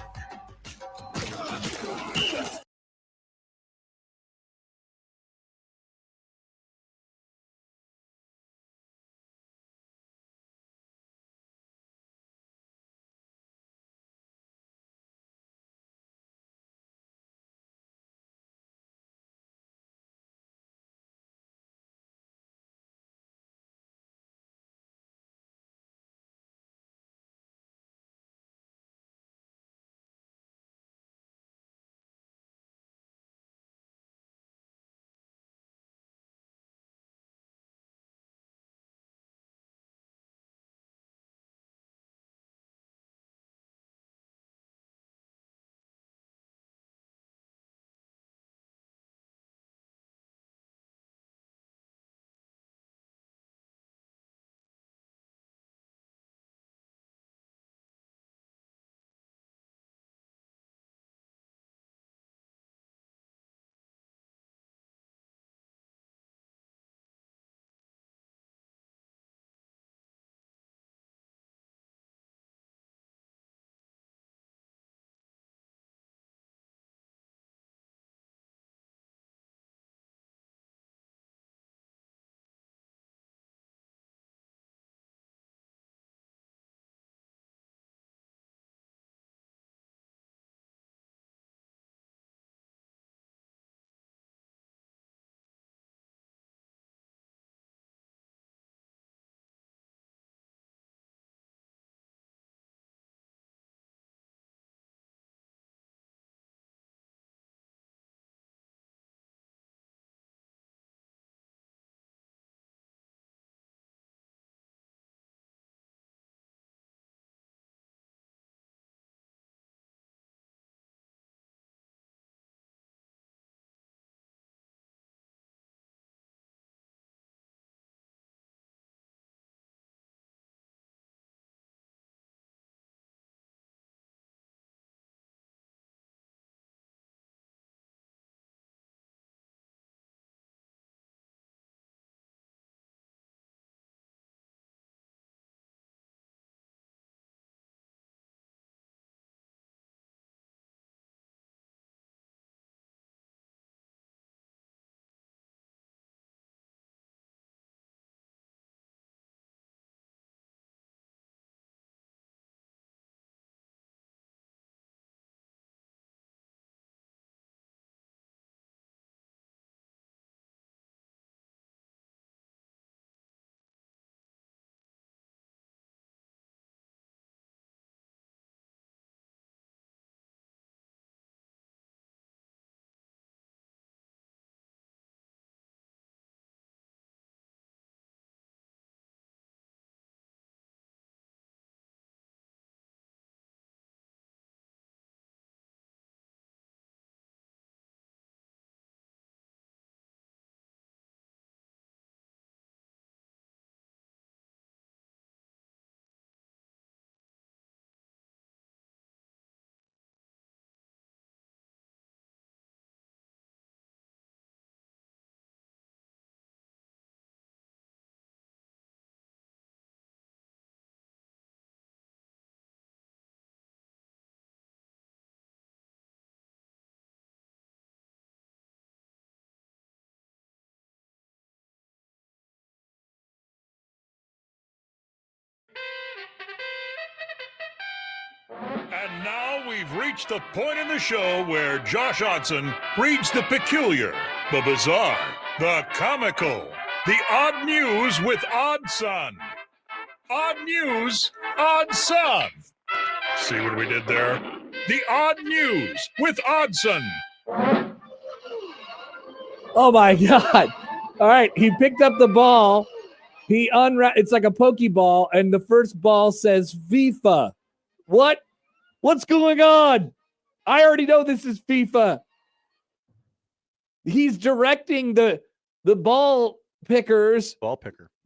S1: And now we've reached the point in the show where Josh Hodson reads the peculiar, the bizarre, the comical, The Odd News with Odd Son. Odd News, Odd Son. See what we did there? The Odd News with Oddson.
S5: Oh my God. All right. He picked up the ball. He unwrapped. It's like a Pokeball, and the first ball says FIFA. What? What's going on? I already know this is FIFA. He's directing the ball picker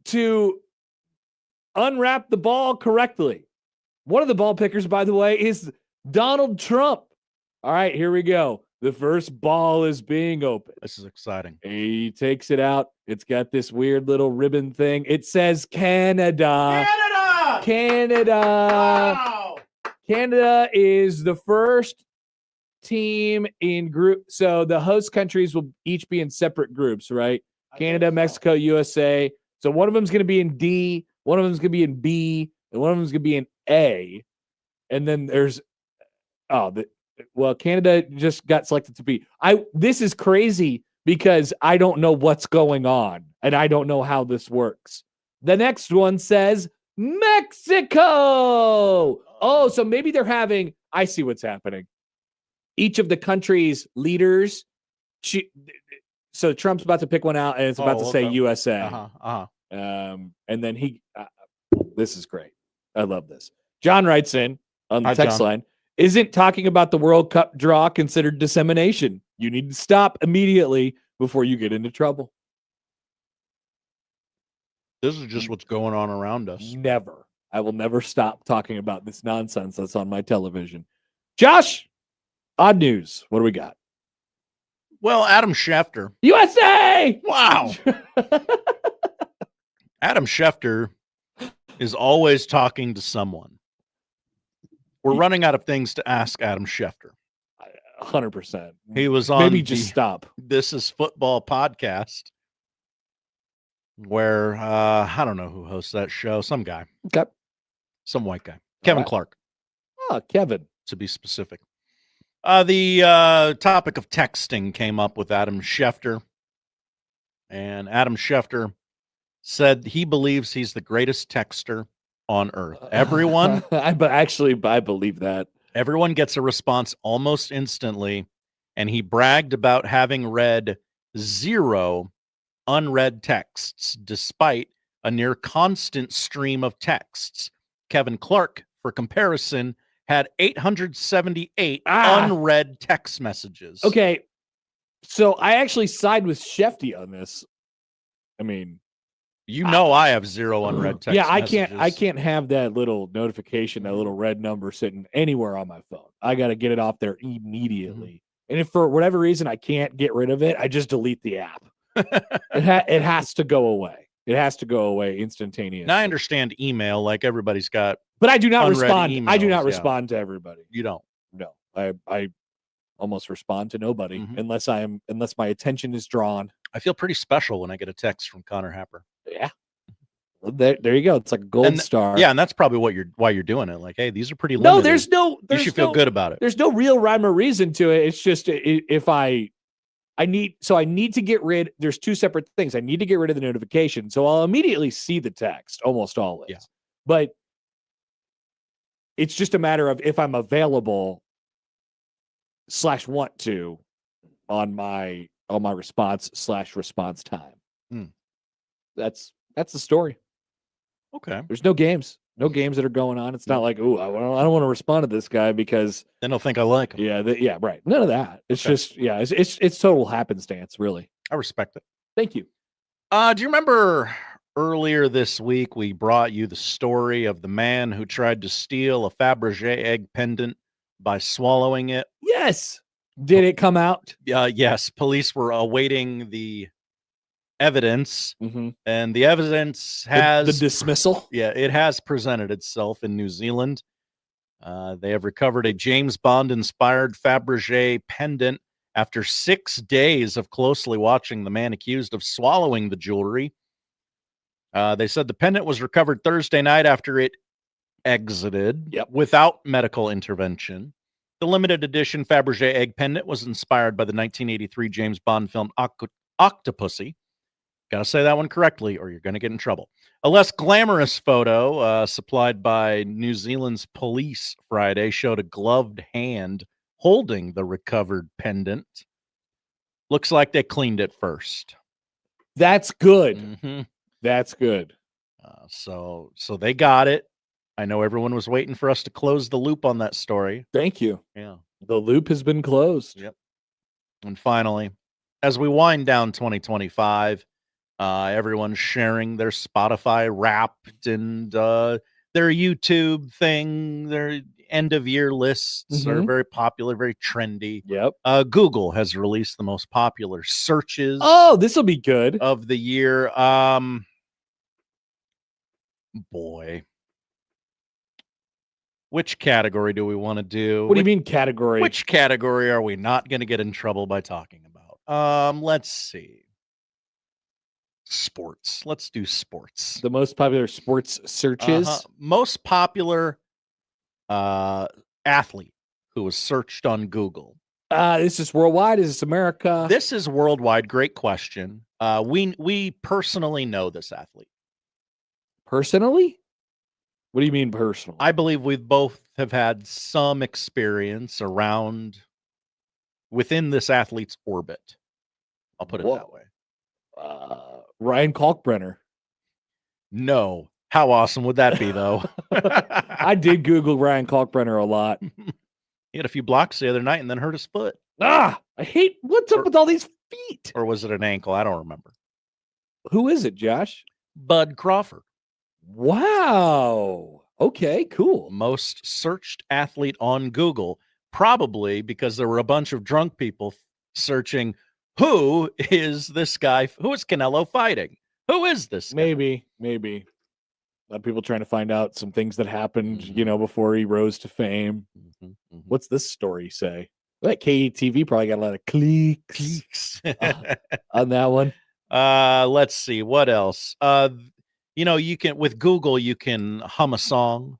S5: to unwrap the ball correctly. One of the ball pickers, by the way, is Donald Trump. All right, here we go. The first ball is being opened.
S6: This is exciting.
S5: He takes it out. It's got this weird little ribbon thing. It says Canada. Canada. Wow. Canada is the first team in group. So the host countries will each be in separate groups, right? Canada, Mexico, USA. So one of them is going to be in D, one of them is going to be in B, and one of them is going to be in A. And then there's Canada just got selected to be. This is crazy because I don't know what's going on and I don't know how this works. The next one says Mexico. Oh, so maybe they're having, I see what's happening. Each of the country's leaders, so Trump's about to pick one out and it's about to say USA. And then this is great. I love this. John writes in on the text line, isn't talking about the World Cup draw considered dissemination? You need to stop immediately before you get into trouble.
S6: This is just what's going on around us.
S5: Never. I will never stop talking about this nonsense that's on my television. Josh, odd news. What do we got?
S6: Well, Adam Schefter.
S5: USA!
S6: Wow. Adam Schefter is always talking to someone. We're running out of things to ask Adam Schefter.
S5: 100%.
S6: He was on
S5: Maybe just stop.
S6: This Is Football podcast where I don't know who hosts that show. Some guy.
S5: Okay.
S6: Some white guy. Kevin Clark.
S5: Oh, Kevin.
S6: To be specific. The topic of texting came up with Adam Schefter. And Adam Schefter said he believes he's the greatest texter on earth. Everyone,
S5: I believe that.
S6: Everyone gets a response almost instantly, and he bragged about having read 0 unread texts, despite a near constant stream of texts. Kevin Clark, for comparison, had 878 unread text messages.
S5: Okay, so I actually side with Shefty on this. I mean,
S6: I have 0 unread text.
S5: Yeah, I
S6: messages.
S5: can't have that little notification, that little red number sitting anywhere on my phone. I got to get it off there immediately. Mm-hmm. And if for whatever reason I can't get rid of it, I just delete the app. It has to go away. It has to go away instantaneously.
S6: Now I understand email, like everybody's got,
S5: but I do not respond.
S6: Emails,
S5: I do not respond to everybody.
S6: You don't?
S5: No, I almost respond to nobody unless my attention is drawn.
S6: I feel pretty special when I get a text from Connor Happer.
S5: Yeah. There you go. It's like a gold star.
S6: Yeah, and that's probably why you're doing it. Like, hey, these are pretty limited.
S5: No, there's
S6: you should feel good about it.
S5: There's no real rhyme or reason to it. It's just if I need to get rid. There's two separate things. I need to get rid of the notification, so I'll immediately see the text almost always.
S6: Yeah.
S5: But it's just a matter of if I'm available / want to on my response / time. That's the story.
S6: Okay.
S5: There's no games that are going on. It's not like, oh, I don't want to respond to this guy because
S6: then they'll think I like him.
S5: Yeah, right. None of that. It's just, it's total happenstance, really.
S6: I respect it.
S5: Thank you.
S6: Do you remember earlier this week we brought you the story of the man who tried to steal a Fabergé egg pendant by swallowing it?
S5: Yes. Did it come out?
S6: Yes. Police were awaiting the evidence, and the evidence has
S5: the dismissal.
S6: Yeah, it has presented itself in New Zealand. They have recovered a James Bond inspired Fabergé pendant after 6 days of closely watching the man accused of swallowing the jewelry. They said the pendant was recovered Thursday night after it exited without medical intervention. The limited edition Fabergé egg pendant was inspired by the 1983 James Bond film Octopussy. Got to say that one correctly or you're going to get in trouble. A less glamorous photo supplied by New Zealand's police Friday showed a gloved hand holding the recovered pendant. Looks like they cleaned it first.
S5: That's good.
S6: Mm-hmm.
S5: That's good.
S6: So they got it. I know everyone was waiting for us to close the loop on that story.
S5: Thank you.
S6: Yeah.
S5: The loop has been closed.
S6: Yep. And finally, as we wind down 2025, everyone's sharing their Spotify Wrapped and their YouTube thing, their end of year lists are very popular, very trendy.
S5: Yep.
S6: Google has released the most popular searches.
S5: Oh, this will be good.
S6: Of the year. Boy. Which category do we want to do?
S5: What do you mean category?
S6: Which category are we not going to get in trouble by talking about? Let's see. Sports. Let's do sports.
S5: The most popular sports searches.
S6: Most popular athlete who was searched on Google.
S5: Is this worldwide? Is this America?
S6: This is worldwide. Great question. We personally know this athlete.
S5: Personally? What do you mean personally?
S6: I believe we both have had some experience around within this athlete's orbit. I'll put it that way.
S5: Ryan Kalkbrenner.
S6: No. How awesome would that be, though?
S5: I did Google Ryan Kalkbrenner a lot.
S6: He had a few blocks the other night and then hurt his foot.
S5: I hate what's up with all these feet.
S6: Or was it an ankle? I don't remember.
S5: Who is it, Josh?
S6: Bud Crawford.
S5: Wow. Okay, cool.
S6: Most searched athlete on Google, probably because there were a bunch of drunk people searching, who is this guy? Who is Canelo fighting? Who is this guy?
S5: Maybe. A lot of people trying to find out some things that happened, before he rose to fame. What's this story say? That KTV probably got a lot of clicks on that one.
S6: Let's see. What else? You can, with Google, you can hum a song.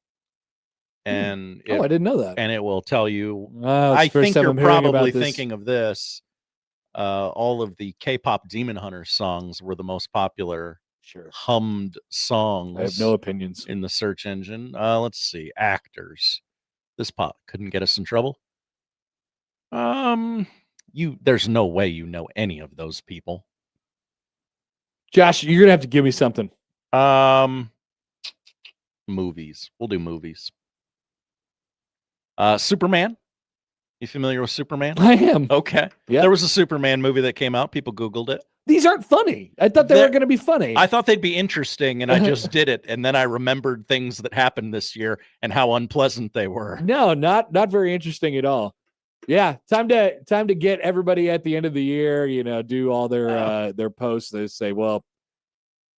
S6: And
S5: I didn't know that.
S6: And it will tell you.
S5: I
S6: think you're probably thinking of this. All of the K-pop Demon Hunters songs were the most popular hummed songs.
S5: I have no opinions
S6: in the search engine. Let's see. Actors. This pop couldn't get us in trouble. There's no way you know any of those people.
S5: Josh, you're gonna have to give me something.
S6: Movies. We'll do movies. Superman. You familiar with Superman?
S5: I am.
S6: Okay.
S5: Yeah.
S6: There was a Superman movie that came out. People Googled it.
S5: These aren't funny. I thought they were going to be funny.
S6: I thought they'd be interesting, and I just did it. And then I remembered things that happened this year and how unpleasant they were.
S5: No, not very interesting at all. Yeah, time to get everybody at the end of the year, do all their posts. They say, well,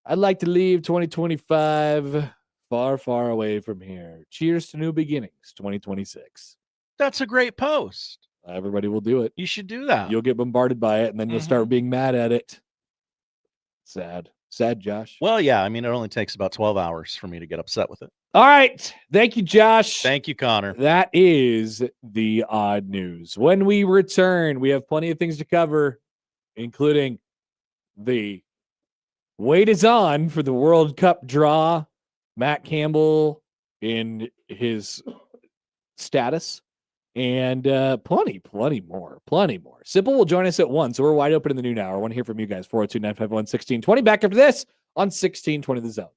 S5: I'd like to leave 2025 far, far away from here. Cheers to new beginnings, 2026.
S6: That's a great post.
S5: Everybody will do it.
S6: You should do that.
S5: You'll get bombarded by it, and then you'll start being mad at it. Sad, Josh.
S6: Well, yeah. I mean, it only takes about 12 hours for me to get upset with it.
S5: All right. Thank you, Josh.
S6: Thank you, Connor.
S5: That is the odd news. When we return, we have plenty of things to cover, including the wait is on for the World Cup draw. Matt Campbell in his status. And plenty more. Sipple will join us at 1, so we're wide open in the noon hour. I want to hear from you guys. 402-951-1620. Back after this on 1620 The Zone.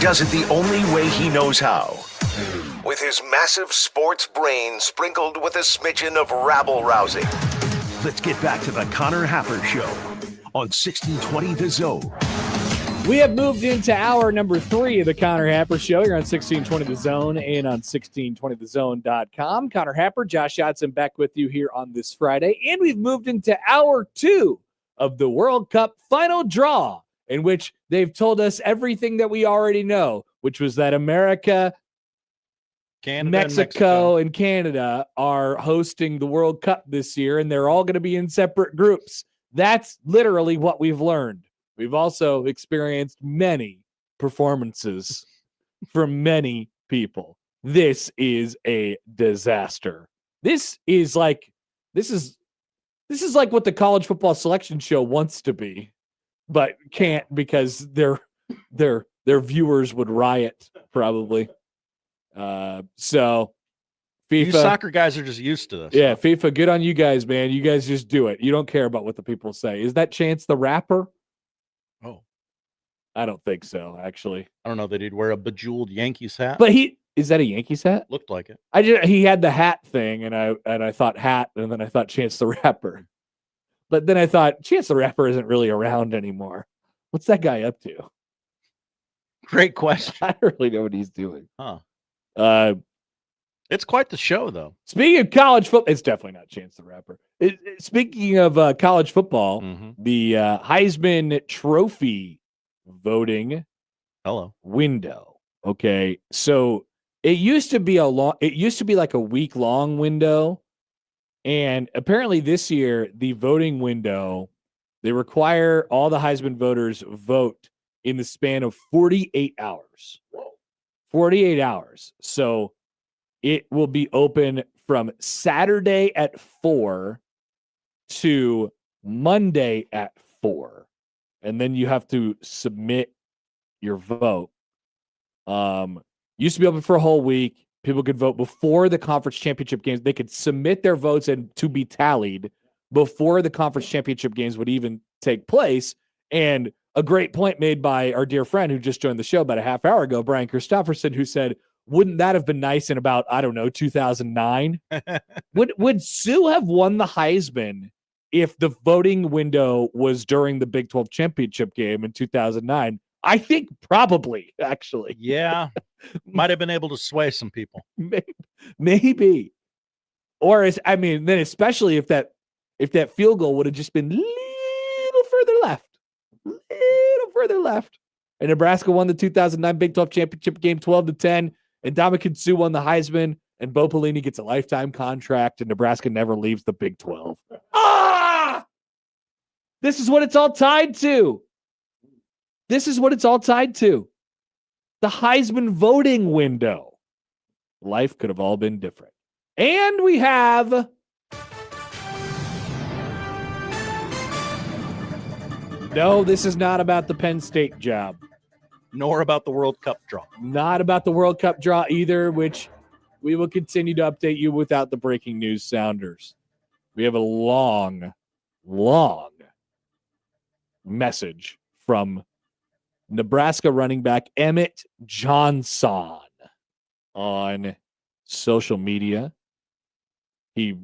S2: does it the only way he knows how. With his massive sports brain sprinkled with a smidgen of rabble-rousing. Let's get back to the Connor Happer Show on 1620 The Zone.
S5: We have moved into hour number 3 of the Connor Happer Show. You're on 1620 The Zone and on 1620thezone.com. Connor Happer, Josh Yotson back with you here on this Friday. And we've moved into hour 2 of the World Cup final draw, in which they've told us everything that we already know, which was that America,
S6: Canada,
S5: Mexico, and Canada are hosting the World Cup this year, and they're all going to be in separate groups. That's literally what we've learned. We've also experienced many performances from many people. This is a disaster. This is like what the college football selection show wants to be, but can't because their viewers would riot probably. So FIFA,
S6: you soccer guys are just used to this.
S5: Yeah, FIFA, good on you guys, man. You guys just do it. You don't care about what the people say. Is that Chance the Rapper?
S6: Oh,
S5: I don't think so, actually.
S6: I don't know that he'd wear a bejeweled Yankees hat.
S5: But is that a Yankees hat?
S6: Looked like it.
S5: He had the hat thing, and I thought hat, and then I thought Chance the Rapper. But then I thought Chance the Rapper isn't really around anymore. What's that guy up to?
S6: Great question.
S5: I don't really know what he's doing.
S6: Huh.
S5: It's
S6: quite the show, though.
S5: Speaking of college football, it's definitely not Chance the Rapper. Speaking of college football, the Heisman Trophy voting window. Okay, so it used to be like a week-long window, and apparently this year the voting window, they require all the Heisman voters vote in the span of 48 hours. 48 hours. So it will be open from Saturday at 4 to Monday at 4. And then you have to submit your vote. Used to be open for a whole week. People could vote before the conference championship games. They could submit their votes and to be tallied before the conference championship games would even take place. And a great point made by our dear friend who just joined the show about a half hour ago, Brian Christopherson, who said, wouldn't that have been nice in about, 2009? Would Sue have won the Heisman if the voting window was during the Big 12 championship game in 2009? I think probably, actually.
S6: Yeah. Might have been able to sway some people.
S5: Maybe. Or then especially if that field goal would have just been a little further left. And Nebraska won the 2009 Big 12 championship game 12-10. And Ndamukong Suh won the Heisman. And Bo Pelini gets a lifetime contract. And Nebraska never leaves the Big 12. This is what it's all tied to. The Heisman voting window. Life could have all been different. And we have no, this is not about the Penn State job.
S6: Nor about the World Cup draw.
S5: Not about the World Cup draw either, which we will continue to update you without the breaking news sounders. We have a long message from Nebraska running back Emmett Johnson on social media. He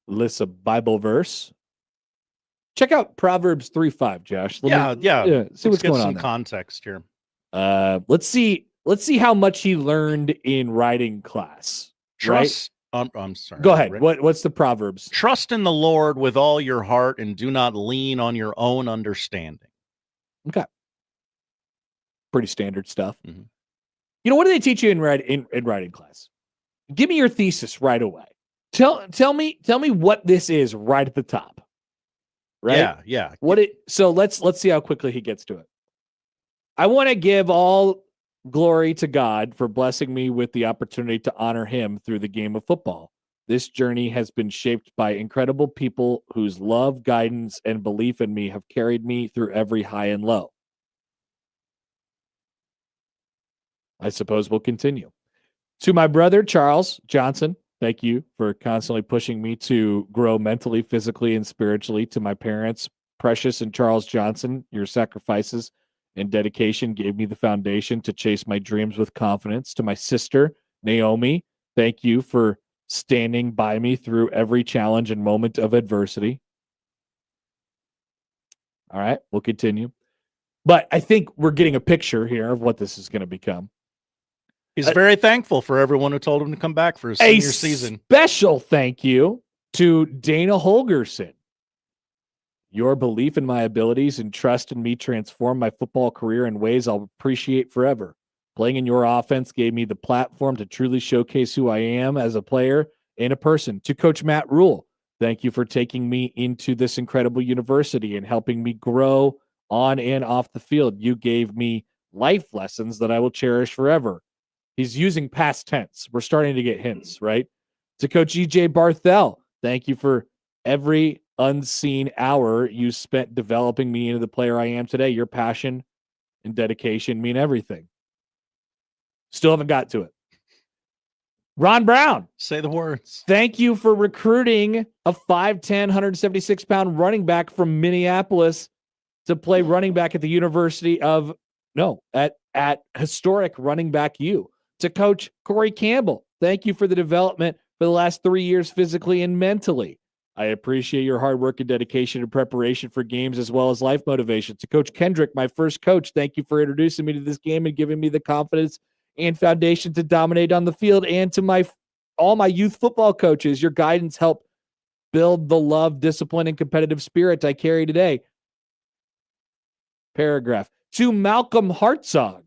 S5: lists a Bible verse. Check out Proverbs 3:5, Josh.
S6: Yeah.
S5: See what's going on.
S6: Some context here.
S5: Let's see how much he learned in writing class.
S6: Trust.
S5: Right?
S6: I'm sorry.
S5: Go ahead. What's the Proverbs?
S6: Trust in the Lord with all your heart and do not lean on your own understanding.
S5: Okay. Pretty standard stuff.
S6: Mm-hmm.
S5: You know, what do they teach you in writing class? Give me your thesis right away. Tell me what this is right at the top. Right?
S6: Yeah.
S5: So let's see how quickly he gets to it. I want to give all glory to God for blessing me with the opportunity to honor him through the game of football. This journey has been shaped by incredible people whose love, guidance, and belief in me have carried me through every high and low. I suppose we'll continue. To my brother, Charles Johnson, thank you for constantly pushing me to grow mentally, physically, and spiritually. To my parents, Precious and Charles Johnson, your sacrifices and dedication gave me the foundation to chase my dreams with confidence. To my sister, Naomi, thank you for standing by me through every challenge and moment of adversity. All right, we'll continue. But I think we're getting a picture here of what this is going to become.
S6: He's very thankful for everyone who told him to come back for his senior season.
S5: Special thank you to Dana Holgerson. Your belief in my abilities and trust in me transformed my football career in ways I'll appreciate forever. Playing in your offense gave me the platform to truly showcase who I am as a player and a person. To Coach Matt Rule, thank you for taking me into this incredible university and helping me grow on and off the field. You gave me life lessons that I will cherish forever. He's using past tense. We're starting to get hints, right? To Coach E.J. Barthel, thank you for every unseen hour you spent developing me into the player I am today. Your passion and dedication mean everything. Still haven't got to it. Ron Brown.
S6: Say the words.
S5: Thank you for recruiting a 5'10", 176-pound running back from Minneapolis to play running back at the University of, at historic running back U. To Coach Corey Campbell, thank you for the development for the last 3 years physically and mentally. I appreciate your hard work and dedication and preparation for games as well as life motivation. To Coach Kendrick, my first coach, thank you for introducing me to this game and giving me the confidence and foundation to dominate on the field. And to all my youth football coaches, your guidance helped build the love, discipline, and competitive spirit I carry today. Paragraph. To Malcolm Hartzog.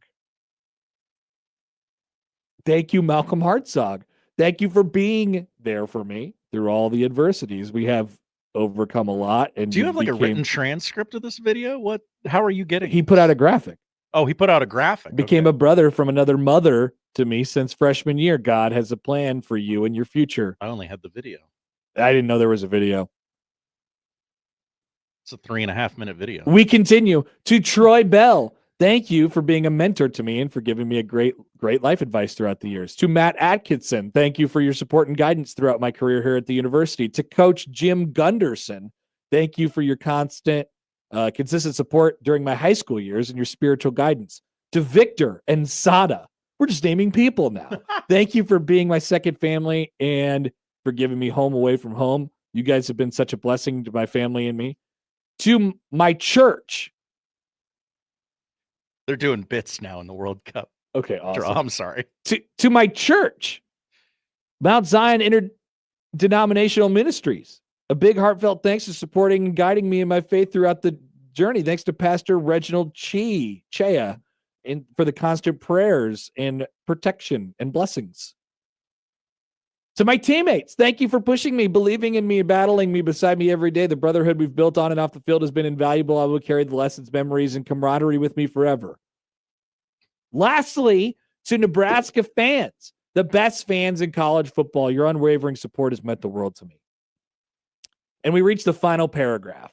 S5: Thank you, Malcolm Hartzog. Thank you for being there for me through all the adversities. We have overcome a lot. And
S6: do you have like a written transcript of this video? How are you getting
S5: He put out a graphic.
S6: Oh, he put out a graphic.
S5: Became a brother from another mother to me since freshman year. God has a plan for you and your future.
S6: I only had the video.
S5: I didn't know there was a video.
S6: It's a 3.5-minute video.
S5: We continue. To Troy Bell, thank you for being a mentor to me and for giving me a great life advice throughout the years. To Matt Atkinson, thank you for your support and guidance throughout my career here at the university. To Coach Jim Gunderson, thank you for your consistent support during my high school years and your spiritual guidance. To Victor and Sada, we're just naming people now. Thank you for being my second family and for giving me home away from home. You guys have been such a blessing to my family and me. To my church.
S6: They're doing bits now in the World Cup.
S5: Okay, awesome.
S6: I'm sorry.
S5: To my church, Mount Zion Interdenominational Ministries. A big heartfelt thanks for supporting and guiding me in my faith throughout the journey. Thanks to Pastor Reginald Chea for the constant prayers and protection and blessings. To my teammates, thank you for pushing me, believing in me, and battling me beside me every day. The brotherhood we've built on and off the field has been invaluable. I will carry the lessons, memories, and camaraderie with me forever. Lastly, to Nebraska fans, the best fans in college football, your unwavering support has meant the world to me. And we reach the final paragraph.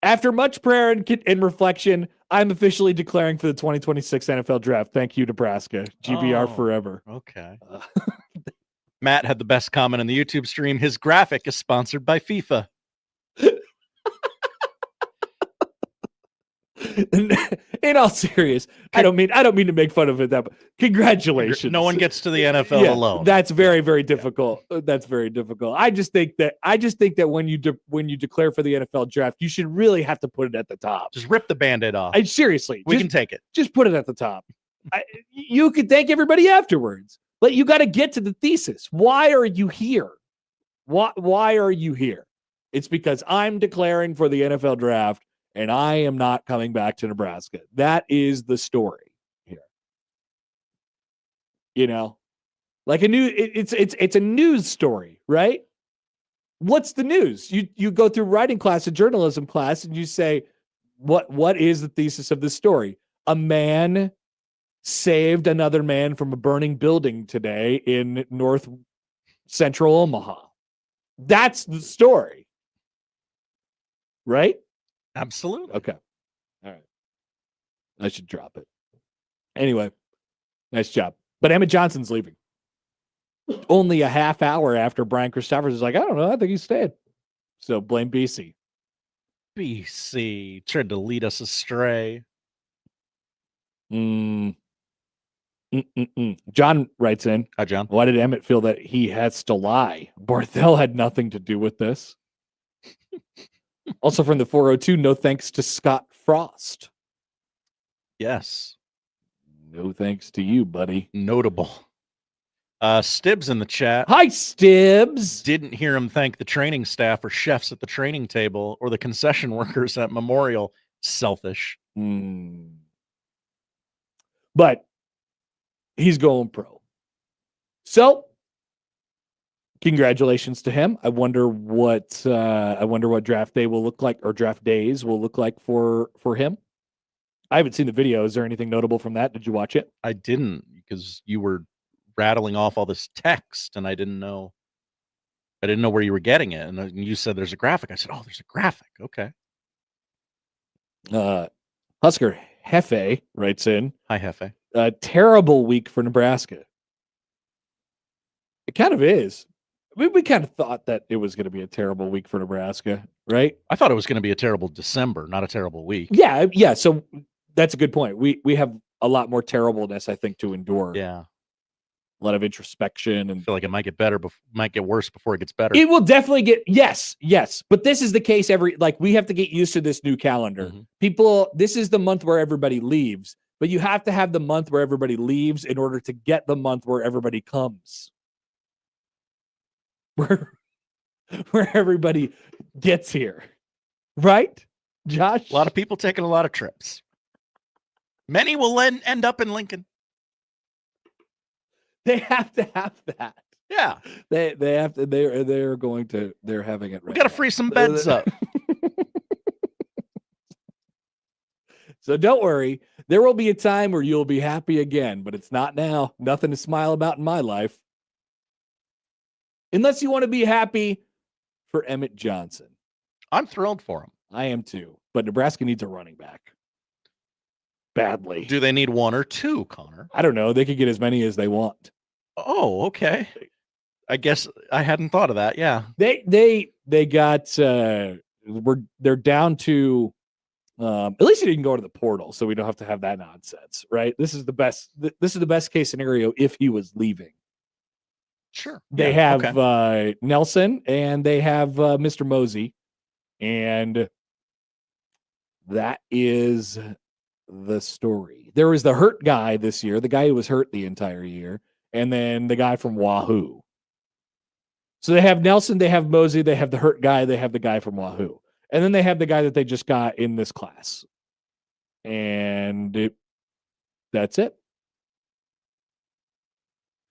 S5: After much prayer and reflection, I'm officially declaring for the 2026 NFL Draft. Thank you, Nebraska. GBR forever.
S6: Okay. Matt had the best comment on the YouTube stream. His graphic is sponsored by FIFA.
S5: In all seriousness, I don't mean to make fun of it. But congratulations.
S6: No one gets to the NFL alone.
S5: That's very, very difficult. That's very difficult. I just think that when you declare for the NFL Draft, you should really have to put it at the top.
S6: Just rip the Band-Aid off.
S5: Seriously,
S6: we can take it.
S5: Just put it at the top. You could thank everybody afterwards, but you got to get to the thesis. Why are you here? Why are you here? It's because I'm declaring for the NFL Draft. And I am not coming back to Nebraska. That is the story here. You know, like it's a news story, right? What's the news? You go through writing class, a journalism class, and you say, what is the thesis of the story? A man saved another man from a burning building today in north central Omaha. That's the story, right?
S6: Absolutely.
S5: Okay. All right. I should drop it. Anyway, nice job. But Emmett Johnson's leaving. Only a half hour after Brian Christophers is like, I don't know. I think he's staying. So blame BC.
S6: BC tried to lead us astray.
S5: John writes in.
S6: Hi, John.
S5: Why did Emmett feel that he has to lie? Barthel had nothing to do with this. Also from the 402, no thanks to Scott Frost.
S6: Yes.
S5: No thanks to you, buddy.
S6: Notable. Stibbs in the chat.
S5: Hi, Stibbs.
S6: Didn't hear him thank the training staff or chefs at the training table or the concession workers at Memorial. Selfish.
S5: But he's going pro. So congratulations to him. I wonder what draft day will look like, or draft days will look like for him. I haven't seen the video. Is there anything notable from that? Did you watch it?
S6: I didn't, because you were rattling off all this text and I didn't know where you were getting it. And you said there's a graphic. I said, oh, there's a graphic. Okay.
S5: Husker Hefe writes in.
S6: Hi, Hefe.
S5: A terrible week for Nebraska. It kind of is. We kind of thought that it was going to be a terrible week for Nebraska, right?
S6: I thought it was going to be a terrible December, not a terrible week.
S5: Yeah. So that's a good point. We have a lot more terribleness, I think, to endure.
S6: Yeah.
S5: A lot of introspection, and
S6: I feel like it might get better, might get worse before it gets better.
S5: It will definitely get yes. But this is the case we have to get used to this new calendar.
S6: Mm-hmm.
S5: People, this is the month where everybody leaves, but you have to have the month where everybody leaves in order to get the month where everybody comes. Where everybody gets here. Right? Josh?
S6: A lot of people taking a lot of trips. Many will end up in Lincoln.
S5: They have to have that.
S6: Yeah.
S5: They have to, they're going to, they're having it right.
S6: We got to free some beds up.
S5: So don't worry. There will be a time where you'll be happy again, but it's not now. Nothing to smile about in my life. Unless you want to be happy for Emmett Johnson.
S6: I'm thrilled for him.
S5: I am too. But Nebraska needs a running back. Badly.
S6: Do they need one or two, Connor?
S5: I don't know. They could get as many as they want.
S6: Oh, okay. I guess I hadn't thought of that. Yeah.
S5: They got they're down to at least he didn't go to the portal, so we don't have to have that nonsense, right? This is the best case scenario if he was leaving.
S6: Sure.
S5: They have Nelson and they have Mr. Mosey, and that is the story. There was the hurt guy this year, the guy who was hurt the entire year, and then the guy from Wahoo. So they have Nelson, they have Mosey, they have the hurt guy, they have the guy from Wahoo. And then they have the guy that they just got in this class. And that's it.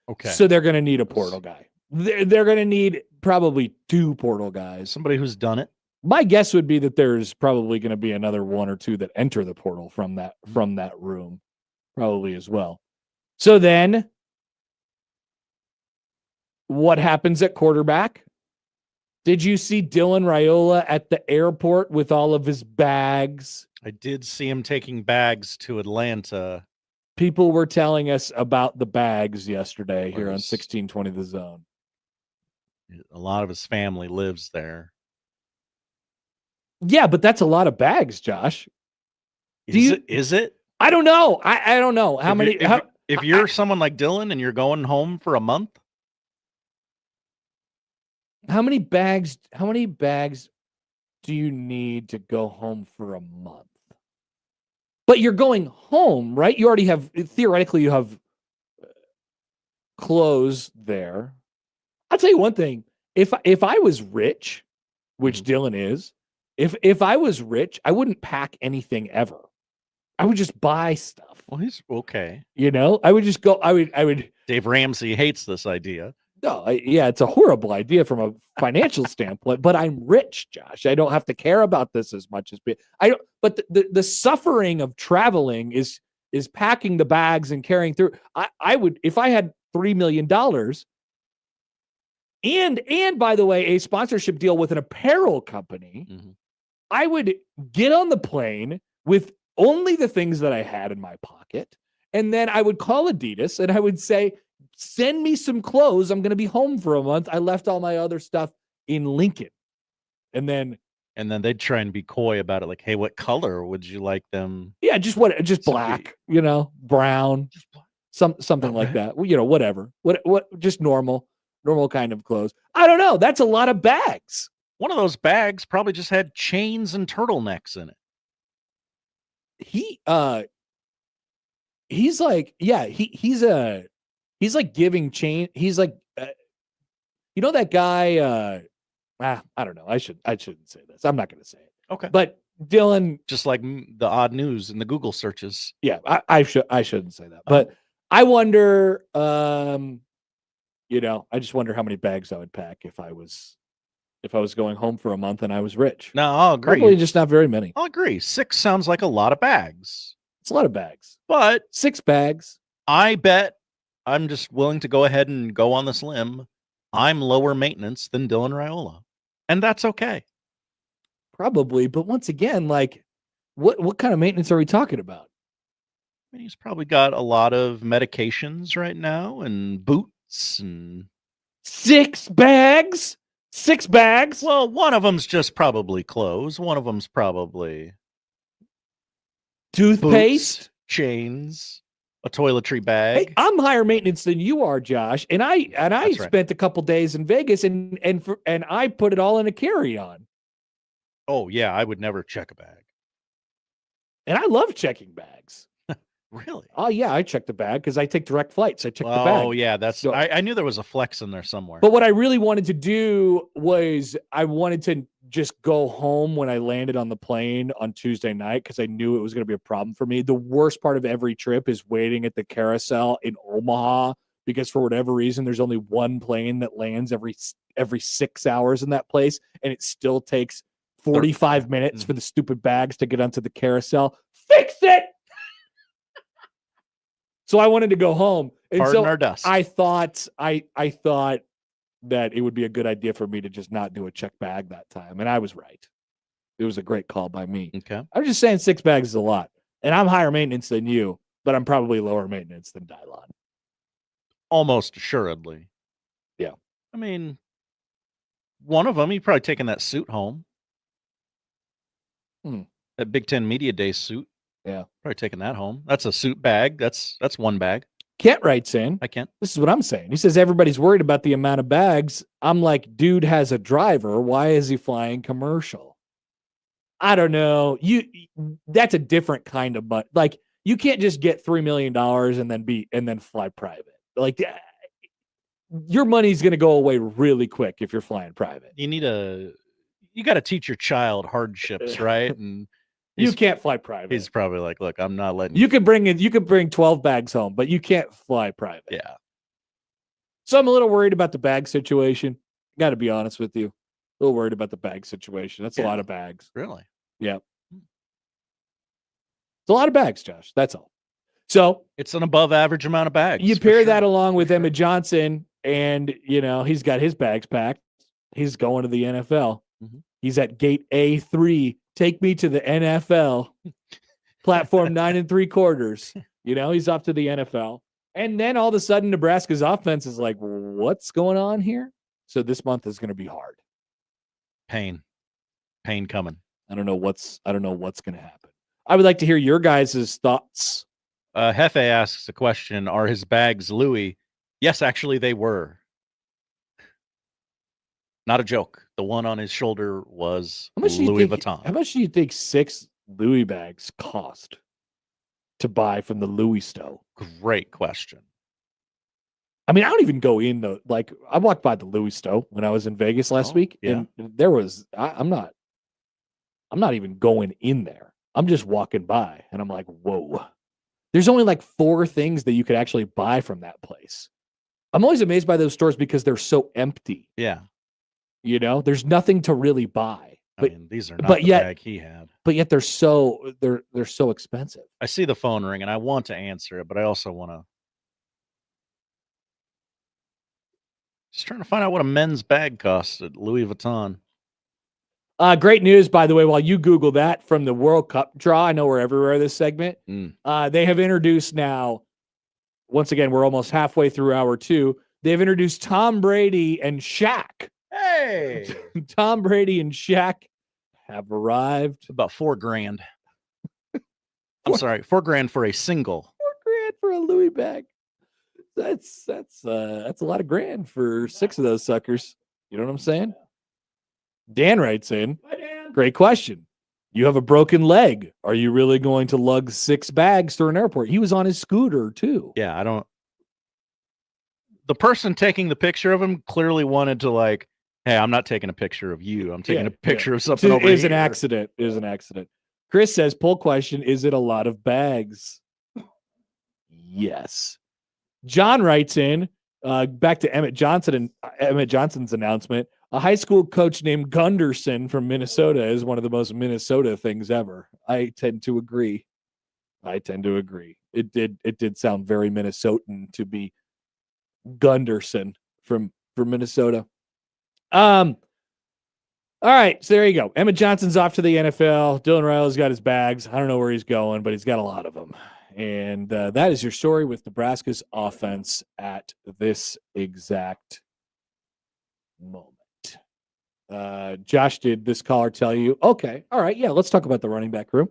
S6: Okay.
S5: So they're going to need a portal guy. They're going to need probably two portal guys.
S6: Somebody who's done it.
S5: My guess would be that there's probably going to be another one or two that enter the portal from that room, probably as well. So then, what happens at quarterback? Did you see Dylan Raiola at the airport with all of his bags?
S6: I did see him taking bags to Atlanta.
S5: People were telling us about the bags yesterday here on 1620 The Zone.
S6: A lot of his family lives there.
S5: Yeah, but that's a lot of bags, Josh.
S6: Is it?
S5: I don't know. I don't know how many.
S6: If you're someone like Dylan and you're going home for a month,
S5: how many bags do you need to go home for a month? But you're going home, right? You already have, theoretically, you have clothes there. I'll tell you one thing. If I was rich, which Dylan is, if I was rich, I wouldn't pack anything ever. I would just buy stuff.
S6: Well, he's okay.
S5: You know, I would just go. I would.
S6: Dave Ramsey hates this idea.
S5: No, yeah, it's a horrible idea from a financial standpoint. But I'm rich, Josh. I don't have to care about this as much as I don't. But the suffering of traveling is packing the bags and carrying through. I would, if I had $3 million. And by the way, a sponsorship deal with an apparel company, I would get on the plane with only the things that I had in my pocket. And then I would call Adidas and I would say, send me some clothes. I'm going to be home for a month. I left all my other stuff in Lincoln. And
S6: And then they'd try and be coy about it, like, "Hey, what color would you like them?"
S5: Yeah, just black, brown, something like that. Whatever. What just normal kind of clothes. I don't know. That's a lot of bags.
S6: One of those bags probably just had chains and turtlenecks in it.
S5: He's like, yeah, he's like giving chain. He's like, that guy. I don't know. I shouldn't say this. I'm not going to say it.
S6: Okay.
S5: But Dylan,
S6: just like the odd news in the Google searches.
S5: Yeah, I shouldn't say that. But I wonder, I just wonder how many bags I would pack if I was going home for a month and I was rich.
S6: No, I'll agree.
S5: Probably just not very many.
S6: I'll agree. 6 sounds like a lot of bags.
S5: It's a lot of bags.
S6: But
S5: 6 bags.
S6: I bet I'm just willing to go ahead and go on this limb. I'm lower maintenance than Dylan Raiola. And that's okay.
S5: Probably, but once again, like, what kind of maintenance are we talking about?
S6: I mean, he's probably got a lot of medications right now and boots and
S5: 6 bags. 6 bags.
S6: Well, one of them's just probably clothes. One of them's probably
S5: toothpaste,
S6: boots, chains, a toiletry bag.
S5: Hey, I'm higher maintenance than you are, Josh, and I spent a couple days in Vegas and I put it all in a carry-on.
S6: Oh yeah, I would never check a bag.
S5: And I love checking bags.
S6: Really?
S5: Oh yeah, I check the bag because I take direct flights. I check the bag.
S6: Oh yeah, I knew there was a flex in there somewhere.
S5: But what I really wanted to do was I wanted to just go home when I landed on the plane on Tuesday night because I knew it was going to be a problem for me. The worst part of every trip is waiting at the carousel in Omaha because for whatever reason there's only one plane that lands every 6 hours in that place, and it still takes 45 minutes for the stupid bags to get onto the carousel. Fix it. So I wanted to go home. And
S6: Pardon our dust.
S5: I thought that it would be a good idea for me to just not do a check bag that time. And I was right. It was a great call by me.
S6: Okay.
S5: I'm just saying 6 bags is a lot. And I'm higher maintenance than you, but I'm probably lower maintenance than Dylon.
S6: Almost assuredly.
S5: Yeah.
S6: I mean, one of them, you've probably taken that suit home. That Big Ten Media Day suit.
S5: Yeah.
S6: Probably taking that home. That's a suit bag. That's one bag.
S5: Kent writes in.
S6: I can't.
S5: This is what I'm saying. He says everybody's worried about the amount of bags. I'm like, dude has a driver. Why is he flying commercial? I don't know. That's a different kind of money. Like, you can't just get $3 million and then fly private. Like, your money's going to go away really quick if you're flying private.
S6: You got to teach your child hardships, right? And
S5: you can't fly private.
S6: He's probably like, look, I'm not letting
S5: you could bring 12 bags home, but you can't fly private.
S6: Yeah.
S5: So I'm a little worried about the bag situation. Got to be honest with you. A little worried about the bag situation. That's a lot of bags.
S6: Really?
S5: Yeah. It's a lot of bags, Josh. That's all. So
S6: it's an above average amount of bags.
S5: You pair that along with Emmett Johnson, and he's got his bags packed. He's going to the NFL.
S6: Mm-hmm.
S5: He's at gate A3. Take me to the NFL. Platform 9 3/4. He's off to the NFL. And then all of a sudden, Nebraska's offense is like, what's going on here? So this month is going to be hard.
S6: Pain coming.
S5: I don't know what's going to happen. I would like to hear your guys' thoughts.
S6: Hefe asks a question: are his bags Louis? Yes, actually, they were. Not a joke. The one on his shoulder was Louis Vuitton.
S5: How much do you think 6 Louis bags cost to buy from the Louis store?
S6: Great question.
S5: I mean, I don't even go in the I walked by the Louis store when I was in Vegas last week, and there was I'm not even going in there. I'm just walking by, and I'm like, whoa. There's only 4 things that you could actually buy from that place. I'm always amazed by those stores because they're so empty.
S6: Yeah.
S5: There's nothing to really buy.
S6: I mean, these are not the bag he had.
S5: But yet they're so expensive.
S6: I see the phone ring and I want to answer it, but I also want to just trying to find out what a men's bag costs at Louis Vuitton.
S5: Great news, by the way, while you Google that from the World Cup draw. I know we're everywhere this segment. They have introduced now, once again, we're almost halfway through hour 2. They've introduced Tom Brady and Shaq.
S6: Hey!
S5: Tom Brady and Shaq have arrived.
S6: About $4,000. I'm sorry, $4,000 for a single.
S5: $4,000 for a Louis bag. That's a lot of grand for 6 of those suckers. You know what I'm saying? Dan writes in. Hi, Dan. Great question. You have a broken leg. Are you really going to lug 6 bags through an airport? He was on his scooter too.
S6: Yeah, I don't. The person taking the picture of him clearly wanted to like, hey, I'm not taking a picture of you. I'm taking a picture of something over here.
S5: It is an accident. It is an accident. Chris says, poll question, is it a lot of bags? Yes. John writes in, back to Emmett Johnson's announcement. A high school coach named Gunderson from Minnesota is one of the most Minnesota things ever. I tend to agree. It did sound very Minnesotan to be Gunderson from Minnesota. All right, so there you go. Emmett Johnson's off to the NFL. Dylan Riley's got his bags. I don't know where he's going, but he's got a lot of them. And that is your story with Nebraska's offense at this exact moment. Josh, did this caller tell you? Okay, all right, yeah, let's talk about the running back room.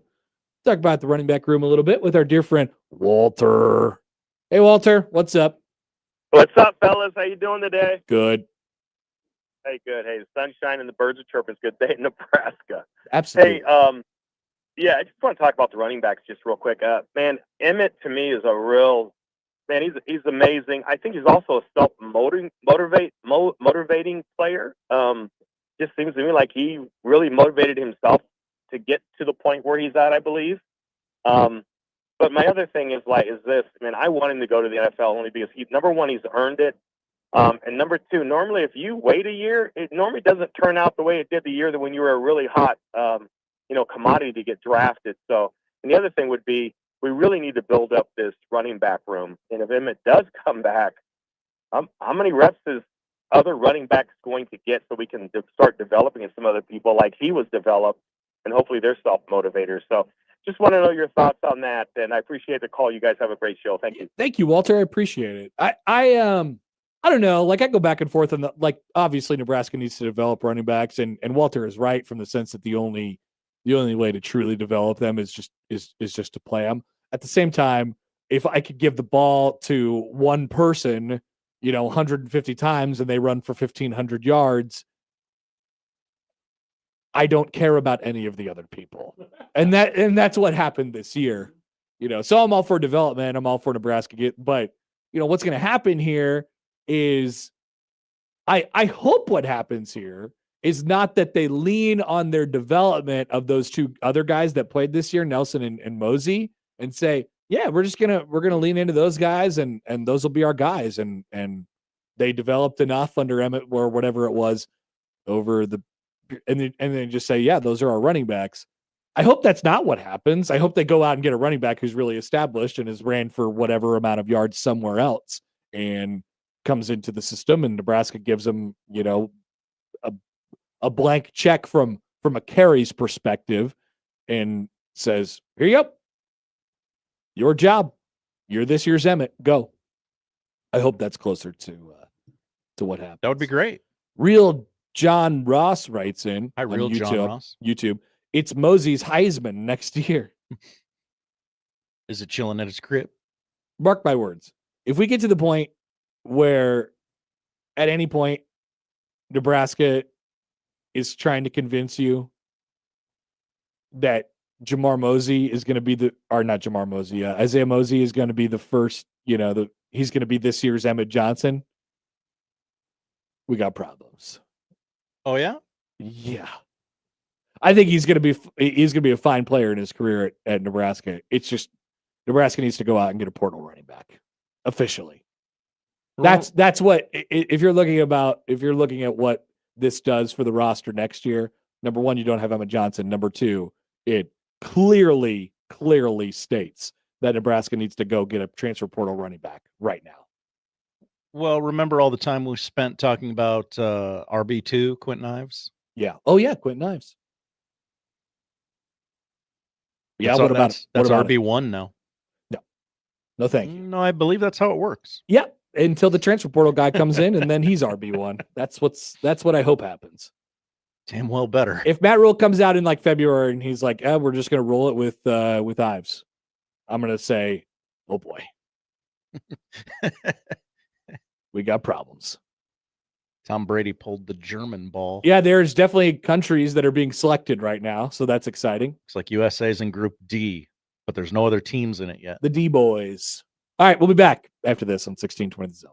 S5: Talk about the running back room a little bit with our dear friend Walter. Hey, Walter, what's up?
S15: What's up, fellas? How you doing today?
S5: Good.
S15: Hey, good. Hey, the sun's shining, the birds are chirping. It's a good day in Nebraska.
S5: Absolutely.
S15: Hey, yeah, I just want to talk about the running backs just real quick. Man, Emmett to me is a real man. He's amazing. I think he's also a self-motivating player. Just seems to me like he really motivated himself to get to the point where he's at, I believe. But my other thing is this. I mean, I want him to go to the NFL only because number one, he's earned it. And number two, normally if you wait a year, it normally doesn't turn out the way it did the year that when you were a really hot, commodity to get drafted. So, and the other thing would be, we really need to build up this running back room. And if Emmett does come back, how many reps is other running backs going to get so we can start developing some other people like he was developed, and hopefully they're self-motivators. So just want to know your thoughts on that. And I appreciate the call. You guys have a great show. Thank you.
S5: Thank you, Walter. I appreciate it. I don't know. Like I go back and forth on obviously Nebraska needs to develop running backs, and Walter is right from the sense that the only way to truly develop them is just to play them. At the same time, if I could give the ball to one person, 150 times and they run for 1,500 yards, I don't care about any of the other people. And that's what happened this year. So I'm all for development. I'm all for Nebraska. But what's going to happen here is I hope what happens here is not that they lean on their development of those 2 other guys that played this year, Nelson and Mosey, and say, yeah, we're gonna lean into those guys and those will be our guys. And they developed enough under Emmett or whatever it was and then just say, yeah, those are our running backs. I hope that's not what happens. I hope they go out and get a running back who's really established and has ran for whatever amount of yards somewhere else and comes into the system, and Nebraska gives them, a blank check from a carries perspective and says, here you go. Your job. You're this year's Emmett. Go. I hope that's closer to what happened.
S6: That would be great.
S5: Real John Ross writes in
S6: Hi, Real
S5: YouTube,
S6: John Ross.
S5: YouTube. It's Mosey's Heisman next year.
S6: Is it chilling at his crib?
S5: Mark my words. If we get to the point where at any point Nebraska is trying to convince you that Jamar Mosey is going to be Isaiah Mosey is going to be the first, he's going to be this year's Emmett Johnson, we got problems.
S6: Oh yeah?
S5: Yeah. I think he's going to be a fine player in his career at Nebraska. It's just Nebraska needs to go out and get a portal running back officially. That's what, if you're looking at what this does for the roster next year, number one, you don't have Emmett Johnson. Number two, it clearly states that Nebraska needs to go get a transfer portal running back right now.
S6: Well, remember all the time we spent talking about RB2, Quentin Ives?
S5: Yeah. Oh yeah, Quentin Ives. Yeah,
S6: That's
S5: what about
S6: RB1 now?
S5: No, thank you.
S6: No, I believe that's how it works.
S5: Yeah, until the transfer portal guy comes in, and then he's RB1. That's what I hope happens.
S6: Damn well better.
S5: If Matt Rule comes out in like February and he's like, we're just going to roll it with Ives, I'm going to say, oh boy, we got problems.
S6: Tom Brady pulled the German ball.
S5: Yeah, there's definitely countries that are being selected right now, so that's exciting.
S6: Looks like USA's in Group D, but there's no other teams in it yet.
S5: The D boys. All right, we'll be back after this on 1620 The Zone.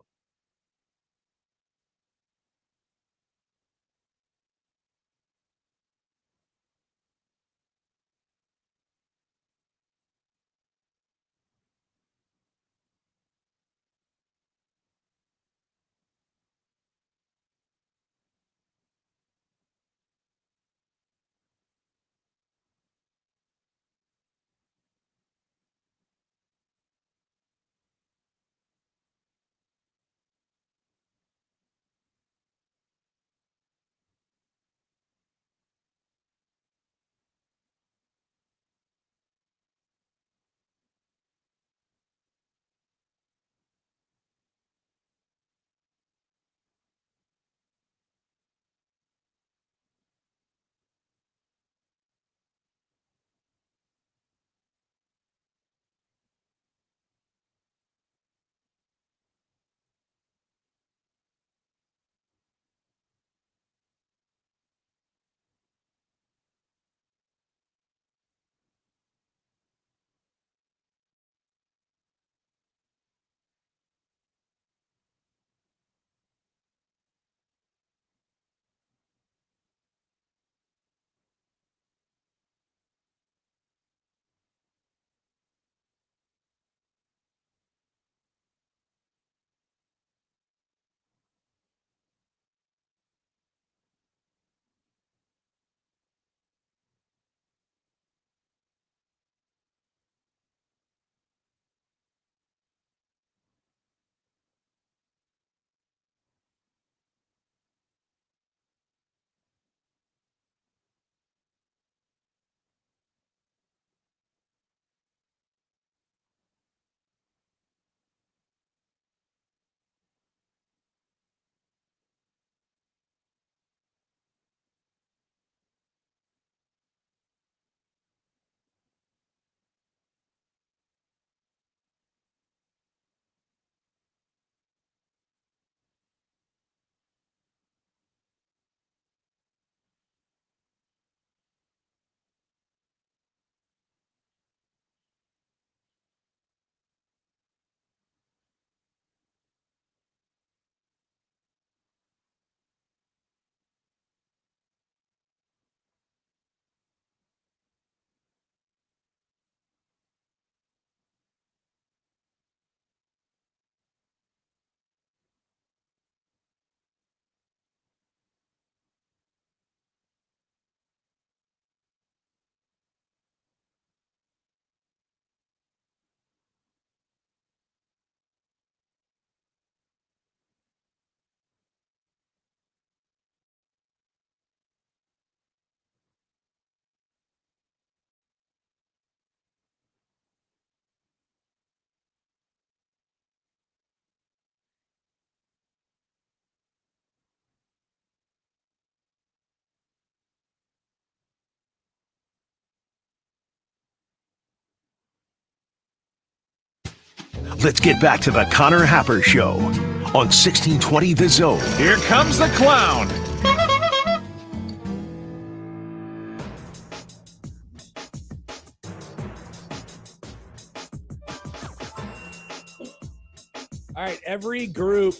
S2: Let's get back to the Connor Happer Show on 1620 The Zone.
S1: Here comes the clown.
S5: All right, every group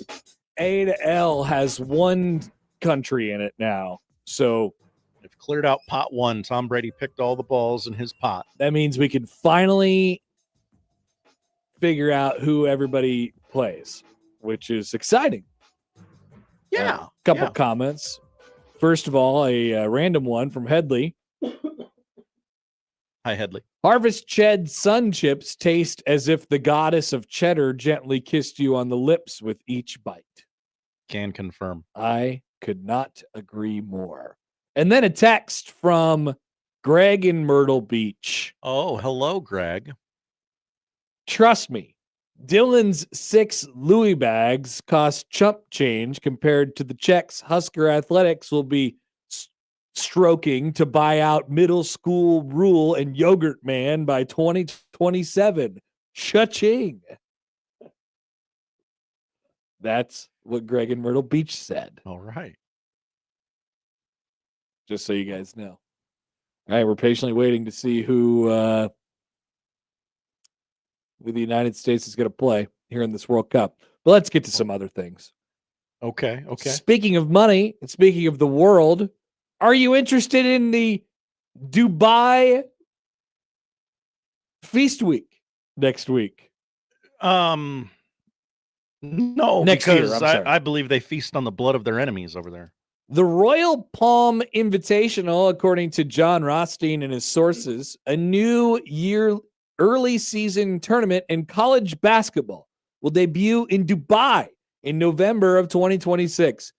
S5: A to L has one country in it now. So
S6: they've cleared out pot one. Tom Brady picked all the balls in his pot.
S5: That means we can finally figure out who everybody plays, which is exciting.
S6: Yeah.
S5: Couple comments. First of all, a random one from Headley.
S6: Hi, Headley.
S5: Harvest Ched Sun Chips taste as if the goddess of cheddar gently kissed you on the lips with each bite.
S6: Can confirm.
S5: I could not agree more. And then a text from Greg in Myrtle Beach.
S6: Oh, hello, Greg.
S5: Trust me, Dylan's 6 Louis bags cost chump change compared to the checks Husker Athletics will be stroking to buy out Middle School Rule and Yogurt Man by 2027. Cha-ching. That's what Greg in Myrtle Beach said.
S6: All right.
S5: Just so you guys know. All right, we're patiently waiting to see who the United States is going to play here in this World Cup. But let's get to some other things.
S6: Okay.
S5: Speaking of money and speaking of the world, are you interested in the Dubai Feast Week next week?
S6: No,
S5: Next year,
S6: because
S5: I'm sorry.
S6: I believe they feast on the blood of their enemies over there.
S5: The Royal Palm Invitational, according to John Rothstein and his sources, a new year early season tournament in college basketball, will debut in Dubai in November of 2026.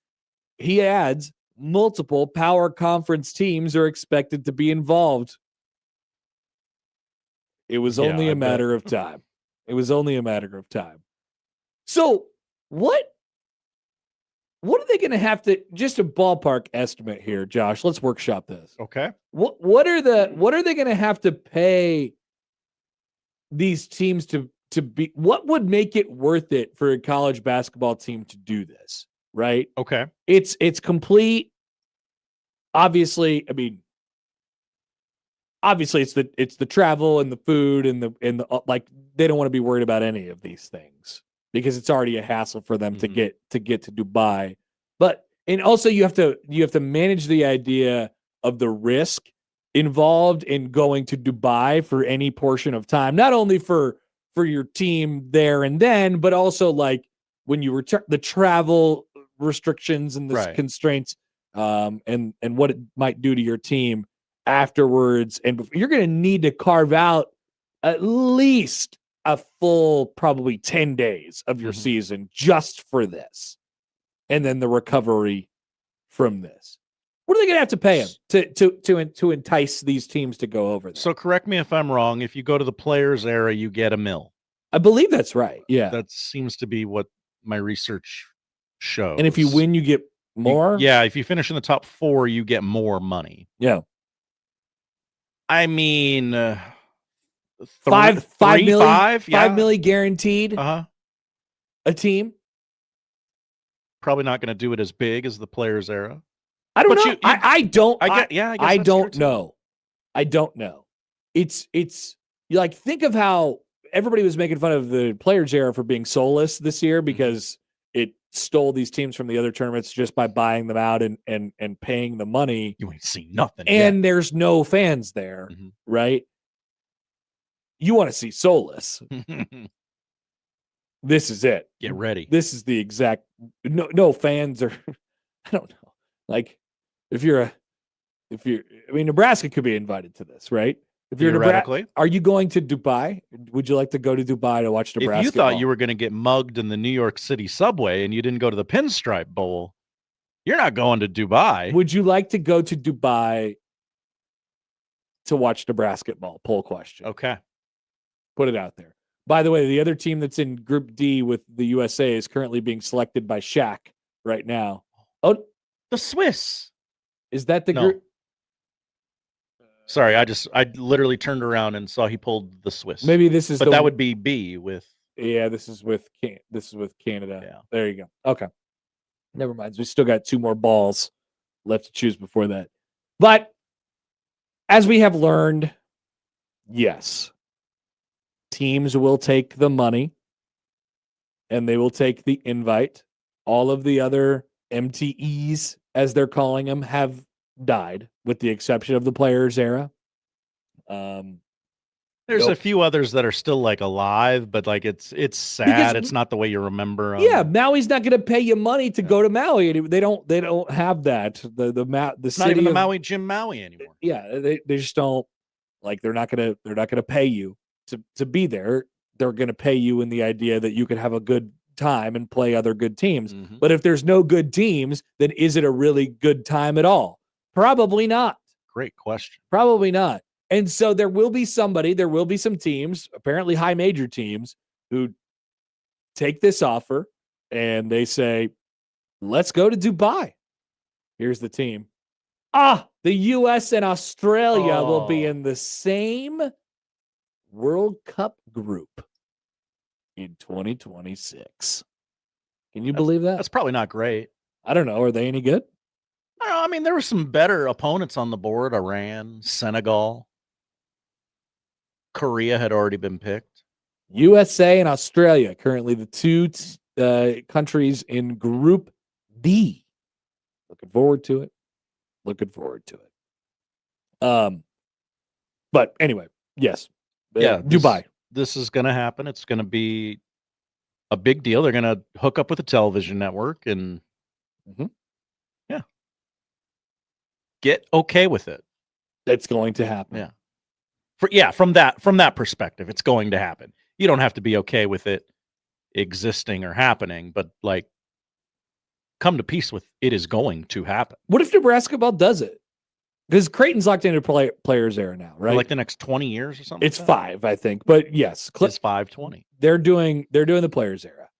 S5: He adds, multiple power conference teams are expected to be involved. It was only a matter of time. It was only a matter of time. So what are they going to have to, just a ballpark estimate here, Josh? Let's workshop this.
S6: Okay.
S5: What are they going to have to pay these teams to be? What would make it worth it for a college basketball team to do this? Right.
S6: Okay.
S5: It's complete. Obviously, I mean, obviously it's the travel and the food and the like. They don't want to be worried about any of these things because it's already a hassle for them to get to Dubai. But and also you have to manage the idea of the risk involved in going to Dubai for any portion of time, not only for your team there and then, but also like when you return, the travel restrictions and the constraints, and what it might do to your team afterwards. And you're going to need to carve out at least a full probably 10 days of your season just for this. And then the recovery from this. What are they going to have to pay him to entice these teams to go over there?
S6: So correct me if I'm wrong. If you go to the Players era, you get $1 million.
S5: I believe that's right. Yeah.
S6: That seems to be what my research shows.
S5: And if you win, you get more?
S6: If you finish in the top 4, you get more money.
S5: Yeah.
S6: I mean,
S5: $5 million,
S6: $5
S5: million guaranteed. A team.
S6: Probably not going to do it as big as the Players era.
S5: I don't know. I don't know. I don't know. It's you like think of how everybody was making fun of the Players era for being soulless this year because it stole these teams from the other tournaments just by buying them out and paying the money.
S6: You ain't seen nothing.
S5: And there's no fans there, right? You want to see soulless. This is it.
S6: Get ready.
S5: This is the exact no fans are I don't know. Like I mean Nebraska could be invited to this, right? If you're Nebraska, are you going to Dubai? Would you like to go to Dubai to watch Nebraska?
S6: If you thought you were going to get mugged in the New York City subway and you didn't go to the Pinstripe Bowl, you're not going to Dubai.
S5: Would you like to go to Dubai to watch Nebraska ball? Poll question.
S6: Okay.
S5: Put it out there. By the way, the other team that's in Group D with the USA is currently being selected by Shaq right now. Oh,
S6: the Swiss.
S5: Is that the group?
S6: Sorry, I literally turned around and saw he pulled the Swiss.
S5: Maybe this is,
S6: but that would be B with.
S5: Yeah, this is with Canada.
S6: Yeah,
S5: there you go. Okay, never mind. We still got 2 more balls left to choose before that. But as we have learned, yes, teams will take the money and they will take the invite. All of the other MTEs, as they're calling them, have died, with the exception of the Players era.
S6: There's a few others that are still like alive, but like it's sad. Because it's not the way you remember them.
S5: Yeah, Maui's not going to pay you money to go to Maui. They don't have that. The
S6: it's not even the Maui Jim Maui anymore.
S5: Yeah, they just don't like. They're not gonna pay you to be there. They're going to pay you in the idea that you could have a good time and play other good teams. But if there's no good teams, then is it a really good time at all? Probably not.
S6: Great question.
S5: Probably not. And so there will be some teams, apparently high major teams, who take this offer and they say, let's go to Dubai. Here's the team. The The U.S. and Australia will be
S6: Oh.
S5: in the same World Cup group in 2026. Can you believe that?
S6: That's probably not great.
S5: I don't know. Are they any good?
S6: I don't know. I mean, there were some better opponents on the board. Iran, Senegal, Korea had already been picked.
S5: USA and Australia, currently the two countries in Group D. Looking forward to it. But anyway, yes.
S6: Yeah,
S5: Dubai.
S6: This is going to happen. It's going to be a big deal. They're going to hook up with a television network and yeah, get okay with it.
S5: It's going to happen.
S6: Yeah. From that perspective, it's going to happen. You don't have to be okay with it existing or happening, but like come to peace with it is going to happen.
S5: What if Nebraska ball does it? Because Creighton's locked into players era now, right?
S6: For like the next 20 years or something.
S5: It's 5, I think. But yes,
S6: it's 5-20.
S5: They're doing the players era.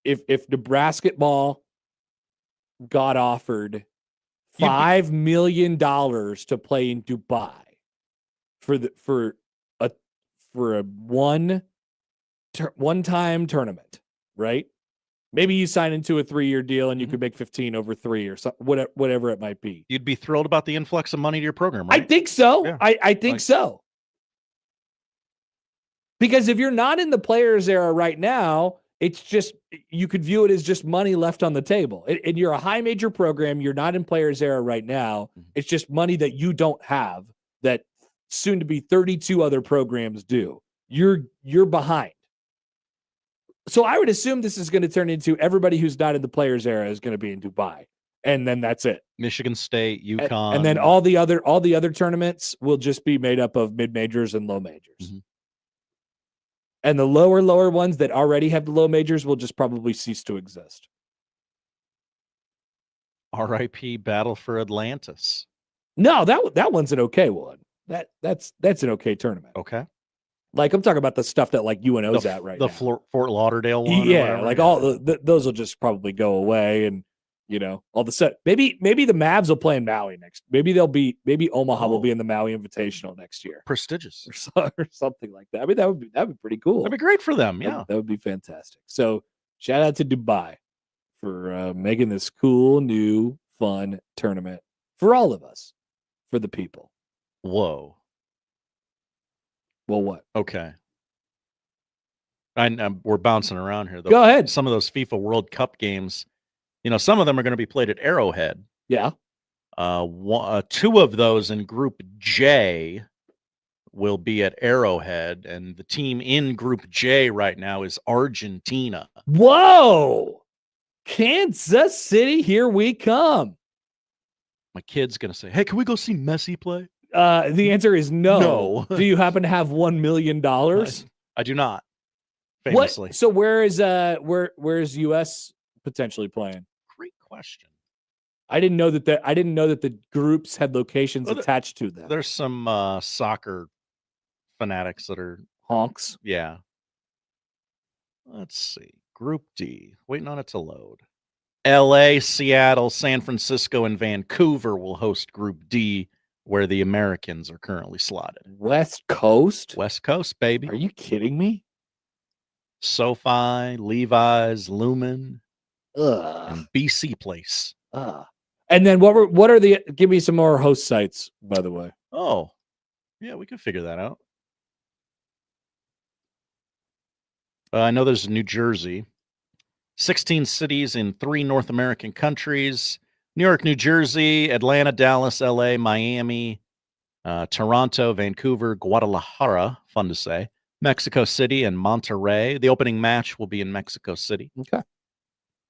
S5: If Nebraska ball got offered $5 million to play in Dubai for a one-time tournament, right? Maybe you sign into a 3-year deal and you could make 15 over 3 or something, whatever it might be.
S6: You'd be thrilled about the influx of money to your program, right?
S5: I think so.
S6: Yeah.
S5: I think so. Because if you're not in the players era right now, it's just, you could view it as just money left on the table. And you're a high major program. You're not in players era right now. It's just money that you don't have that soon to be 32 other programs do. You're behind. So I would assume this is going to turn into everybody who's not in the players era is going to be in Dubai. And then that's it.
S6: Michigan State, UConn.
S5: And then all the other tournaments will just be made up of mid-majors and low majors. And the lower ones that already have the low majors will just probably cease to exist.
S6: RIP Battle for Atlantis.
S5: No, that one's an okay one. That's an okay tournament.
S6: Okay.
S5: Like I'm talking about the stuff that like UNO's at right now.
S6: The Fort Lauderdale one.
S5: Yeah, like all those will just probably go away, and all the set. Maybe the Mavs will play in Maui next. Maybe Omaha will be in the Maui Invitational next year.
S6: Prestigious
S5: or something like that. I mean, that'd be pretty cool.
S6: That'd be great for them. Yeah,
S5: that would be fantastic. So shout out to Dubai for making this cool, new, fun tournament for all of us, for the people.
S6: Whoa.
S5: Well, what?
S6: Okay. We're bouncing around here, though.
S5: Go ahead.
S6: Some of those FIFA World Cup games, some of them are going to be played at Arrowhead.
S5: Yeah.
S6: 2 of those in Group J will be at Arrowhead, and the team in Group J right now is Argentina.
S5: Whoa! Kansas City, here we come.
S6: My kid's going to say, hey, can we go see Messi play?
S5: The answer is no.
S6: No.
S5: Do you happen to have $1 million?
S6: I do not. Famously.
S5: What? So where is US potentially playing?
S6: Great question.
S5: I didn't know that the groups had locations attached to them.
S6: There's some soccer fanatics that are
S5: honks.
S6: Yeah. Let's see. Group D. Waiting on it to load. LA, Seattle, San Francisco, and Vancouver will host Group D, where the Americans are currently slotted.
S5: West Coast?
S6: West Coast, baby.
S5: Are you kidding me?
S6: SoFi, Levi's, Lumen, and BC Place.
S5: And then what are the, give me some more host sites, by the way.
S6: Oh, yeah, we can figure that out. I know there's New Jersey, 16 cities in 3 North American countries, New York, New Jersey, Atlanta, Dallas, LA, Miami, Toronto, Vancouver, Guadalajara, fun to say, Mexico City, and Monterrey. The opening match will be in Mexico City.
S5: Okay.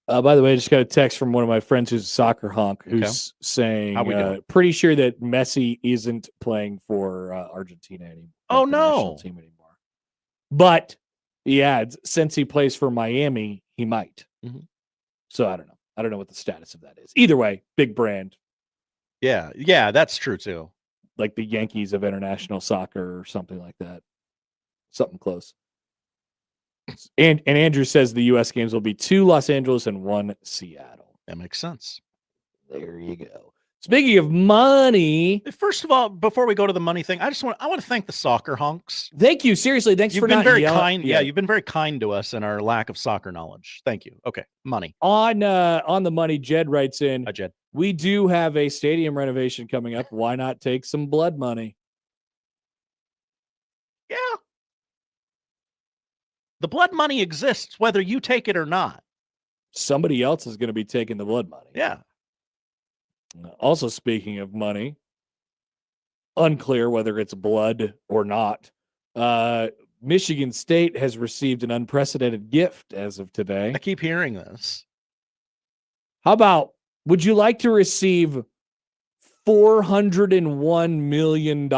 S5: By the way, I just got a text from one of my friends who's a soccer honk who's saying, pretty sure that Messi isn't playing for Argentina anymore.
S6: Oh, no.
S5: Team anymore. But he adds, since he plays for Miami, he might. So I don't know. I don't know what the status of that is. Either way, big brand.
S6: Yeah, that's true too.
S5: Like the Yankees of international soccer or something like that. Something close. And Andrew says the U.S. games will be 2 Los Angeles and 1 Seattle.
S6: That makes sense.
S5: There you go. Speaking of money,
S6: First of all, before we go to the money thing, I want to thank the soccer honks.
S5: Thank you. Seriously, thanks
S6: You've
S5: for
S6: been
S5: not
S6: very
S5: yelling.
S6: kind. Yeah, you've been very kind to us in our lack of soccer knowledge. Thank you. Okay, money.
S5: On the money, Jed writes in,
S6: Hi, Jed.
S5: we do have a stadium renovation coming up. Why not take some blood money?
S6: Yeah. The blood money exists whether you take it or not.
S5: Somebody else is going to be taking the blood money.
S6: Yeah.
S5: Also, speaking of money, unclear whether it's blood or not. Michigan State has received an unprecedented gift as of today.
S6: I keep hearing this.
S5: How about, would you like to receive $401 million?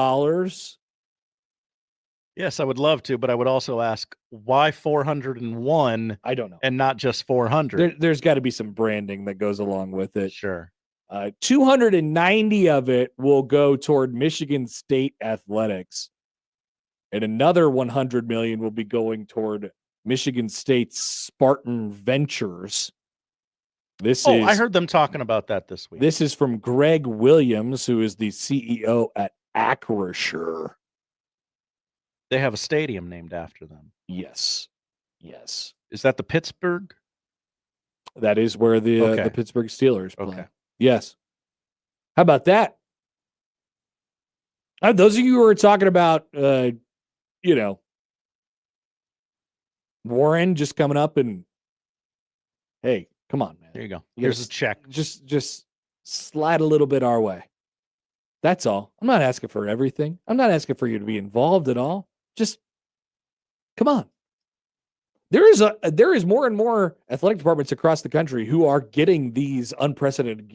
S6: Yes, I would love to, but I would also ask, why 401?
S5: I don't know.
S6: And not just 400?
S5: There's got to be some branding that goes along with it.
S6: Sure.
S5: 290 of it will go toward Michigan State athletics, and another 100 million will be going toward Michigan State's Spartan Ventures.
S6: I heard them talking about that this week.
S5: This is from Greg Williams, who is the CEO at Acrisure.
S6: They have a stadium named after them.
S5: Yes.
S6: Is that the Pittsburgh?
S5: That is where the Pittsburgh Steelers play.
S6: Okay.
S5: Yes. How about that? Those of you who are talking about, Warren just coming up and, hey, come on, man.
S6: There you go. Here's a check.
S5: Just slide a little bit our way. That's all. I'm not asking for everything. I'm not asking for you to be involved at all. Just come on. There is more and more athletic departments across the country who are getting these unprecedented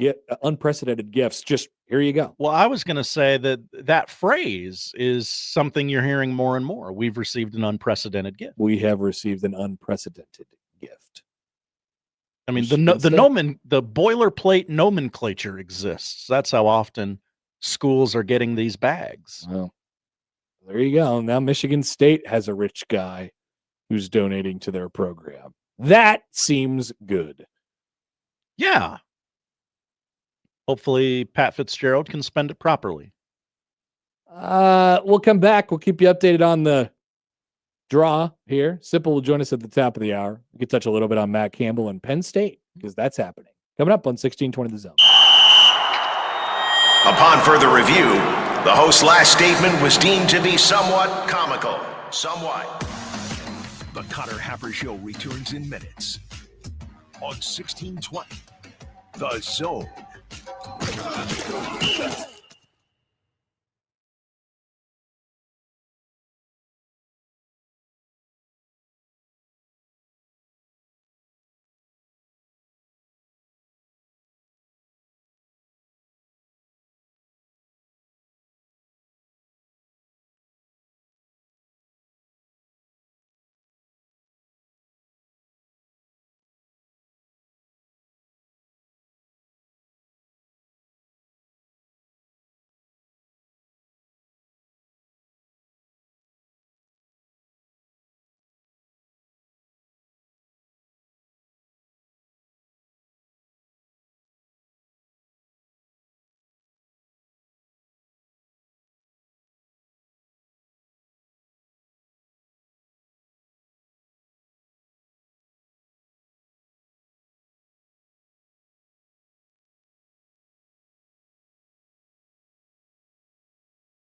S5: gifts. Just here you go.
S6: Well, I was going to say that phrase is something you're hearing more and more. We've received an unprecedented gift.
S5: We have received an unprecedented gift.
S6: I mean, the boilerplate nomenclature exists. That's how often schools are getting these bags.
S5: Well, there you go. Now Michigan State has a rich guy who's donating to their program. That seems good.
S6: Yeah. Hopefully Pat Fitzgerald can spend it properly.
S5: We'll come back. We'll keep you updated on the draw here. Sipple will join us at the top of the hour. We can touch a little bit on Matt Campbell and Penn State because that's happening. Coming up on 1620 The Zone.
S2: Upon further review, the host's last statement was deemed to be somewhat comical. Somewhat. The Connor Happer Show returns in minutes on 1620 The Zone.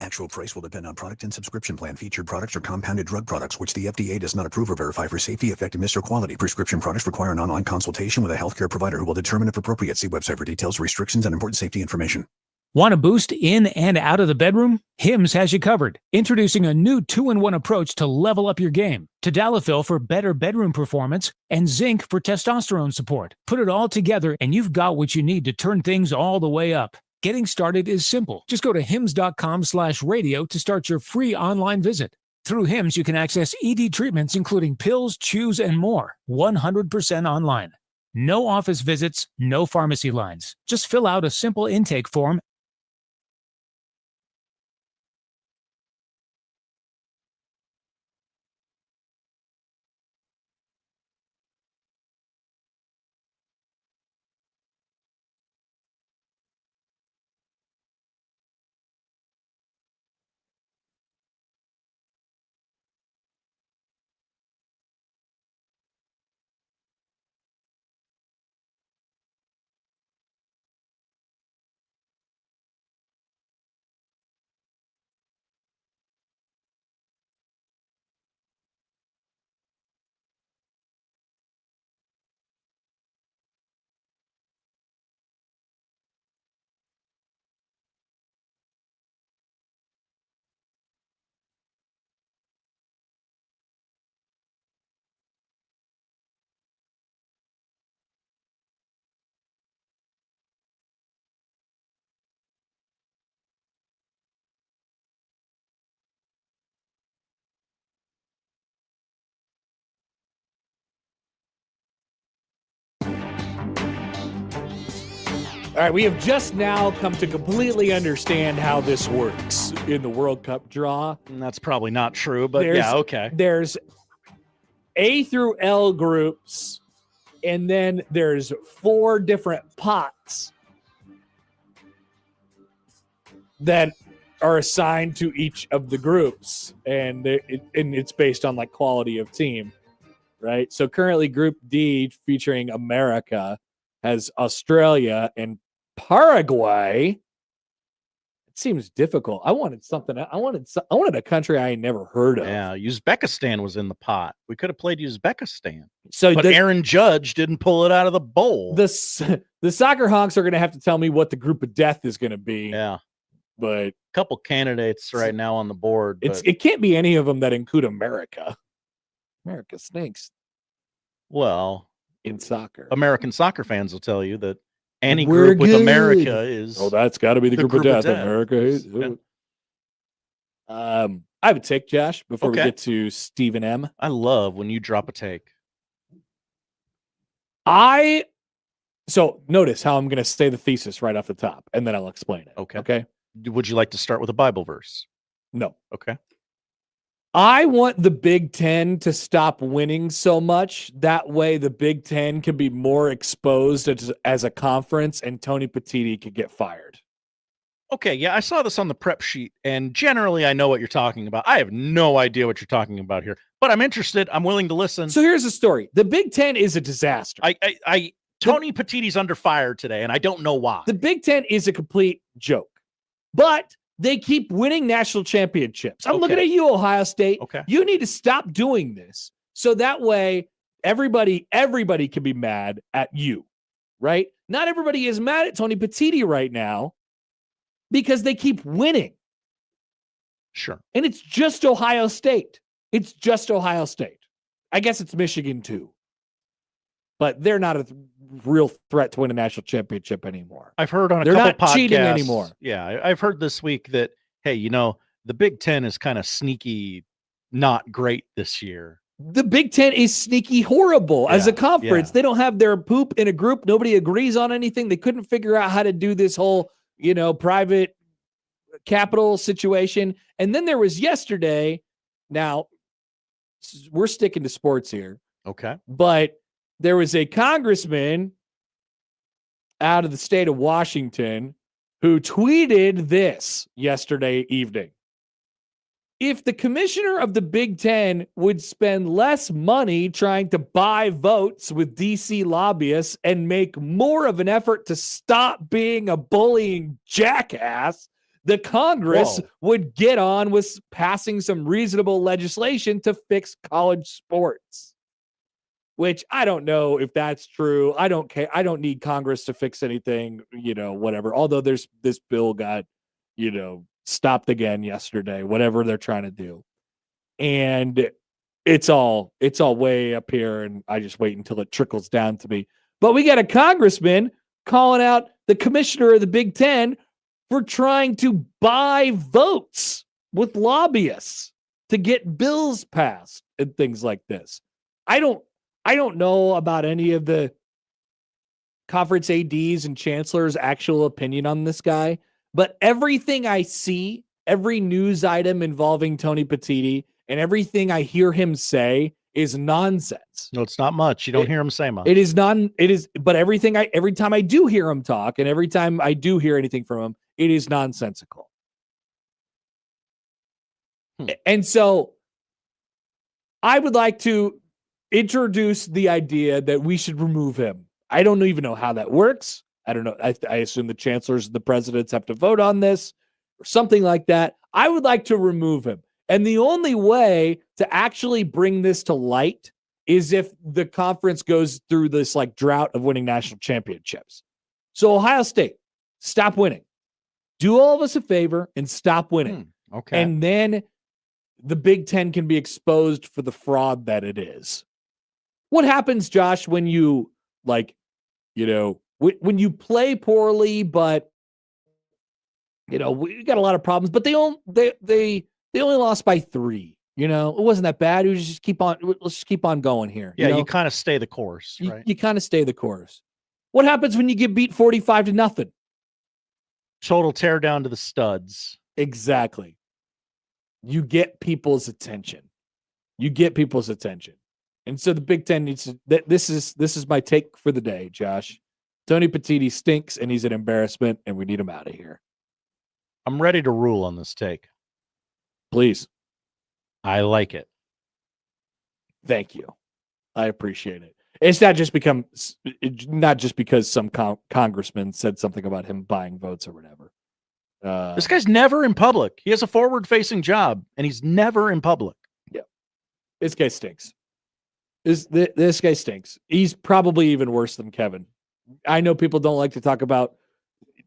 S16: Actual price will depend on product and subscription plan. Featured products are compounded drug products, which the FDA does not approve or verify for safety, effectiveness, or quality. Prescription products require an online consultation with a healthcare provider who will determine if appropriate. See website for details, restrictions, and important safety information.
S17: Want a boost in and out of the bedroom? Hims has you covered. Introducing a new 2-in-1 approach to level up your game. Tadalafil for better bedroom performance and zinc for testosterone support. Put it all together and you've got what you need to turn things all the way up. Getting started is simple. Just go to hims.com/radio to start your free online visit. Through Hims, you can access ED treatments, including pills, chews, and more, 100% online. No office visits, no pharmacy lines. Just fill out a simple intake form
S5: All right, we have just now come to completely understand how this works in the World Cup draw.
S6: And that's probably not true, but yeah, okay.
S5: There's A through L groups, and then there's 4 different pots that are assigned to each of the groups, and it's based on like quality of team, right? So currently Group D, featuring America, has Australia and Paraguay. It seems difficult. I wanted something. I wanted a country I ain't never heard of.
S6: Yeah, Uzbekistan was in the pot. We could have played Uzbekistan.
S5: So
S6: but Aaron Judge didn't pull it out of the bowl.
S5: The soccer honks are going to have to tell me what the group of death is going to be.
S6: Yeah.
S5: But
S6: a couple candidates right now on the board.
S5: It can't be any of them that include America. America stinks.
S6: Well,
S5: in soccer,
S6: American soccer fans will tell you that any group with America is.
S5: Oh, that's got to be the group of death. America is.
S6: Yeah.
S5: I have a take, Josh, before we get to Stephen M.
S6: I love when you drop a take.
S5: So notice how I'm going to say the thesis right off the top, and then I'll explain it. Okay.
S6: Would you like to start with a Bible verse?
S5: No.
S6: Okay.
S5: I want the Big Ten to stop winning so much. That way the Big Ten can be more exposed as a conference, and Tony Petitti could get fired.
S6: Okay, yeah, I saw this on the prep sheet, and generally I know what you're talking about. I have no idea what you're talking about here, but I'm interested. I'm willing to listen.
S5: So here's the story. The Big Ten is a disaster.
S6: Tony Petitti's under fire today, and I don't know why.
S5: The Big Ten is a complete joke, but they keep winning national championships. I'm looking at you, Ohio State.
S6: Okay.
S5: You need to stop doing this, so that way everybody can be mad at you, right? Not everybody is mad at Tony Petitti right now because they keep winning.
S6: Sure.
S5: And it's just Ohio State. It's just Ohio State. I guess it's Michigan too, but they're not a real threat to win a national championship anymore.
S6: I've heard on
S5: they're
S6: couple
S5: not
S6: podcasts,
S5: cheating anymore.
S6: Yeah, I've heard this week that, hey, the Big Ten is kind of sneaky, not great this year.
S5: The Big Ten is sneaky horrible as a conference. They don't have their poop in a group. Nobody agrees on anything. They couldn't figure out how to do this whole, private capital situation. And then there was yesterday. Now, we're sticking to sports here.
S6: Okay.
S5: But there was a congressman out of the state of Washington who tweeted this yesterday evening. If the commissioner of the Big Ten would spend less money trying to buy votes with DC lobbyists and make more of an effort to stop being a bullying jackass, the Congress would get on with passing some reasonable legislation to fix college sports. Which I don't know if that's true. I don't care. I don't need Congress to fix anything, whatever. Although this bill got, stopped again yesterday, whatever they're trying to do. And it's all way up here, and I just wait until it trickles down to me. But we got a congressman calling out the commissioner of the Big Ten for trying to buy votes with lobbyists to get bills passed and things like this. I don't know about any of the conference ADs and chancellors' actual opinion on this guy, but everything I see, every news item involving Tony Petitti, and everything I hear him say is nonsense.
S6: No, it's not much. You don't hear him say much.
S5: But every time I do hear him talk, and every time I do hear anything from him, it is nonsensical. And so I would like to introduce the idea that we should remove him. I don't even know how that works. I don't know. I assume the chancellors and the presidents have to vote on this or something like that. I would like to remove him. And the only way to actually bring this to light is if the conference goes through this drought of winning national championships. So Ohio State, stop winning. Do all of us a favor and stop winning.
S6: Okay.
S5: And then the Big Ten can be exposed for the fraud that it is. What happens, Josh, when you when you play poorly, but we got a lot of problems, but they only lost by 3. It wasn't that bad. Let's just keep on going here.
S6: Yeah, you kind of stay the course, right?
S5: You kind of stay the course. What happens when you get beat 45-0?
S6: Total tear down to the studs.
S5: Exactly. You get people's attention. And so the Big Ten needs to. This is my take for the day, Josh. Tony Petitti stinks, and he's an embarrassment, and we need him out of here.
S6: I'm ready to rule on this take.
S5: Please.
S6: I like it.
S5: Thank you. I appreciate it. It's not just because some congressman said something about him buying votes or whatever.
S6: This guy's never in public. He has a forward-facing job, and he's never in public.
S5: Yeah, this guy stinks. This guy stinks. He's probably even worse than Kevin. I know people don't like to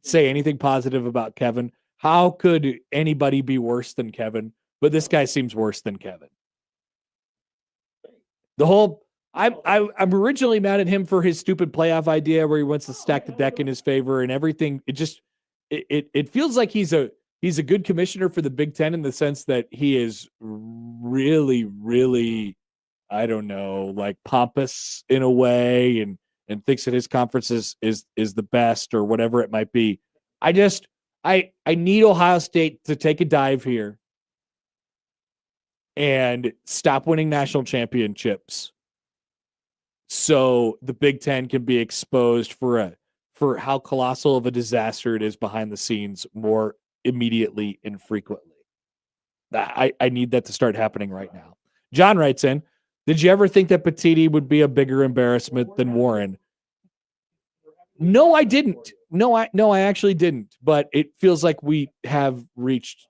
S5: say anything positive about Kevin. How could anybody be worse than Kevin? But this guy seems worse than Kevin. I'm originally mad at him for his stupid playoff idea where he wants to stack the deck in his favor and everything. It feels like he's a good commissioner for the Big Ten in the sense that he is really, really, I don't know, like pompous in a way and thinks that his conference is the best or whatever it might be. I need Ohio State to take a dive here and stop winning national championships so the Big Ten can be exposed for how colossal of a disaster it is behind the scenes more immediately and frequently. I need that to start happening right now. John writes in, did you ever think that Petitti would be a bigger embarrassment than Warren? No, I didn't. No, I actually didn't. But it feels like we have reached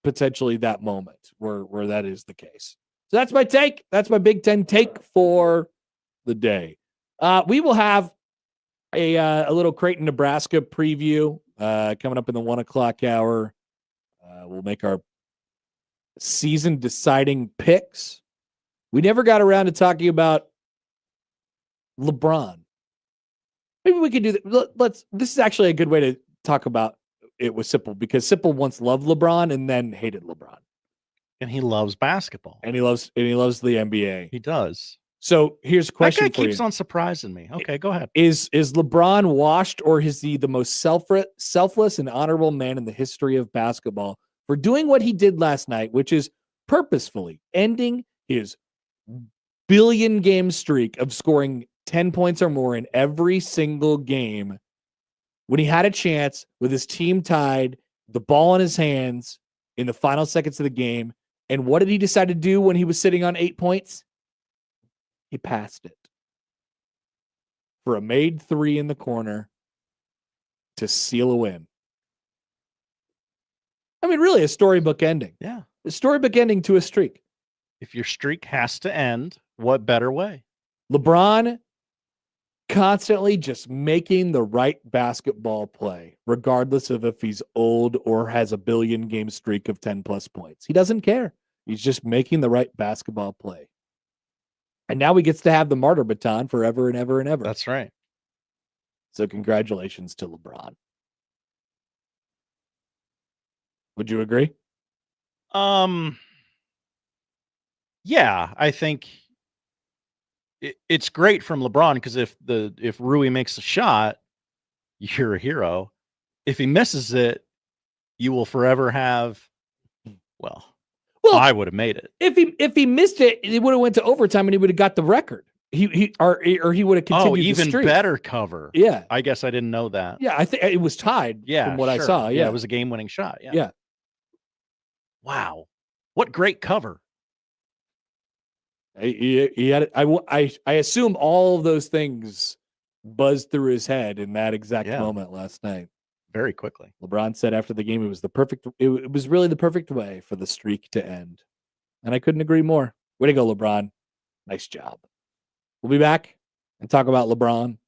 S5: potentially that moment where that is the case. So that's my take. That's my Big Ten take for the day. We will have a little Creighton, Nebraska preview coming up in the 1:00 hour. We'll make our season deciding picks. We never got around to talking about LeBron. Maybe we could do that. This is actually a good way to talk about it with Sipple because Sipple once loved LeBron and then hated LeBron.
S6: And he loves basketball.
S5: And he loves the NBA.
S6: He does.
S5: So here's a question
S6: that guy
S5: for
S6: keeps
S5: you.
S6: on surprising me. Okay, go ahead.
S5: Is LeBron washed, or is he the most selfless and honorable man in the history of basketball for doing what he did last night, which is purposefully ending his billion-game streak of scoring 10 points or more in every single game when he had a chance with his team tied, the ball in his hands in the final seconds of the game. And what did he decide to do when he was sitting on 8 points? He passed it for a made three in the corner to seal a win. I mean, really a storybook ending.
S6: Yeah.
S5: A storybook ending to a streak.
S6: If your streak has to end, what better way?
S5: LeBron constantly just making the right basketball play, regardless of if he's old or has a billion-game streak of 10-plus points. He doesn't care. He's just making the right basketball play. And now he gets to have the martyr baton forever and ever and ever.
S6: That's right.
S5: So congratulations to LeBron. Would you agree?
S6: Yeah, I think it's great from LeBron because if Rui makes a shot, you're a hero. If he misses it, you will forever have. Well, I would have made it.
S5: If he missed it, it would have went to overtime and he would have got the record. He would have continued.
S6: Oh,
S5: the
S6: even
S5: streak.
S6: Better cover.
S5: Yeah,
S6: I guess I didn't know that.
S5: Yeah, I think it was tied.
S6: Yeah,
S5: from what I
S6: sure.
S5: saw. Yeah,
S6: it was a game-winning shot. Yeah.
S5: Yeah.
S6: Wow, what great cover!
S5: He had. I assume all of those things buzzed through his head in that exact moment last night.
S6: Very quickly.
S5: LeBron said after the game, it was really the perfect way for the streak to end. And I couldn't agree more. Way to go, LeBron. Nice job. We'll be back and talk about LeBron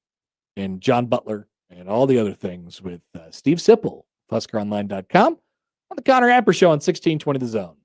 S5: and John Butler and all the other things with Steve Sipple, HuskerOnline.com, on the Connor Happer Show on 1620 The Zone.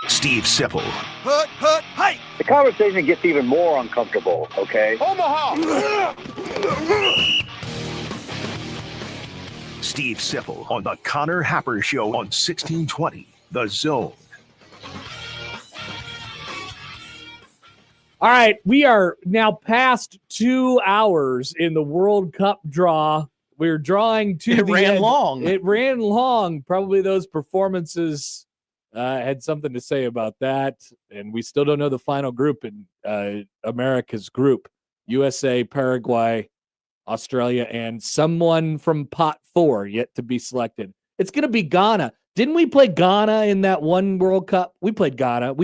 S2: Steve Sipple,
S18: The conversation gets even more uncomfortable, okay?
S2: Omaha! Steve Sipple on the Connor Happer Show on 1620, The Zone.
S5: All right, we are now past 2 hours in the World Cup draw. We're drawing to
S6: It
S5: the
S6: ran
S5: end.
S6: long.
S5: It ran long. Probably those performances had something to say about that. And we still don't know the final group in America's group. USA, Paraguay, Australia, and someone from pot 4 yet to be selected. It's going to be Ghana. Didn't we play Ghana in that one World Cup? We played Ghana.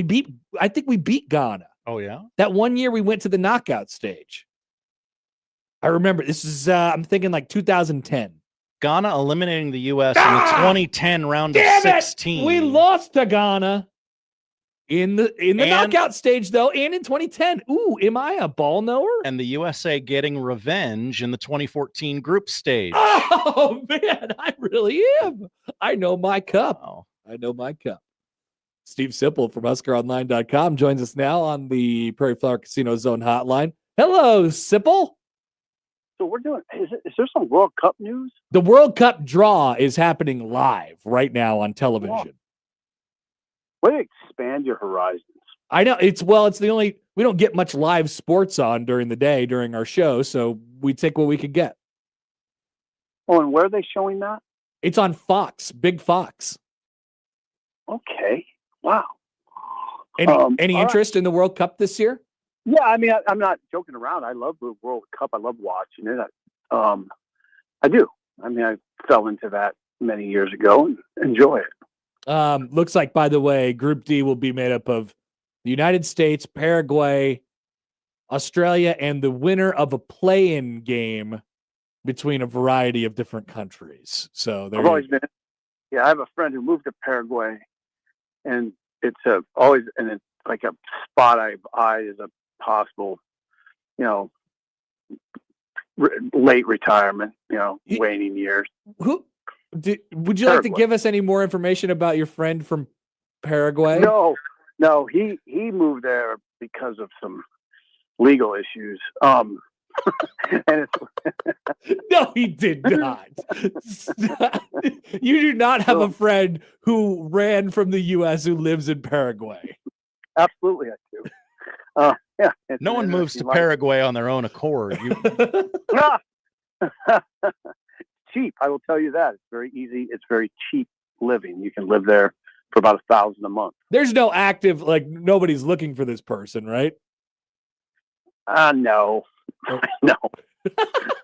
S5: I think we beat Ghana.
S6: Oh, yeah?
S5: That one year we went to the knockout stage. I remember this is, I'm thinking like 2010.
S6: Ghana eliminating the U.S. in the 2010 round of 16.
S5: We lost to Ghana in the knockout stage, though, and in 2010. Ooh, am I a ball knower?
S6: And the USA getting revenge in the 2014 group stage.
S5: Oh, man, I really am. I know my cup.
S6: Wow.
S5: I know my cup. Steve Sipple from HuskerOnline.com joins us now on the Prairie Flower Casino Zone hotline. Hello, Sipple.
S18: So we're doing, is there some World Cup news?
S5: The World Cup draw is happening live right now on television.
S18: Way to expand your horizons.
S5: I know it's the only, we don't get much live sports on during the day during our show, so we take what we could get.
S18: Oh, and where are they showing that?
S5: It's on Fox, Big Fox.
S18: Okay. Wow.
S5: Any interest in the World Cup this year?
S18: Yeah, I mean, I'm not joking around. I love the World Cup. I love watching it. I do. I mean, I fell into that many years ago and enjoy it.
S5: Looks like, by the way, Group D will be made up of the United States, Paraguay, Australia, and the winner of a play-in game between a variety of different countries. So
S18: I've always been. Yeah, I have a friend who moved to Paraguay, and it's like a spot I've eyed as a possible, late retirement, waning years.
S5: Would you like to give us any more information about your friend from Paraguay?
S18: No, he moved there because of some legal issues. And
S5: no, he did not. You do not have a friend who ran from the U.S. who lives in Paraguay.
S18: Absolutely, I do. Yeah.
S6: No one moves to Paraguay on their own accord.
S18: Cheap, I will tell you that. It's very easy. It's very cheap living. You can live there for about $1,000 a month.
S5: There's no active, nobody's looking for this person, right?
S18: No. No.
S5: No.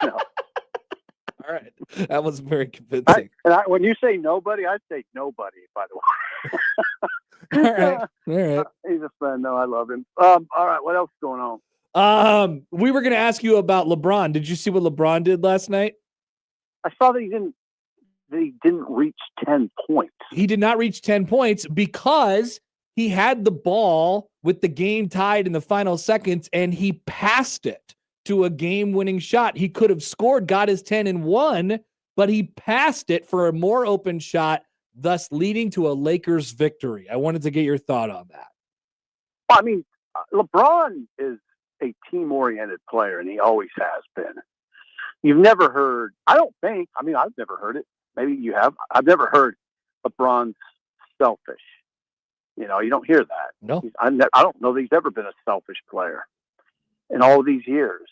S5: All right. That was very convincing.
S18: When you say nobody, I say nobody, by the way.
S5: All right.
S18: He's a friend. No, I love him. All right. What else is going on?
S5: We were going to ask you about LeBron. Did you see what LeBron did last night?
S18: I saw that he didn't reach 10 points.
S5: He did not reach 10 points because he had the ball with the game tied in the final seconds, and he passed it to a game-winning shot. He could have scored, got his 10 and won, but he passed it for a more open shot, thus leading to a Lakers victory. I wanted to get your thought on that.
S18: I mean, LeBron is a team-oriented player, and he always has been. You've never heard, I've never heard it. Maybe you have. I've never heard LeBron's selfish. You don't hear that.
S5: No.
S18: I don't know that he's ever been a selfish player in all of these years.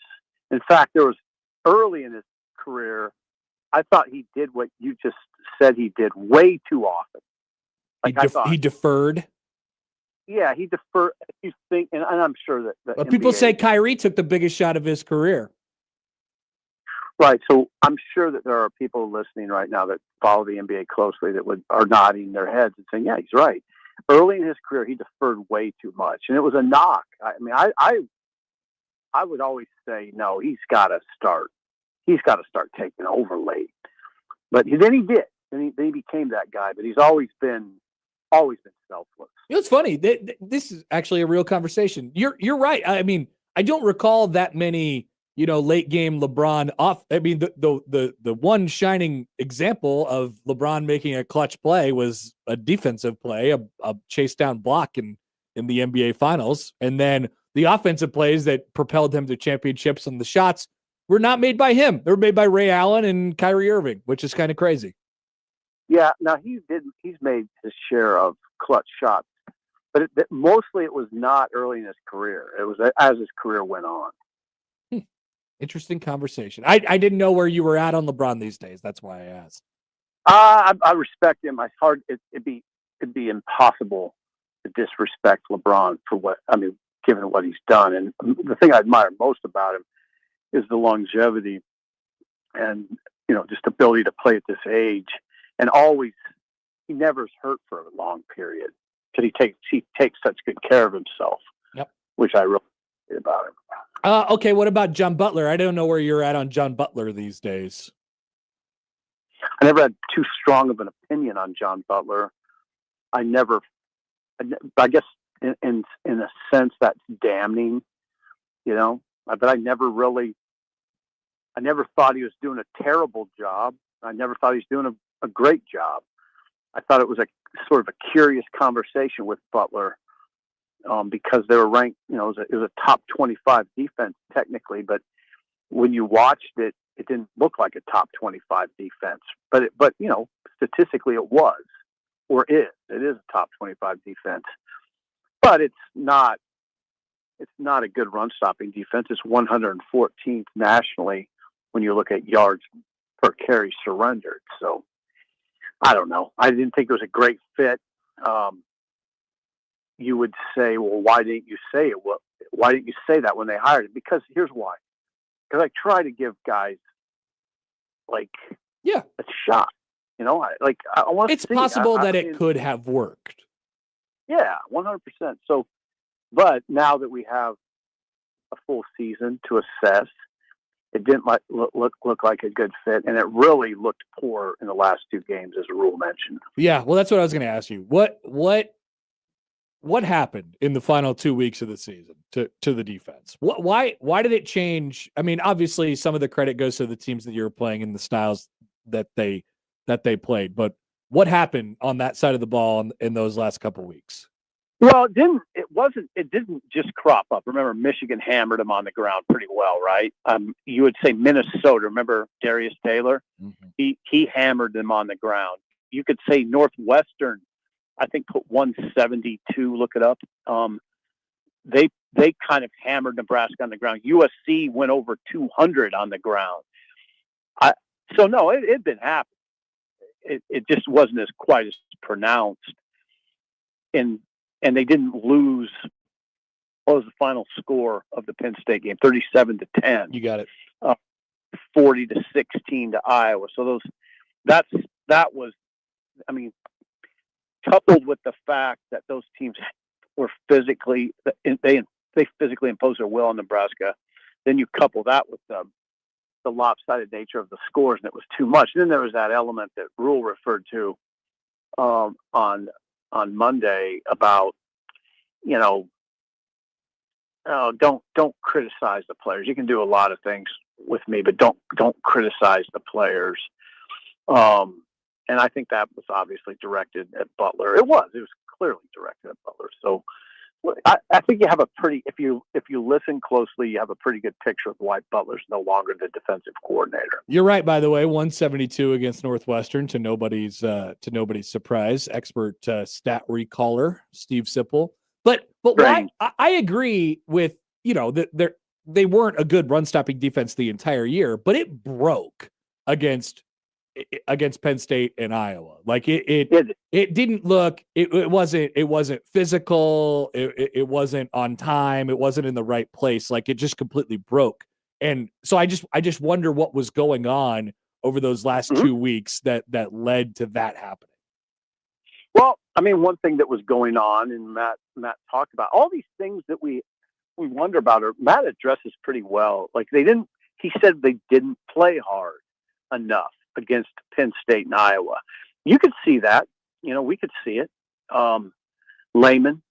S18: In fact, there was early in his career, I thought he did what you just said he did way too often.
S5: He deferred.
S18: Yeah, he deferred. You think, and I'm sure that
S5: But people
S18: NBA
S5: say Kyrie took the biggest shot of his career.
S18: Right. So I'm sure that there are people listening right now that follow the NBA closely that are nodding their heads and saying, yeah, he's right. Early in his career, he deferred way too much. And it was a knock. I mean, I would always say, no, he's got to start. He's got to start taking over late. But then he did. Then he became that guy. But he's always been selfless.
S5: It's funny. This is actually a real conversation. You're right. I mean, I don't recall that many late game LeBron off. I mean, the one shining example of LeBron making a clutch play was a defensive play, a chase down block in the NBA Finals, and then the offensive plays that propelled him to championships and the shots were not made by him. They were made by Ray Allen and Kyrie Irving, which is kind of crazy.
S18: Yeah, now he's made his share of clutch shots, but mostly it was not early in his career. It was as his career went on.
S5: Interesting conversation. I didn't know where you were at on LeBron these days. That's why I asked.
S18: I respect him. It'd be impossible to disrespect LeBron for given what he's done. And the thing I admire most about him is the longevity and, just ability to play at this age. And always, he never is hurt for a long period because he takes such good care of himself.
S5: Yep.
S18: Which I really like about him.
S5: Okay, what about John Butler? I don't know where you're at on John Butler these days.
S18: I never had too strong of an opinion on John Butler. I guess in a sense that's damning, but I never thought he was doing a terrible job. I never thought he was doing a great job. I thought it was a sort of a curious conversation with Butler because they were ranked, it was a top 25 defense technically, but when you watched it, it didn't look like a top 25 defense, but statistically it was, or is. It is a top 25 defense, but it's not a good run stopping defense. It's 114th nationally when you look at yards per carry surrendered. So I don't know. I didn't think it was a great fit. You would say, well, why didn't you say it? Well, why didn't you say that when they hired him? Because here's why. Because I try to give guys a shot. I want to.
S5: It's possible that it could have worked.
S18: Yeah, 100%. So, but now that we have a full season to assess, it didn't look like a good fit, and it really looked poor in the last two games, as Rule mentioned.
S5: Yeah, well, that's what I was going to ask you. What happened in the final 2 weeks of the season to the defense? Why did it change? I mean, obviously, some of the credit goes to the teams that you're playing and the styles that they played, but what happened on that side of the ball in those last couple of weeks?
S18: Well, it didn't just crop up. Remember, Michigan hammered them on the ground pretty well, right? You would say Minnesota. Remember Darius Taylor? Mm-hmm. He hammered them on the ground. You could say Northwestern, I think, put 172. Look it up. They kind of hammered Nebraska on the ground. USC went over 200 on the ground. So no, it didn't happen. It just wasn't quite as pronounced. And they didn't lose. What was the final score of the Penn State game? 37-10.
S5: You got it.
S18: 40-16 to Iowa. So that was, I mean, coupled with the fact that those teams were physically imposed their will on Nebraska. Then you couple that with the lopsided nature of the scores, and it was too much. And then there was that element that Rule referred to on Monday about, don't criticize the players. You can do a lot of things with me, but don't criticize the players. And I think that was obviously directed at Butler. It was clearly directed at Butler. So I think you have if you listen closely, you have a pretty good picture of why Butler's no longer the defensive coordinator.
S5: You're right, by the way. 172 against Northwestern to nobody's surprise. Expert stat recaller Steve Sipple. But why? I agree with they weren't a good run stopping defense the entire year, but it broke against Penn State and Iowa. Like it didn't look, it wasn't physical. It wasn't on time. It wasn't in the right place. Like it just completely broke. And so I just wonder what was going on over those last 2 weeks that led to that happening.
S18: Well, I mean, one thing that was going on, and Matt talked about all these things that we wonder about, or Matt addresses pretty well. Like he said they didn't play hard enough against Penn State and Iowa. You could see that, we could see it. Layman,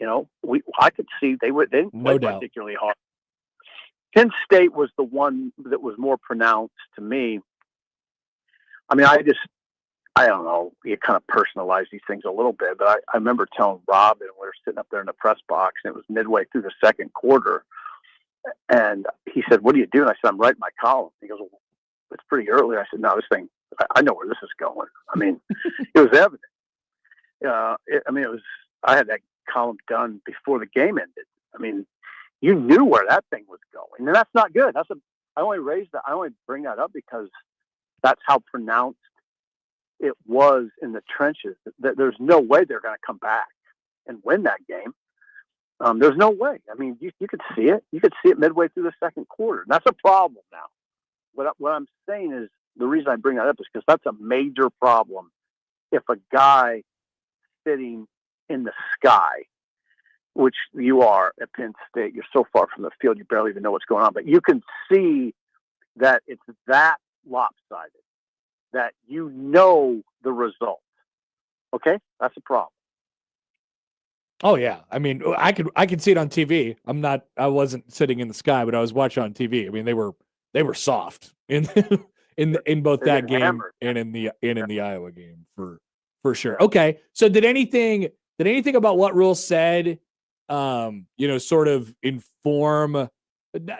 S18: I could see they didn't play particularly hard. Penn State was the one that was more pronounced to me. I mean, I don't know, you kind of personalize these things a little bit, but I remember telling Rob, and we were sitting up there in the press box, and it was midway through the second quarter, and he said, "What are you doing?" I said, "I'm writing my column." He goes, "Well, it's pretty early." I said, "No, this thing, I know where this is going." I mean, it was evident. I had that column done before the game ended. I mean, you knew where that thing was going, and that's not good. I only bring that up because that's how pronounced it was in the trenches. That there's no way they're going to come back and win that game. There's no way. I mean, you could see it. You could see it midway through the second quarter. And that's a problem now. What I'm saying is, the reason I bring that up is because that's a major problem. If a guy sitting in the sky, which you are at Penn State, you're so far from the field, you barely even know what's going on, but you can see that it's that lopsided, that you know the result. Okay? That's a problem.
S5: Oh yeah. I mean, I could see it on TV. I wasn't sitting in the sky, but I was watching on TV. I mean, they were soft in both that game hammered. and in the Iowa game for sure. Okay. So did anything about what Rule said sort of inform,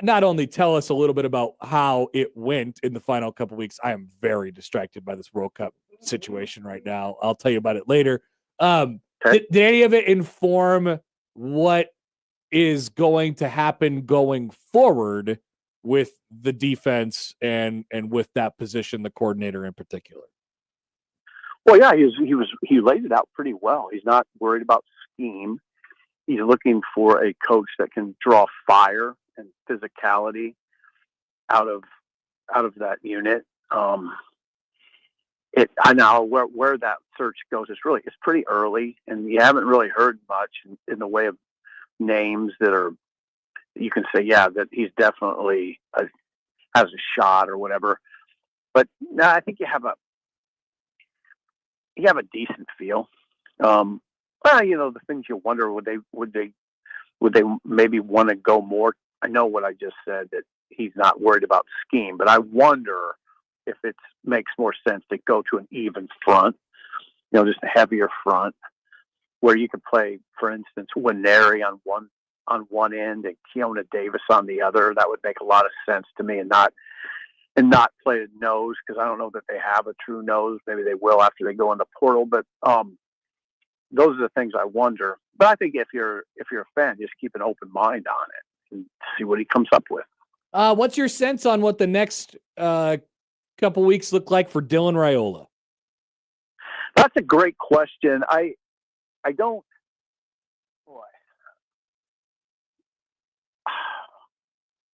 S5: not only tell us a little bit about how it went in the final couple of weeks? I am very distracted by this World Cup situation right now. I'll tell you about it later. Did any of it inform what is going to happen going forward with the defense and with that position, the coordinator in particular?
S18: Well, yeah, he laid it out pretty well. He's not worried about scheme. He's looking for a coach that can draw fire and physicality out of that unit. I know where that search goes. It's pretty early, and you haven't really heard much in the way of names that you can say, yeah, that he's definitely has a shot or whatever. But no, I think you have a decent feel. The things you wonder, would they maybe want to go more? I know what I just said, that he's not worried about scheme, but I wonder if it makes more sense to go to an even front, just a heavier front, where you could play, for instance, Winery on one end and Keona Davis on the other. That would make a lot of sense to me, and not play a nose, because I don't know that they have a true nose. Maybe they will after they go in the portal, but those are the things I wonder. But I think if you're a fan, just keep an open mind on it and see what he comes up with.
S5: What's your sense on what the next couple weeks look like for Dylan Raiola?
S18: That's a great question. I don't. Boy,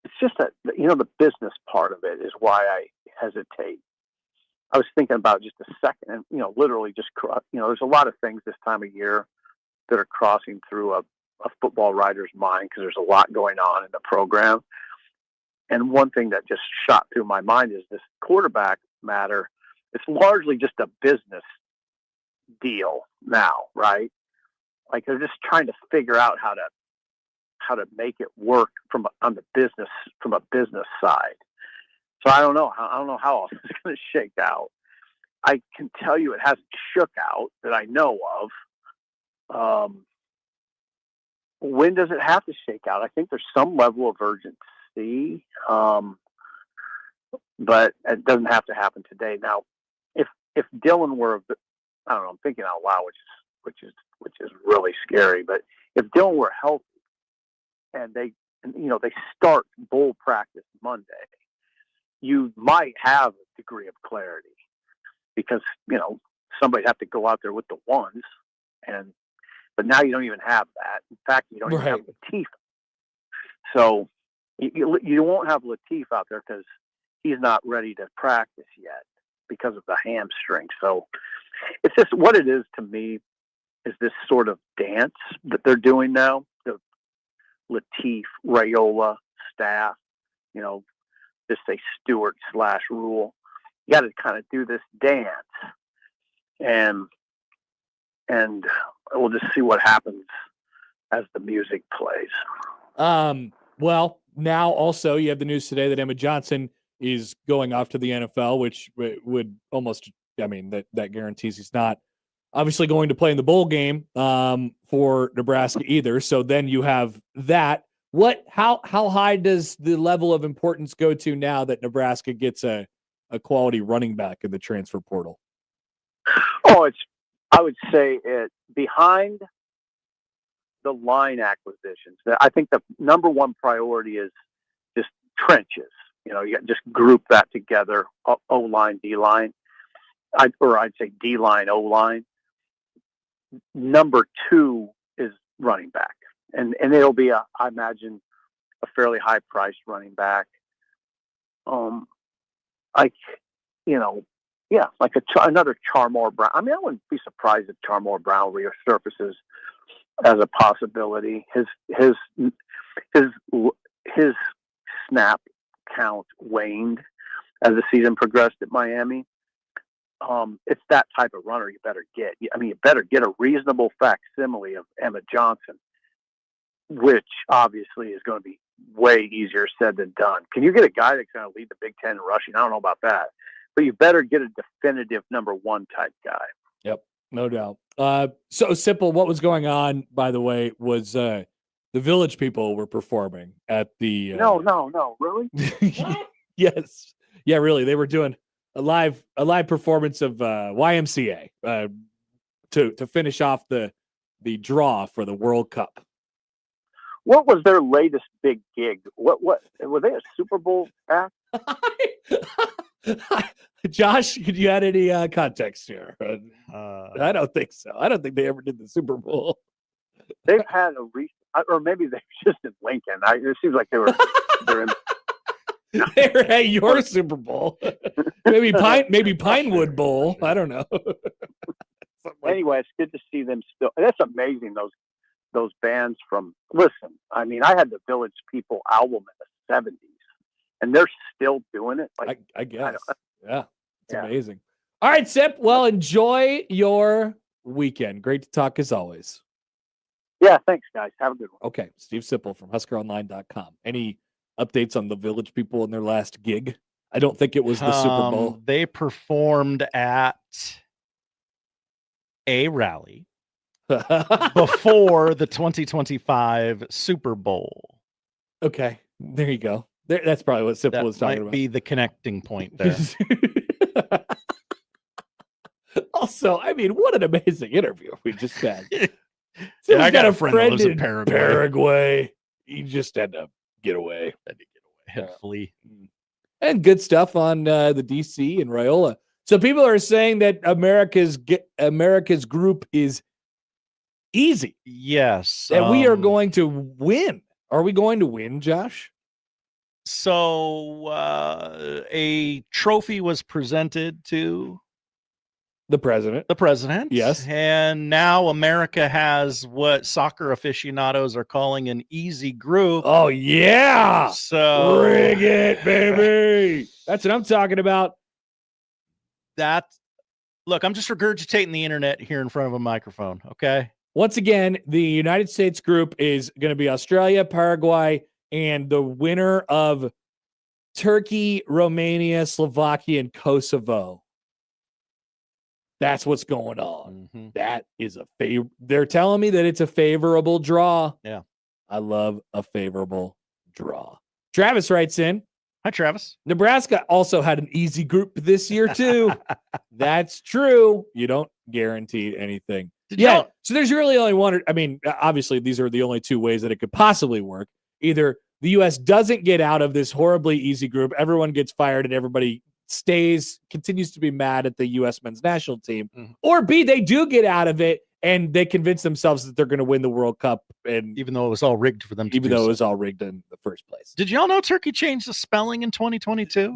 S18: it's just that the business part of it is why I hesitate. I was thinking about just a second, and literally just there's a lot of things this time of year that are crossing through a football writer's mind, because there's a lot going on in the program. And one thing that just shot through my mind is this quarterback matter. It's largely just a business deal now, right? Like, they're just trying to figure out how to make it work from a business side. So I don't know how it's going to shake out. I can tell you it hasn't shook out that I know of. When does it have to shake out? I think there's some level of urgency, but it doesn't have to happen today. Now, if Dylan were, I don't know, I'm thinking out loud, which is really scary. But if Dylan were healthy and they start bowl practice Monday, you might have a degree of clarity, because somebody'd have to go out there with the ones, but now you don't even have that. In fact, you don't even have Latif. So you won't have Latif out there because he's not ready to practice yet because of the hamstring. So it's just, what it is to me is this sort of dance that they're doing now, the Latif, Raiola staff, just say Stewart / Rule. You got to kind of do this dance, and we'll just see what happens as the music plays.
S5: Well, now also you have the news today that Emma Johnson is going off to the NFL, which would almost, that guarantees he's not obviously going to play in the bowl game for Nebraska either. So then you have that. How high does the level of importance go to now that Nebraska gets a quality running back in the transfer portal?
S18: Oh, I would say it behind the line acquisitions. I think the number one priority is just trenches. You just group that together, O-line, D-line. I'd say D-line, O-line. Number two is running back. And it'll be, I imagine, a fairly high-priced running back. Another Charmore Brown. I wouldn't be surprised if Charmore Brown resurfaces as a possibility. His snap count waned as the season progressed at Miami. It's that type of runner you better get. You better get a reasonable facsimile of Emma Johnson, which obviously is going to be way easier said than done. Can you get a guy that's going to lead the Big Ten in rushing? I don't know about that. But you better get a definitive number one type guy.
S5: Yep, no doubt. So Sipple, what was going on, by the way, was the Village People were performing at the...
S18: No, really?
S5: Yes. Yeah, really. They were doing a live performance of YMCA to finish off the draw for the World Cup.
S18: What was their latest big gig? What were they a Super Bowl act?
S5: Josh, could you add any context here? I don't think so. I don't think they ever did the Super Bowl.
S18: They've had a recent, or maybe they're just in Lincoln. It seems like they're in.
S5: They're at your Super Bowl. maybe Pinewood Bowl. I don't know.
S18: Anyway, it's good to see them still. That's amazing. Those bands from. Listen, I had the Village People album in the 70s. And they're still doing it.
S5: I guess. Yeah. It's amazing. All right, Sip. Well, enjoy your weekend. Great to talk as always.
S18: Yeah, thanks, guys. Have a good one.
S5: Okay. Steve Sipple from HuskerOnline.com. Any updates on the Village People in their last gig? I don't think it was the Super Bowl.
S6: They performed at a rally before the 2025 Super Bowl.
S5: Okay. There you go. That's probably what Sipple was talking about.
S6: Might be the connecting point there.
S5: Also, what an amazing interview we just had.
S6: I got a friend who lives in
S5: Paraguay. You just had to get away.
S6: Flee.
S5: And good stuff on the DC and Raiola. So people are saying that America's group is easy.
S6: Yes.
S5: And we are going to win. Are we going to win, Josh?
S6: So a trophy was presented to
S5: the president. Yes.
S6: And now America has what soccer aficionados are calling an easy group.
S5: Oh, yeah.
S6: So
S5: bring it, baby. That's what I'm talking about.
S6: Look, I'm just regurgitating the internet here in front of a microphone. Okay.
S5: Once again, the United States group is going to be Australia, Paraguay, and the winner of Turkey, Romania, Slovakia, and Kosovo. That's what's going on.
S6: Mm-hmm.
S5: That is they're telling me that it's a favorable draw.
S6: Yeah.
S5: I love a favorable draw. Travis writes in.
S6: Hi, Travis.
S5: Nebraska also had an easy group this year, too. That's true. You don't guarantee anything. So there's really only one. Obviously, these are the only two ways that it could possibly work. Either the U.S. doesn't get out of this horribly easy group, everyone gets fired, and everybody continues to be mad at the U.S. men's national team, or B, they do get out of it and they convince themselves that they're going to win the World Cup, and
S6: even though it was all rigged for them,
S5: it was all rigged in the first place.
S6: Did y'all know Turkey changed the spelling in 2022?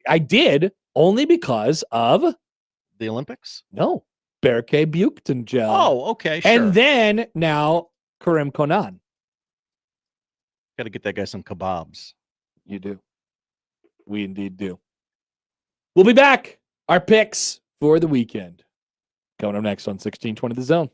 S5: I did only because of
S6: the Olympics.
S5: No, Berke Bukten gel.
S6: Oh, okay, sure.
S5: And then now Karim Konan.
S6: Got to get that guy some kebabs.
S5: You do. We indeed do. We'll be back. Our picks for the weekend. Coming up next on 1620 The Zone.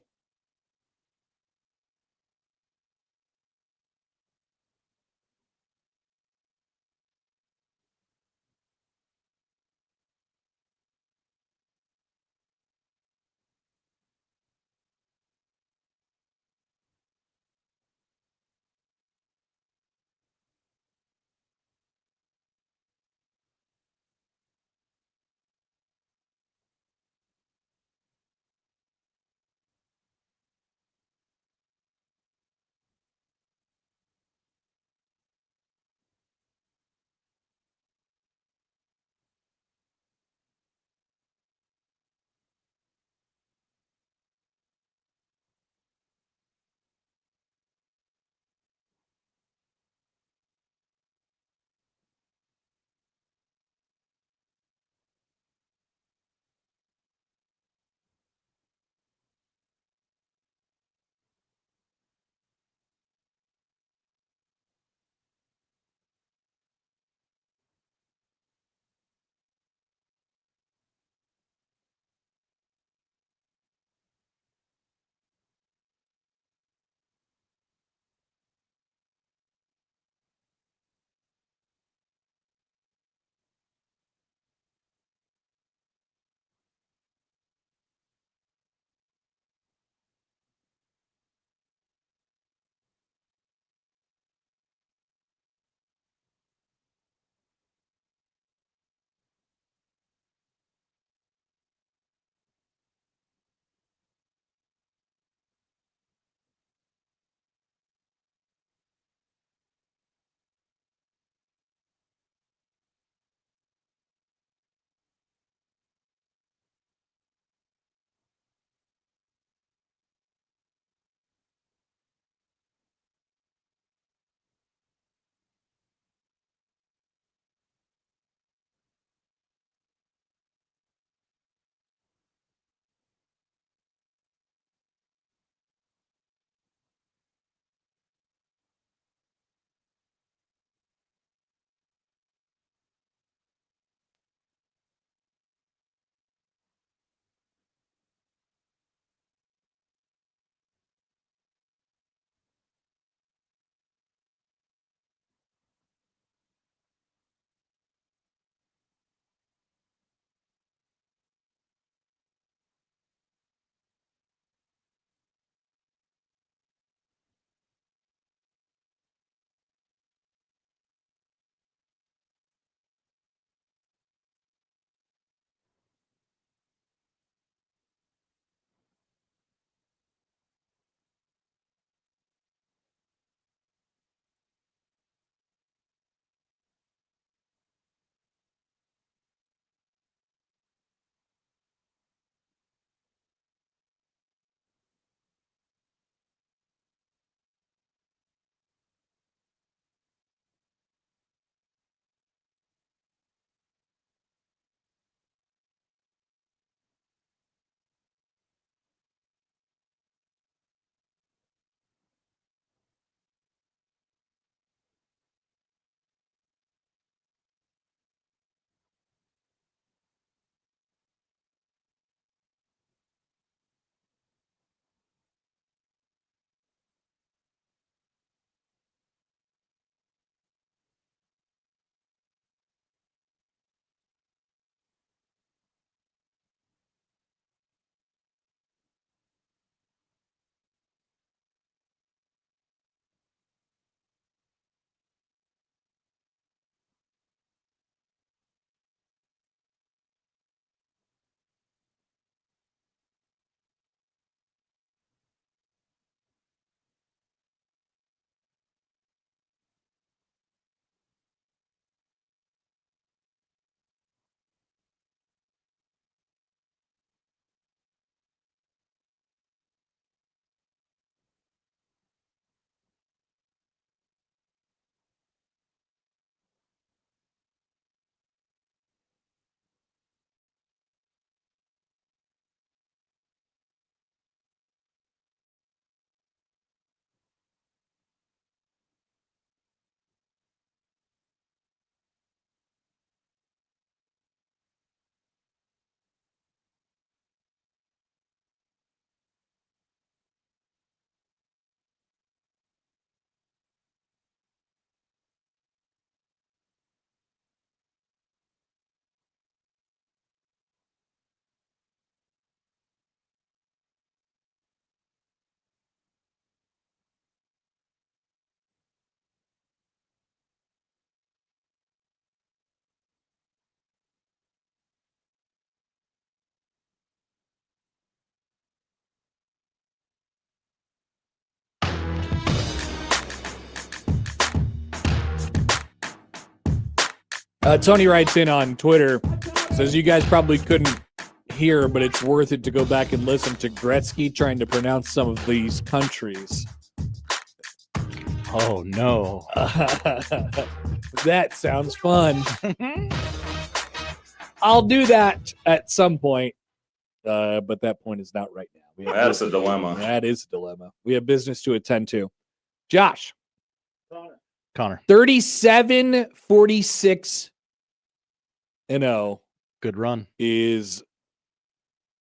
S5: Tony writes in on Twitter, says you guys probably couldn't hear, but it's worth it to go back and listen to Gretzky trying to pronounce some of these countries.
S6: Oh, no.
S5: That sounds fun. I'll do that at some point, but that point is not right now.
S19: That's a dilemma.
S5: That is a dilemma. We have business to attend to. Josh.
S6: Connor.
S5: 37-46-0.
S6: Good run.
S5: Is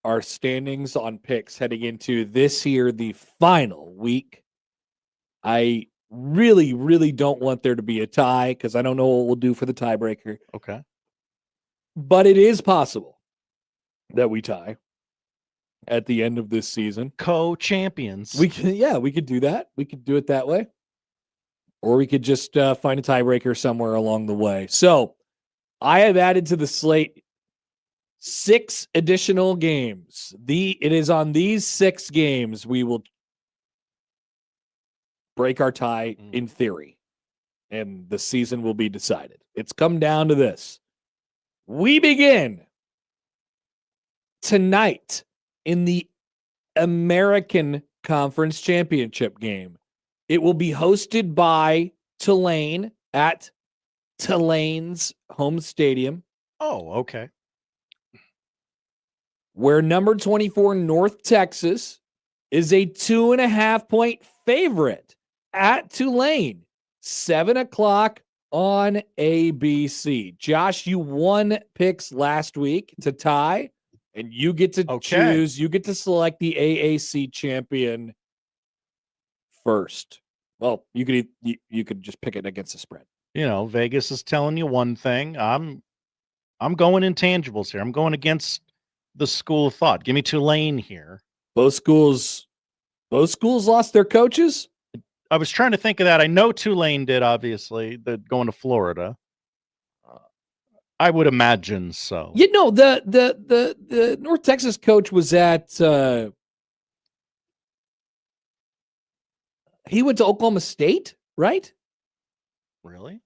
S5: our standings on picks heading into this year, the final week. I really, really don't want there to be a tie because I don't know what we'll do for the tiebreaker.
S6: Okay.
S5: But it is possible that we tie at the end of this season.
S6: Co-champions.
S5: We could do that. We could do it that way. Or we could just find a tiebreaker somewhere along the way. So I have added to the slate 6 additional games. It is on these 6 games we will break our tie in theory, and the season will be decided. It's come down to this. We begin tonight in the American Conference Championship game. It will be hosted by Tulane at Tulane's home stadium.
S6: Oh, okay.
S5: Where number 24 North Texas is a 2.5-point favorite at Tulane. 7:00 on ABC. Josh, you won picks last week to tie, and you get to choose. You get to select the AAC champion first. Well, you could just pick it against the spread.
S6: You know, Vegas is telling you one thing. I'm going intangibles here. I'm going against the school of thought. Give me Tulane here.
S5: Both schools lost their coaches.
S6: I was trying to think of that. I know Tulane did, obviously. They're going to Florida. I would imagine so.
S5: You know, the North Texas coach was at he went to Oklahoma State, right?
S6: Really?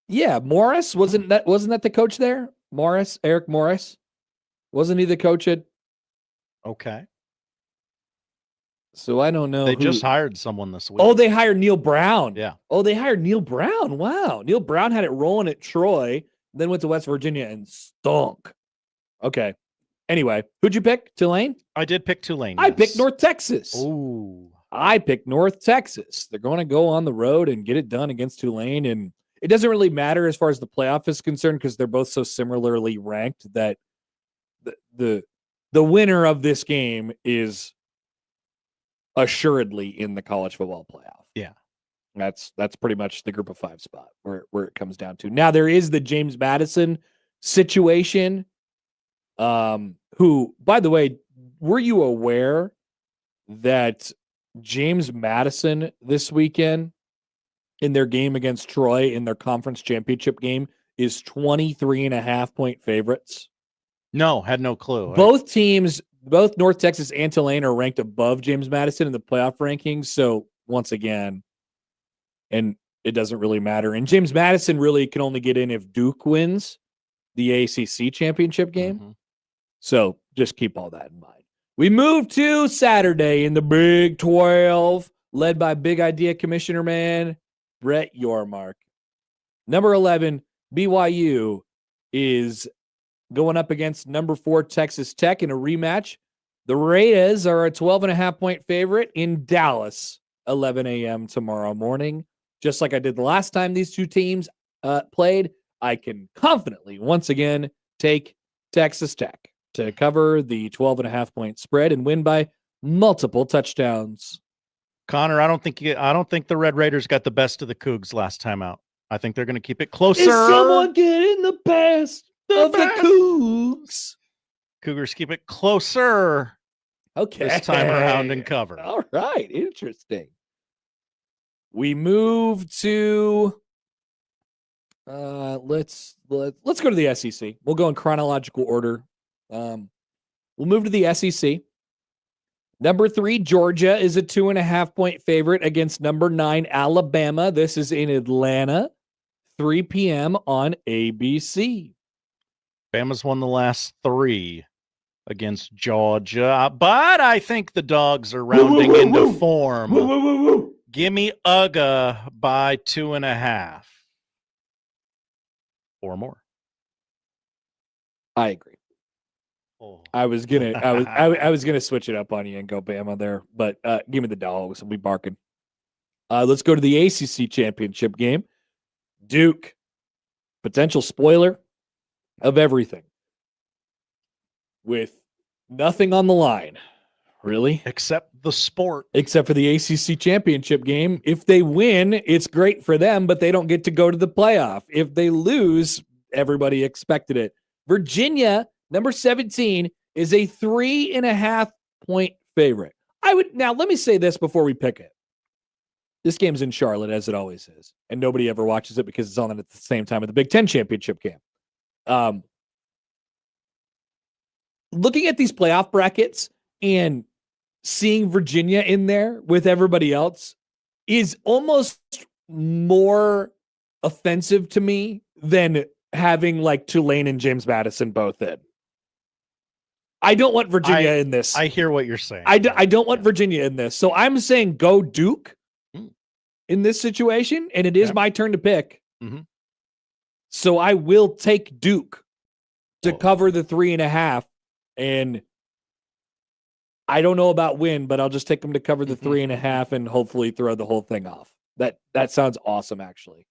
S5: Yeah, Morris wasn't that the coach there? Eric Morris, wasn't he the coach at?
S6: Okay.
S5: So I don't know.
S6: They just hired someone this week.
S5: Oh, they hired Neil Brown.
S6: Yeah.
S5: Oh, they hired Neil Brown. Wow. Neil Brown had it rolling at Troy, then went to West Virginia and stunk. Okay. Anyway, who'd you pick? Tulane?
S6: I did pick Tulane.
S5: I picked North Texas.
S6: Ooh.
S5: I picked North Texas. They're going to go on the road and get it done against Tulane. And it doesn't really matter as far as the playoff is concerned because they're both so similarly ranked that the winner of this game is assuredly in the college football playoff.
S6: Yeah.
S5: That's pretty much the group of 5 spot where it comes down to. Now there is the James Madison situation. Who, by the way, were you aware that James Madison this weekend in their game against Troy in their conference championship game is 23.5-point favorites?
S6: No, had no clue.
S5: Both teams, both North Texas and Tulane are ranked above James Madison in the playoff rankings. So once again, and it doesn't really matter. And James Madison really can only get in if Duke wins the ACC championship game.
S6: Mm-hmm.
S5: So just keep all that in mind. We move to Saturday in the Big 12, led by Big Idea Commissioner Man Brett Yormark. Number 11, BYU is going up against number 4 Texas Tech in a rematch. The Raiders are a 12.5-point favorite in Dallas, 11 a.m. tomorrow morning. Just like I did the last time these two teams played, I can confidently once again take Texas Tech to cover the 12.5-point spread and win by multiple touchdowns.
S6: Connor, I don't think the Red Raiders got the best of the Cougs last time out. I think they're going to keep it closer.
S5: Is someone getting the best of the Cougs?
S6: Cougars keep it closer.
S5: Okay.
S6: This time around and cover.
S5: All right. Interesting. We move to let's go to the SEC. We'll go in chronological order. We'll move to the SEC. Number 3, Georgia is a 2.5-point favorite against number 9, Alabama. This is in Atlanta. 3 p.m. on ABC.
S6: Bama's won the last 3 against Georgia, but I think the Dogs are rounding into form. Give me UGA by 2.5 or more.
S5: I agree. I was gonna switch it up on you and go Bama there, but give me the Dogs. I'll be barking. Let's go to the ACC championship game. Duke, potential spoiler of everything, with nothing on the line, really,
S6: except the sport,
S5: except for the ACC championship game. If they win, it's great for them, but they don't get to go to the playoff. If they lose, everybody expected it. Virginia, number 17, is a 3.5 point favorite. Now let me say this before we pick it. This game's in Charlotte, as it always is, and nobody ever watches it because it's on at the same time of the Big Ten championship game. Looking at these playoff brackets and seeing Virginia in there with everybody else is almost more offensive to me than having like Tulane and James Madison both in. I don't want Virginia in this.
S6: I hear what you're saying.
S5: I don't want Virginia in this. So I'm saying go Duke in this situation, and it is my turn to pick.
S6: Mm-hmm.
S5: So I will take Duke to cover the 3.5, and I don't know about win, but I'll just take them to cover the 3.5 and hopefully throw the whole thing off. That sounds awesome, actually.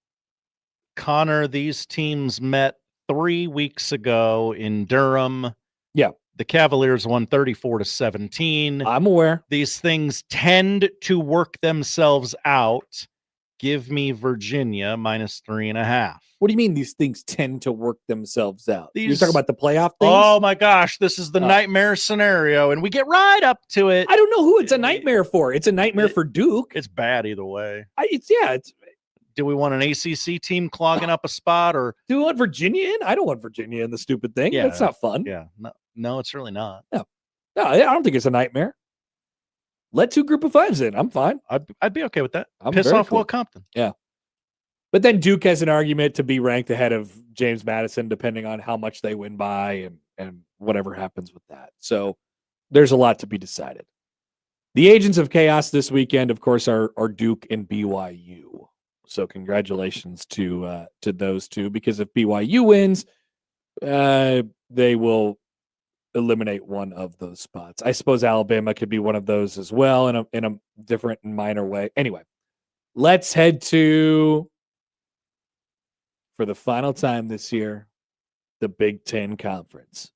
S6: Connor, these teams met 3 weeks ago in Durham.
S5: Yeah.
S6: The Cavaliers won 34-17.
S5: I'm aware.
S6: These things tend to work themselves out. Give me Virginia minus 3.5.
S5: What do you mean these things tend to work themselves out? You're talking about the playoff things?
S6: Oh my gosh, this is the nightmare scenario, and we get right up to it.
S5: I don't know who it's a nightmare for. It's a nightmare for Duke.
S6: It's bad either way.
S5: Do
S6: we want an ACC team clogging up a spot, or
S5: do we want Virginia in? I don't want Virginia in the stupid thing.
S6: Yeah,
S5: That's not fun.
S6: Yeah, no, it's really not.
S5: No, I don't think it's a nightmare. Let 2 group of 5s in. I'm fine.
S6: I'd be okay with that.
S5: I'm
S6: Piss
S5: very
S6: off
S5: cool.
S6: Will Compton.
S5: Yeah. But then Duke has an argument to be ranked ahead of James Madison, depending on how much they win by and whatever happens with that. So there's a lot to be decided. The agents of chaos this weekend, of course, are Duke and BYU. So congratulations to those two, because if BYU wins, they will eliminate one of those spots. I suppose Alabama could be one of those as well in a different and minor way. Anyway, let's head to, for the final time this year, the Big Ten Conference.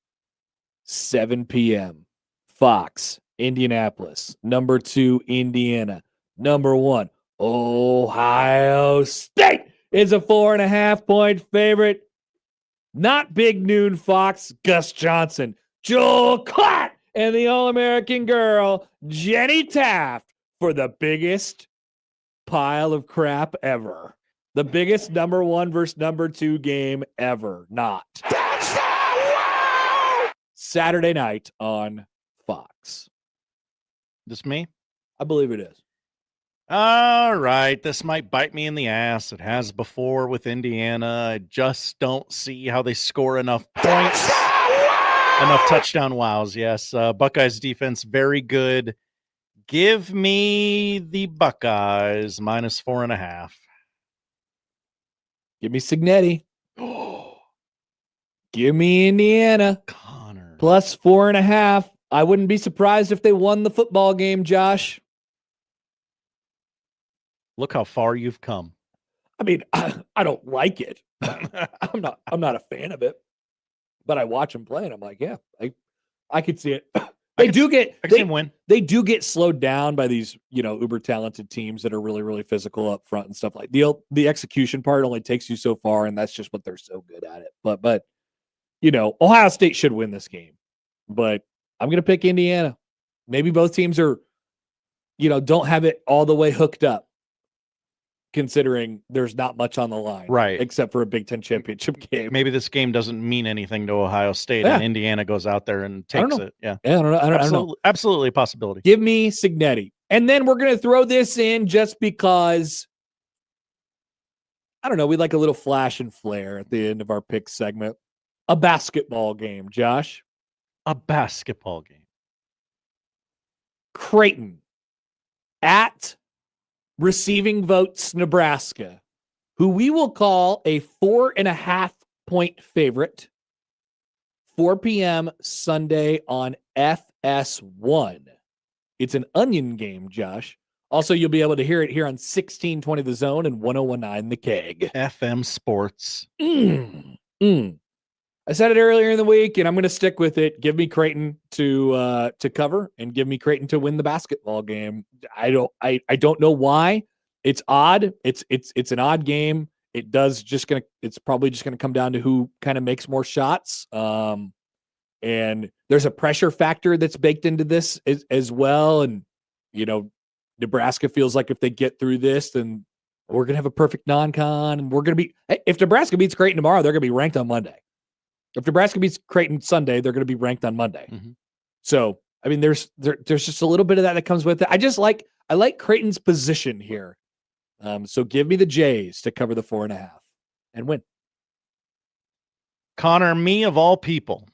S5: 7 p.m. Fox, Indianapolis. Number 2, Indiana. Number 1, Ohio State is a 4.5 point favorite. Not big noon Fox, Gus Johnson, Joel Klatt, and the All-American girl, Jenny Taft, for the biggest pile of crap ever. The biggest number 1 versus number 2 game ever. Not. Saturday night on Fox.
S6: This me?
S5: I believe it is.
S6: All right, this might bite me in the ass. It has before with Indiana. I just don't see how they score enough points. Enough touchdown wows, yes. Buckeyes defense, very good. Give me the Buckeyes minus 4.5.
S5: Give me Signetti. Give me Indiana.
S6: Connor.
S5: Plus 4.5. I wouldn't be surprised if they won the football game, Josh.
S6: Look how far you've come.
S5: I mean, I don't like it. I'm not a fan of it. But I watch them play, and I'm like, yeah, I could see it. They do get slowed down by these, uber talented teams that are really, really physical up front and stuff like the execution part only takes you so far, and that's just what they're so good at it. But Ohio State should win this game. But I'm gonna pick Indiana. Maybe both teams are, don't have it all the way hooked up, considering there's not much on the line,
S6: right?
S5: Except for a Big Ten championship game.
S6: Maybe this game doesn't mean anything to Ohio State, and Indiana goes out there and takes it. Yeah,
S5: I don't know. I don't know.
S6: Absolutely a possibility.
S5: Give me Signetti, and then we're gonna throw this in just because I don't know. We like a little flash and flare at the end of our pick segment. A basketball game, Josh.
S6: A basketball game.
S5: Creighton at Receiving Votes Nebraska, who we will call a 4.5 point favorite. 4 p.m. Sunday on FS1. It's an onion game, Josh. Also, you'll be able to hear it here on 1620 The Zone and 1019 The Keg.
S6: FM Sports.
S5: I said it earlier in the week, and I'm going to stick with it. Give me Creighton to cover, and give me Creighton to win the basketball game. I don't know why. It's odd. It's an odd game. It's probably just gonna come down to who kind of makes more shots. And there's a pressure factor that's baked into this as well. And Nebraska feels like if they get through this, then we're gonna have a perfect non-con, and we're gonna be. If Nebraska beats Creighton tomorrow, they're gonna be ranked on Monday. If Nebraska beats Creighton Sunday, they're gonna be ranked on Monday.
S6: Mm-hmm.
S5: So I mean, there's just a little bit of that comes with it. I like Creighton's position here. So give me the Jays to cover the 4.5 and win.
S6: Connor, me of all people,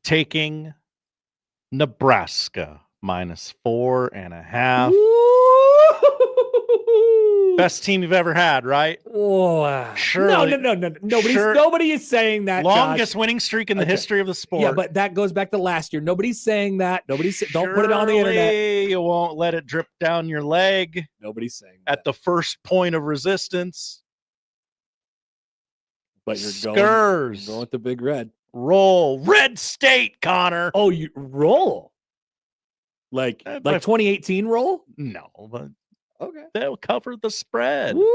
S6: taking Nebraska -4.5. Best team you've ever had, right?
S5: Oh,
S6: surely.
S5: No. Nobody is saying that.
S6: Longest
S5: Josh.
S6: winning streak in the history of the sport.
S5: Yeah, but that goes back to last year. Nobody's saying that. Don't put it on the internet.
S6: You won't let it drip down your leg.
S5: Nobody's saying
S6: at the first point of resistance.
S5: But you're
S6: Skurs.
S5: going with the big red.
S6: Roll. Red State, Connor.
S5: Oh, you roll. Like 2018 roll?
S6: No, but
S5: okay.
S6: They'll cover the spread.
S5: Woo!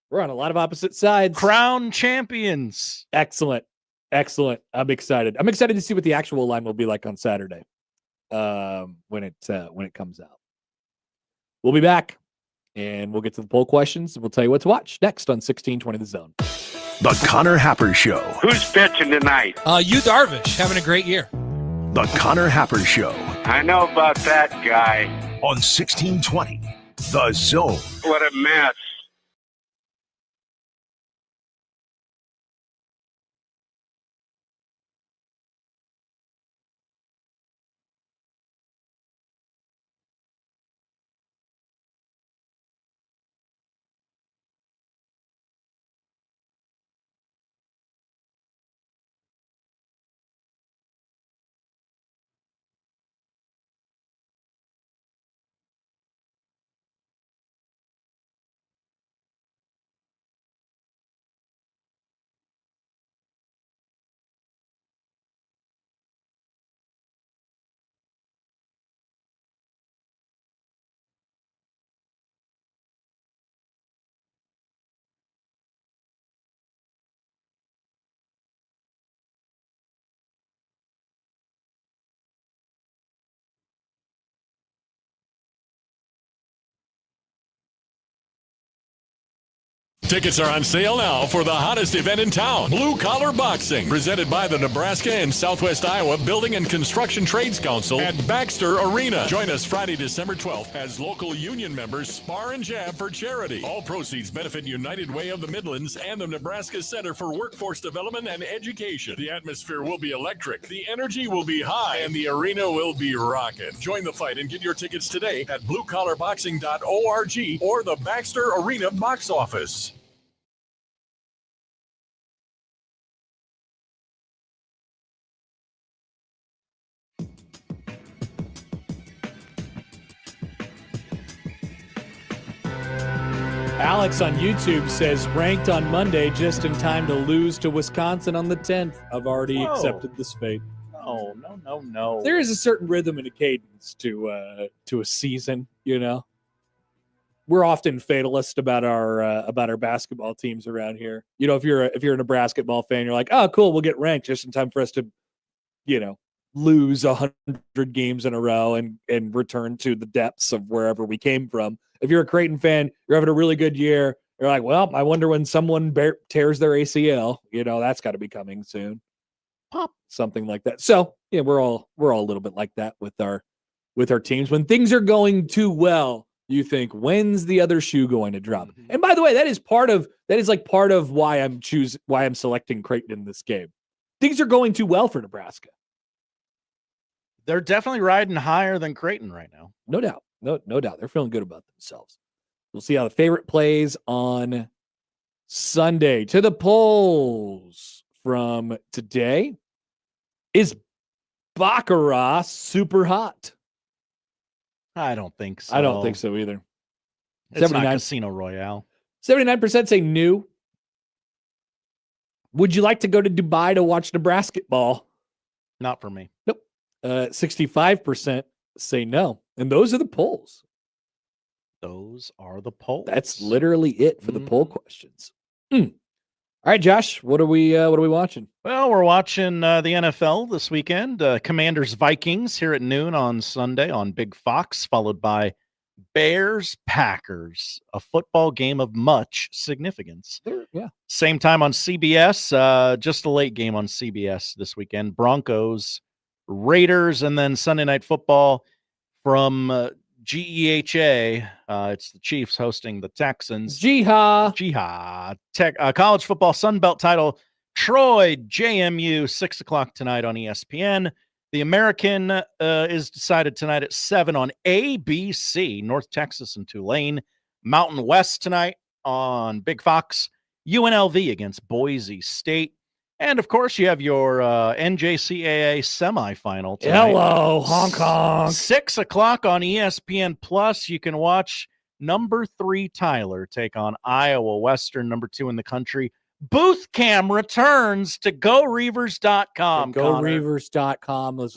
S5: We're on a lot of opposite sides.
S6: Crown champions.
S5: Excellent. I'm excited. I'm excited to see what the actual line will be like on Saturday. When it comes out. We'll be back and we'll get to the poll questions and we'll tell you what to watch next on 1620 The Zone.
S2: The Connor Happer Show.
S19: Who's pitching tonight?
S20: You Darvish, having a great year.
S2: The Connor Happer Show.
S19: I know about that guy.
S2: On 1620 The Zone.
S19: What a mess.
S1: Tickets are on sale now for the hottest event in town, Blue Collar Boxing, presented by the Nebraska and Southwest Iowa Building and Construction Trades Council at Baxter Arena. Join us Friday, December 12th as local union members spar and jab for charity. All proceeds benefit United Way of the Midlands and the Nebraska Center for Workforce Development and Education. The atmosphere will be electric, the energy will be high, and the arena will be rocking. Join the fight and get your tickets today at bluecollarboxing.org or the Baxter Arena box office.
S5: Alex on YouTube says ranked on Monday just in time to lose to Wisconsin on the 10th. I've already accepted this fate.
S6: No.
S5: There is a certain rhythm and a cadence to a season, you know. We're often fatalist about our basketball teams around here. You know, if you're a Nebraska ball fan, you're like, oh, cool, we'll get ranked just in time for us to, you know, lose 100 games in a row and return to the depths of wherever we came from. If you're a Creighton fan, you're having a really good year. You're like, well, I wonder when someone tears their ACL. You know, that's got to be coming soon. Pop, something like that. So yeah, we're all a little bit like that with our teams. When things are going too well, You think, when's the other shoe going to drop? And by the way, that is part of why I'm selecting Creighton in this game. Things are going too well for Nebraska.
S6: They're definitely riding higher than Creighton right now.
S5: No doubt. No doubt. They're feeling good about themselves. We'll see how the favorite plays on Sunday. To the polls from today. Is Baccarat super hot?
S6: I don't think so.
S5: I don't think so either.
S6: It's not Casino Royale.
S5: 79% say new. Would you like to go to Dubai to watch Nebraska ball?
S6: Not for me.
S5: Nope. 65% say no. And those are the polls.
S6: Those are the polls.
S5: That's literally it for the poll questions. All right, Josh, what are we watching?
S6: Well, we're watching the NFL this weekend. Commanders Vikings here at noon on Sunday on Big Fox, followed by Bears Packers, a football game of much significance.
S5: Yeah.
S6: Same time on CBS, just a late game on CBS this weekend. Broncos, Raiders, and then Sunday Night Football from GEHA. It's the Chiefs hosting the Texans.
S5: Jihad.
S6: College football Sun Belt title, Troy JMU, 6 o'clock tonight on ESPN. The American is decided tonight at 7 on ABC, North Texas and Tulane. Mountain West tonight on Big Fox, UNLV against Boise State. And, of course, you have your NJCAA semifinal tonight.
S5: Hello, Hong Kong.
S6: 6 o'clock on ESPN Plus. You can watch number 3 Tyler take on Iowa Western, number 2 in the country. Booth Cam returns to GoReavers.com.
S5: GoReavers.com. Is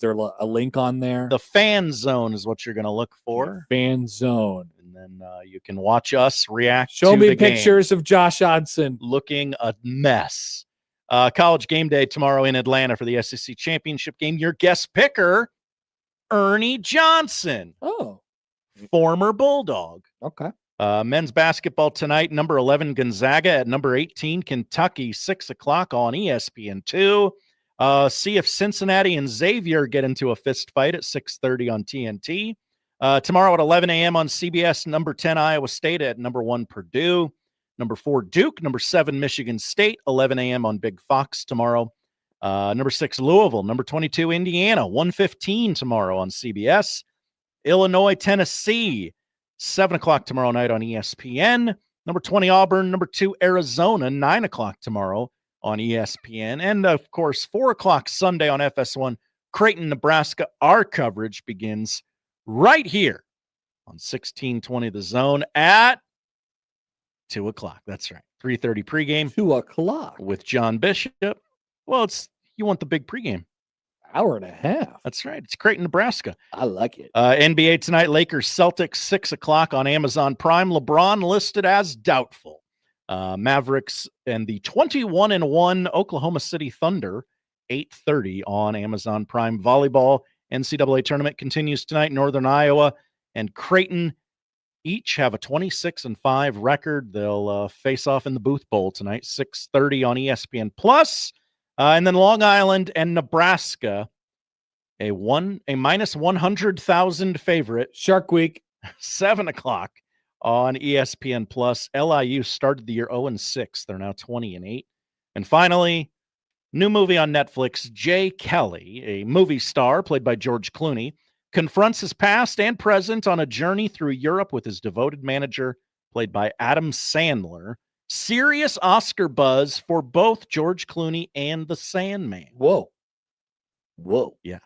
S5: there a link on there?
S6: The fan zone is what you're going to look for.
S5: Fan zone.
S6: And then you can watch us react
S5: Show
S6: to
S5: me
S6: the
S5: pictures
S6: game.
S5: of Josh Odson.
S6: Looking a mess. College game day tomorrow in Atlanta for the SEC championship game. Your guest picker, Ernie Johnson.
S5: Oh.
S6: Former Bulldog.
S5: Okay.
S6: Men's basketball tonight, number 11 Gonzaga at number 18 Kentucky, 6 o'clock on ESPN2. See if Cincinnati and Xavier get into a fist fight at 6:30 on TNT. Tomorrow at 11 a.m. on CBS, number 10 Iowa State at number 1 Purdue. Number 4 Duke, number 7 Michigan State, 11 a.m. on Big Fox tomorrow. Number 6 Louisville, number 22 Indiana, 1:15 tomorrow on CBS. Illinois, Tennessee, 7 o'clock tomorrow night on ESPN. Number 20 Auburn, number 2 Arizona, 9 o'clock tomorrow on ESPN. And, of course, 4 o'clock Sunday on FS1, Creighton, Nebraska. Our coverage begins right here on 1620 The Zone at 2 o'clock. That's right. 3:30 pregame.
S5: 2 o'clock.
S6: With John Bishop. Well, you want the big pregame.
S5: Hour and a half.
S6: That's right. It's Creighton, Nebraska.
S5: I like it.
S6: NBA tonight, Lakers, Celtics, 6 o'clock on Amazon Prime. LeBron listed as doubtful. Mavericks and the 21-1 Oklahoma City Thunder, 8:30 on Amazon Prime. Volleyball NCAA tournament continues tonight. Northern Iowa and Creighton each have a 26-5 record. They'll face off in the Booth Bowl tonight, 6:30 on ESPN Plus. And then Long Island and Nebraska, a minus 100,000 favorite.
S5: Shark Week,
S6: 7 o'clock on ESPN Plus. LIU started the year 0-6. They're now 20-8. And finally, new movie on Netflix, Jay Kelly, a movie star played by George Clooney, confronts his past and present on a journey through Europe with his devoted manager, played by Adam Sandler. Serious Oscar buzz for both George Clooney and the Sandman.
S5: Whoa.
S6: Yeah.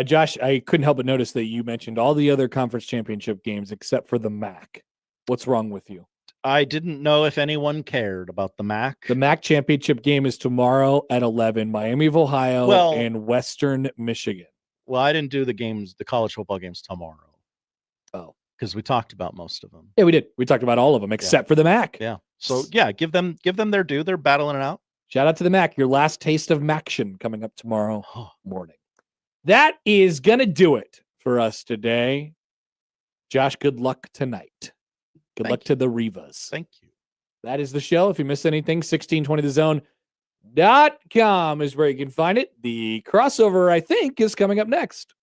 S5: Josh, I couldn't help but notice that you mentioned all the other conference championship games except for the MAC. What's wrong with you?
S6: I didn't know if anyone cared about the MAC.
S5: The MAC championship game is tomorrow at 11, Miami of Ohio and Western Michigan.
S6: Well, I didn't do the college football games tomorrow.
S5: Oh.
S6: Because we talked about most of them.
S5: Yeah, we did. We talked about all of them except for the MAC.
S6: Yeah. So, yeah, give them their due. They're battling it out.
S5: Shout out to the MAC. Your last taste of MACtion coming up tomorrow morning. That is going to do it for us today. Josh, good luck tonight. Good luck to the Rivas.
S6: Thank you.
S5: That is the show. If you missed anything, 1620thezone.com is where you can find it. The crossover, I think, is coming up next.